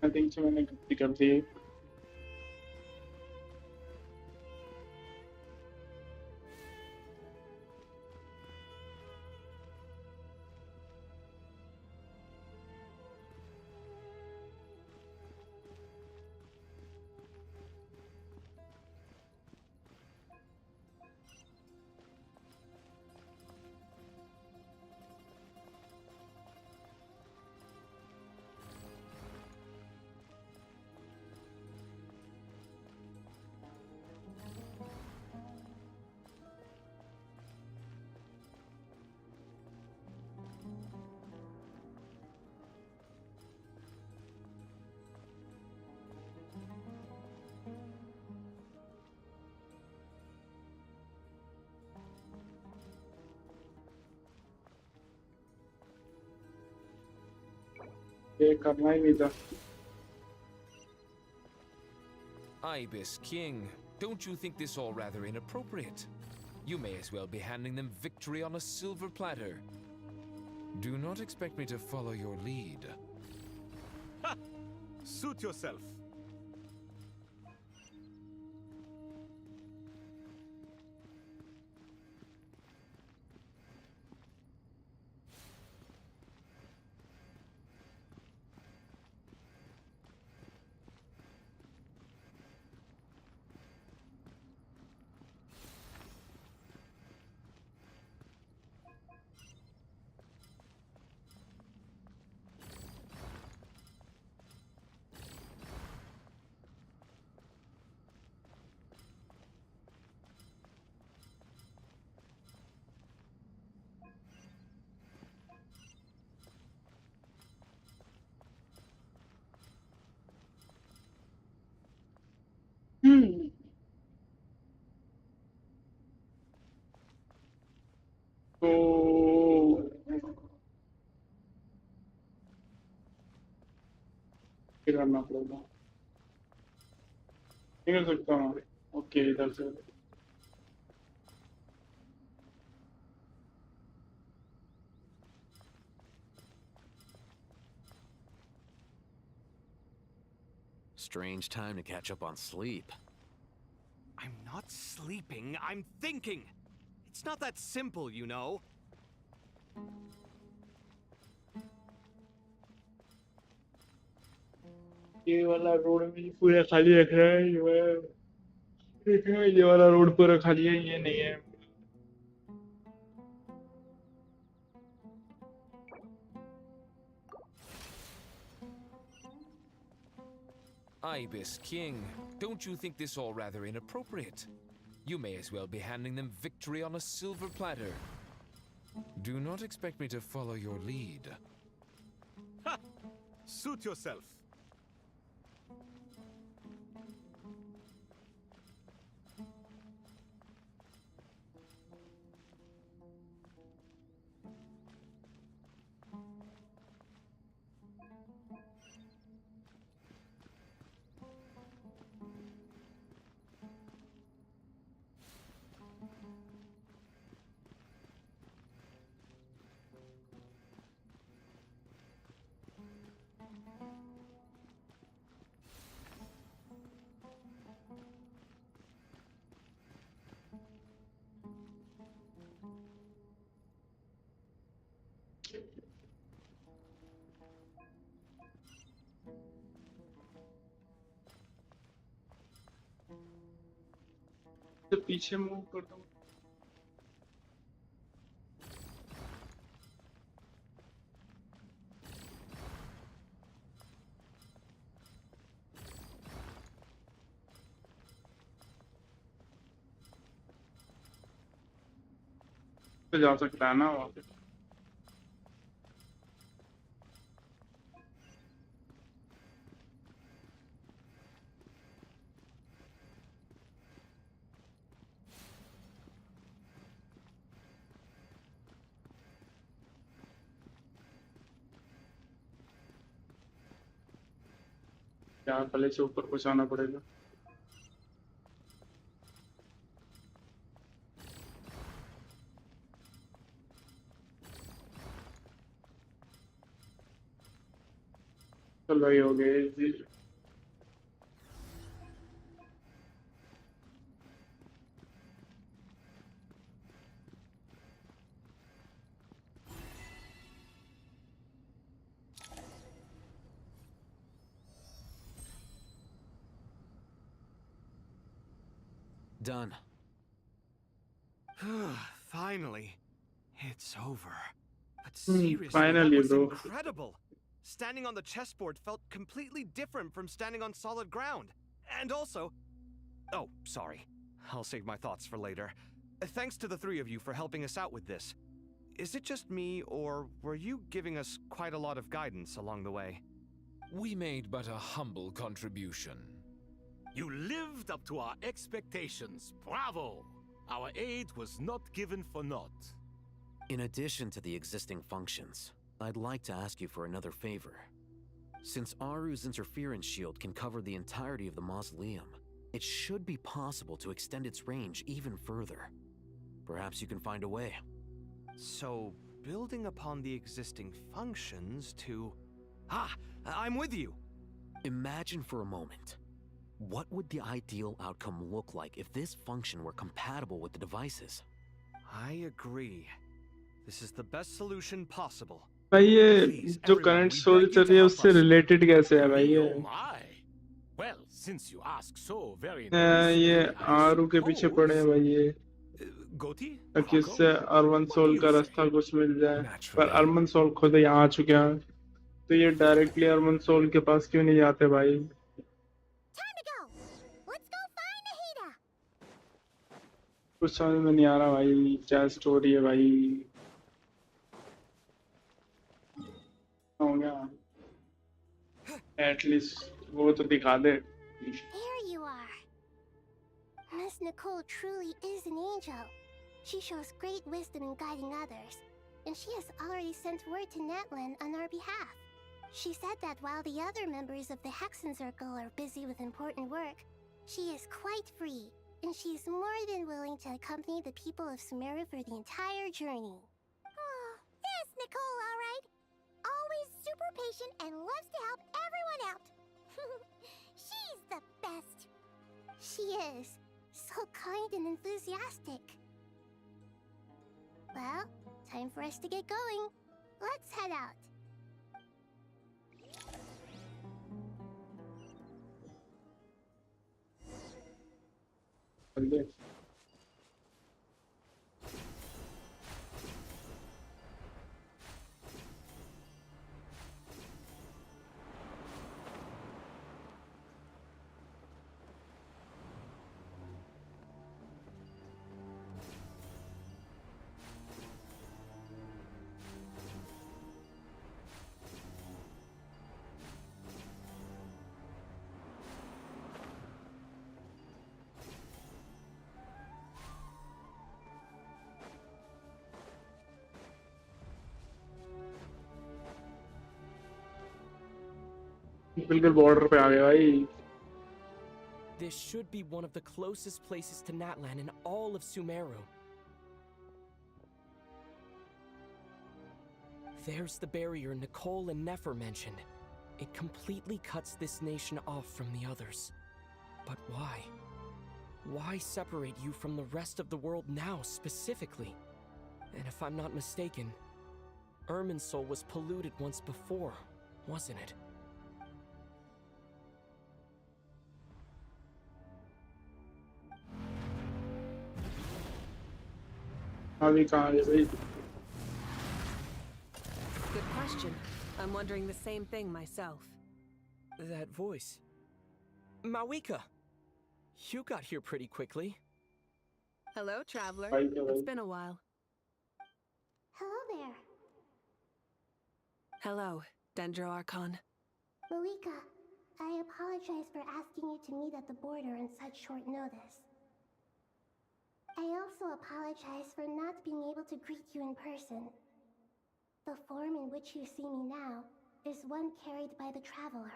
I think so मैंने गलती कर दी। ये करना ही नहीं था। Ibis King, don't you think this all rather inappropriate? You may as well be handing them victory on a silver platter. Do not expect me to follow your lead. Ha! Suit yourself. तो फिर करना पड़ेगा। निकल सकता हूँ। Okay इधर से। Strange time to catch up on sleep. I'm not sleeping, I'm thinking! It's not that simple, you know. ये वाला रोड भी पूरा खाली रख रहा है ये वाला रोड पूरा खाली है ये नहीं है। Ibis King, don't you think this all rather inappropriate? You may as well be handing them victory on a silver platter. Do not expect me to follow your lead. Ha! Suit yourself. तो पीछे move कर दो। तो जा सकता है ना वहाँ पे। यहाँ पहले से ऊपर पहुँचाना पड़ेगा। चलो ये हो गए जी। Done. Finally. It's over. But seriously, finally, that was bro. incredible. Standing on the chessboard felt completely different from standing on solid ground. And also... Oh, sorry. I'll save my thoughts for later. Thanks to the three of you for helping us out with this. Is it just me, or were you giving us quite a lot of guidance along the way? We made but a humble contribution. You lived up to our expectations. Bravo! Our aid was not given for naught. In addition to the existing functions, I'd like to ask you for another favor. Since Aru's interference shield can cover the entirety of the mausoleum, it should be possible to extend its range even further. Perhaps you can find a way. So, building upon the existing functions to... Ah! I'm with you! Imagine for a moment. What would the ideal outcome look like if this function were compatible with the devices? I agree. This is the best solution possible. भाई ये जो current story चल रही है उससे related कैसे है भाई ये? Oh my! Well, since you ask so very ये nicely, I आरू के पीछे पड़े हैं भाई ये। Goti? ताकि उससे अर्मन सोल का रास्ता कुछ मिल जाए। पर अर्मन सोल खुद यहाँ आ चुके हैं। तो ये डायरेक्टली अर्मन सोल के पास क्यों नहीं जाते भाई? कुछ समझ में नहीं आ रहा भाई क्या स्टोरी है भाई। हो गया एटलीस्ट वो तो दिखा दे। There you are. Miss Nicole truly is an angel. She shows great wisdom in guiding others, and she has already sent word to Netlin on our behalf. She said that while the other members of the Hexen Circle are busy with important work, She is quite free, and she's more than willing to accompany the people of Sumeru for the entire journey. Oh, yes, Nicole, all right. Always super patient and loves to help everyone out. She's the best. She is. So kind and enthusiastic. Well, time for us to get going. Let's head out. बिल्कुल border पे आ गए भाई. This should be one of the closest places to Natlan in all of Sumeru. There's the barrier Nicole and Nefer mentioned. It completely cuts this nation off from the others. But why? Why separate you from the rest of the world now, specifically? And if I'm not mistaken, Irminsul was polluted once before, wasn't it? अभी कहाँ है भाई? Good question. I'm wondering the same thing myself. That voice. Mawika! You got here pretty quickly. Hello, traveler. Hi, hello. It's been a while. Hello there. Hello, Dendro Archon. Malika, I apologize for asking you to meet at the border on such short notice. I also apologize for not being able to greet you in person. The form in which you see me now is one carried by the traveler.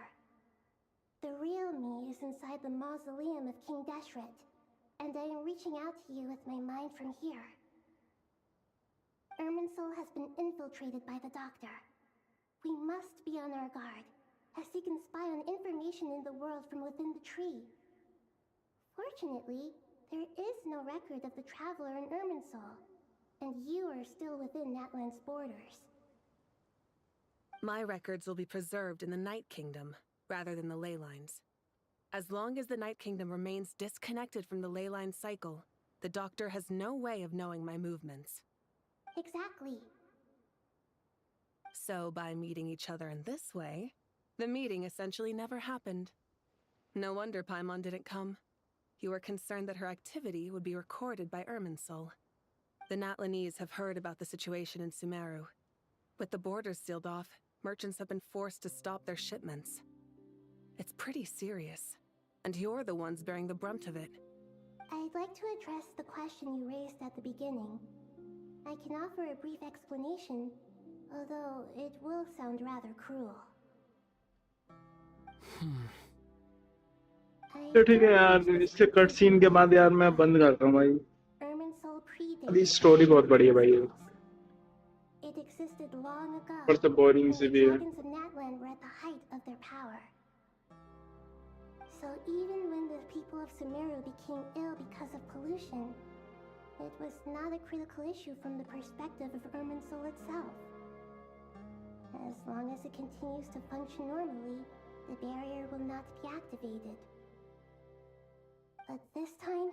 The real me is inside the mausoleum of King Deshret, and I am reaching out to you with my mind from here. Irminsul has been infiltrated by the Doctor. We must be on our guard, as he can spy on information in the world from within the tree. Fortunately, there is no record of the traveler in Irminsul, and you are still within Natlan's borders. My records will be preserved in the Night Kingdom, rather than the ley lines. As long as the Night Kingdom remains disconnected from the ley line cycle, the Doctor has no way of knowing my movements. Exactly. So by meeting each other in this way, the meeting essentially never happened. No wonder Paimon didn't come. You were concerned that her activity would be recorded by Irminsul. The Natlanese have heard about the situation in Sumeru. With the borders sealed off, merchants have been forced to stop their shipments. It's pretty serious, and you're the ones bearing the brunt of it. I'd like to address the question you raised at the beginning. I can offer a brief explanation, although it will sound rather cruel. तो ठीक है यार, इसके cut scene के बाद यार मैं बंद करता हूँ भाई. Irminsul predated अभी स्टोरी बहुत बड़ी है भाई. It existed long ago, पर तो बोरिंग when सी the भी है. dragons of Natlan were at the height of their power. So even when the people of Sumeru became ill because of pollution, it was not a critical issue from the perspective of Irminsul itself. As long as it continues to function normally, the barrier will not be activated. But this time,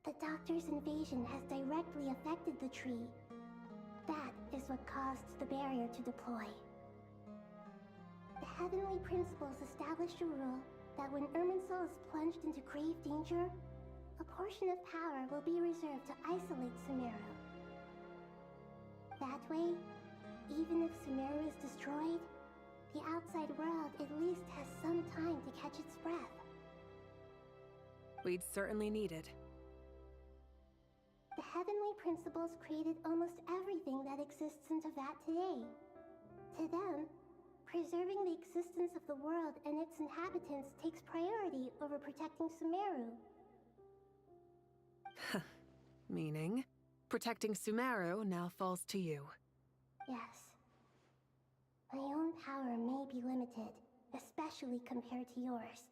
the Doctor's invasion has directly affected the tree. That is what caused the barrier to deploy. The Heavenly Principles established a rule that when Irminsul is plunged into grave danger, a portion of power will be reserved to isolate Sumeru. That way, even if Sumeru is destroyed, the outside world at least has some time to catch its breath. We'd certainly need it. The Heavenly Principles created almost everything that exists in Teyvat today. To them, Preserving the existence of the world and its inhabitants takes priority over protecting Sumeru. Meaning, protecting Sumeru now falls to you. Yes. My own power may be limited, especially compared to yours.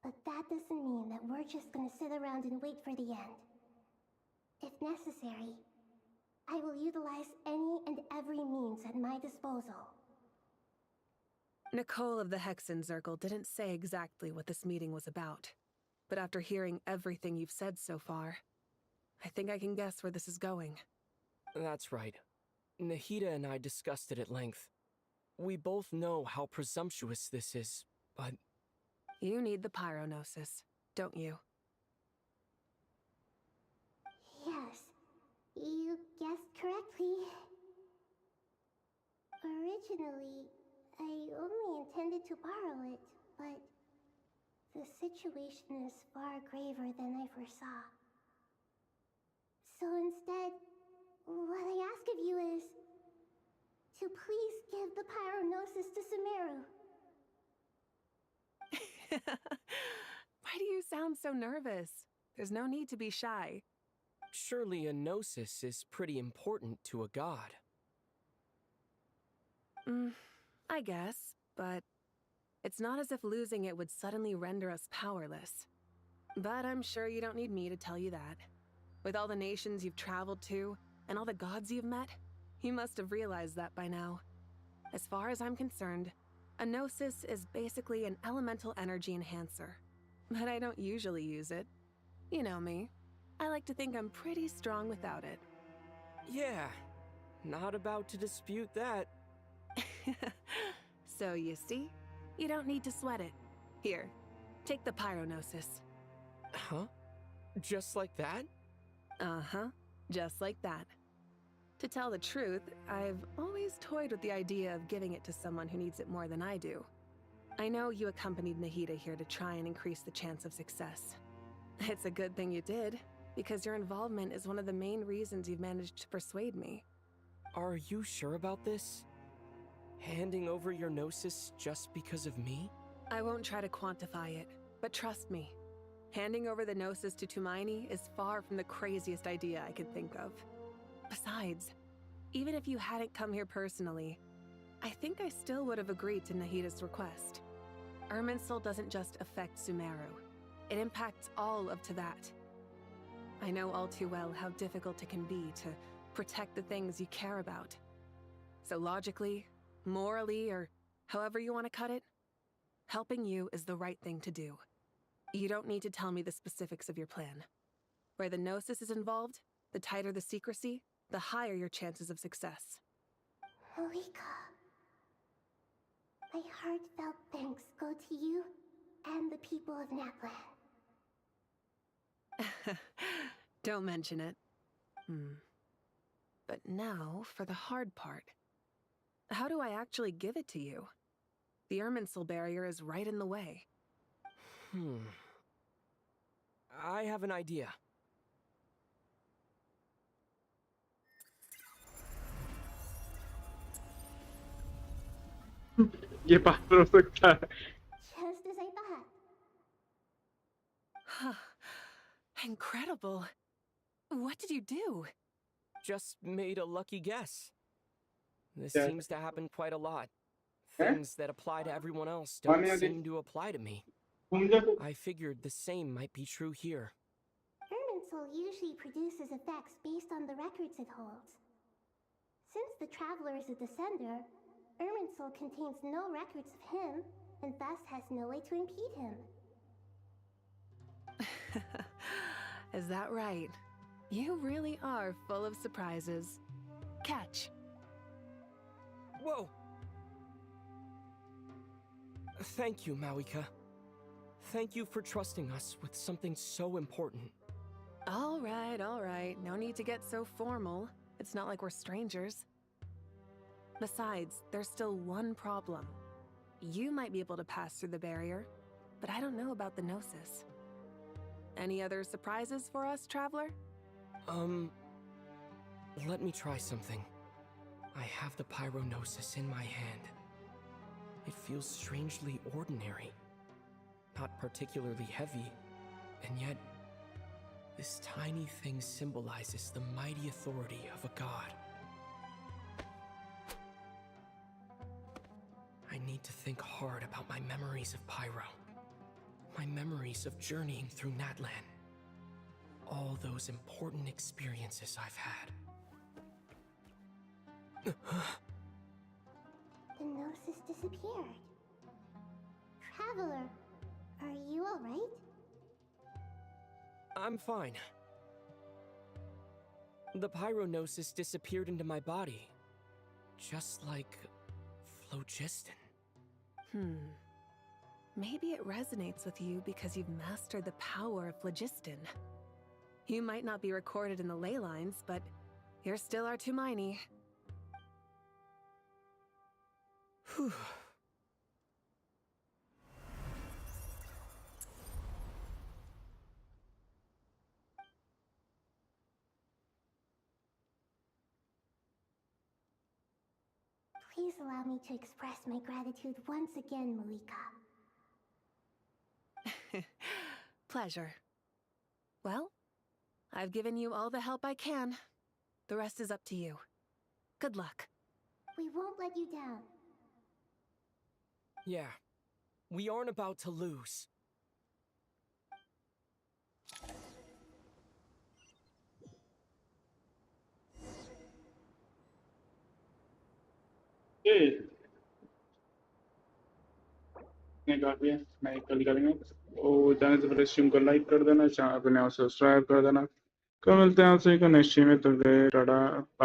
But that doesn't mean that we're just gonna sit around and wait for the end. If necessary, I will utilize any and every means at my disposal. Nicole of the Hexen Circle didn't say exactly what this meeting was about, but after hearing everything you've said so far, I think I can guess where this is going. That's right. Nahida and I discussed it at length. We both know how presumptuous this is, but... You need the Pyronosis, don't you? Yes, you guessed correctly. Originally, I only intended to borrow it, but the situation is far graver than I foresaw. So instead, what I ask of you is to please give the Pyronosis to Sumeru. Why do you sound so nervous? There's no need to be shy. Surely a gnosis is pretty important to a god. I guess, but it's not as if losing it would suddenly render us powerless. But I'm sure you don't need me to tell you that. With all the nations you've traveled to, and all the gods you've met, you must have realized that by now. As far as I'm concerned, a gnosis is basically an elemental energy enhancer. But I don't usually use it. You know me. I like to think I'm pretty strong without it. Yeah, not about to dispute that. So you see, you don't need to sweat it. Here, take the Pyronosis. Huh? Just like that? Uh-huh, just like that. To tell the truth, I've always toyed with the idea of giving it to someone who needs it more than I do. I know you accompanied Nahida here to try and increase the chance of success. It's a good thing you did, because your involvement is one of the main reasons you've managed to persuade me. Are you sure about this? Handing over your gnosis just because of me? I won't try to quantify it, but trust me. Handing over the gnosis to Tumaini is far from the craziest idea I could think of. Besides, even if you hadn't come here personally, I think I still would have agreed to Nahida's request. Irminsul doesn't just affect Sumeru. It impacts all of Teyvat. I know all too well how difficult it can be to protect the things you care about. So logically, morally, or however you want to cut it, helping you is the right thing to do. You don't need to tell me the specifics of your plan. Where the gnosis is involved, the tighter the secrecy, the higher your chances of success. Malika, my heartfelt thanks go to you and the people of Naplan. Don't mention it. But now for the hard part. How do I actually give it to you? The Irminsul barrier is right in the way. I have an idea. ये बात हो सकता है. Just as I thought. Incredible. What did you do? Just made a lucky guess. This Yeah. seems to happen quite a lot. Things that apply to everyone else don't seem to apply to me. I figured the same might be true here. Irminsul usually produces effects based on the records it holds. Since the Traveler is a descender, Irminsul contains no records of him, and thus has no way to impede him. Is that right? You really are full of surprises. Catch. Whoa! Thank you, Mawika. Thank you for trusting us with something so important. All right. No need to get so formal. It's not like we're strangers. Besides, there's still one problem. You might be able to pass through the barrier, but I don't know about the Gnosis. Any other surprises for us, Traveler? Let me try something. I have the Pyronosis in my hand. It feels strangely ordinary, not particularly heavy, and yet this tiny thing symbolizes the mighty authority of a god. I need to think hard about my memories of Pyro, my memories of journeying through Natlan, all those important experiences I've had. The gnosis disappeared. Traveler, are you alright? I'm fine. The pyronosis disappeared into my body, just like phlogiston. Maybe it resonates with you because you've mastered the power of phlogiston. You might not be recorded in the ley lines, but you're still our Tumaini. Whew. Please allow me to express my gratitude once again, Malika. Pleasure. Well, I've given you all the help I can. The rest is up to you. Good luck. We won't let you down. Yeah, we aren't about to lose. ने काफी है मैं कल करेंगे और जाने से पहले स्ट्रीम को लाइक कर देना चैनल को नया सब्सक्राइब कर देना कल मिलते हैं आपसे एक नेक्स्ट स्ट्रीम में तो टाटा बाय।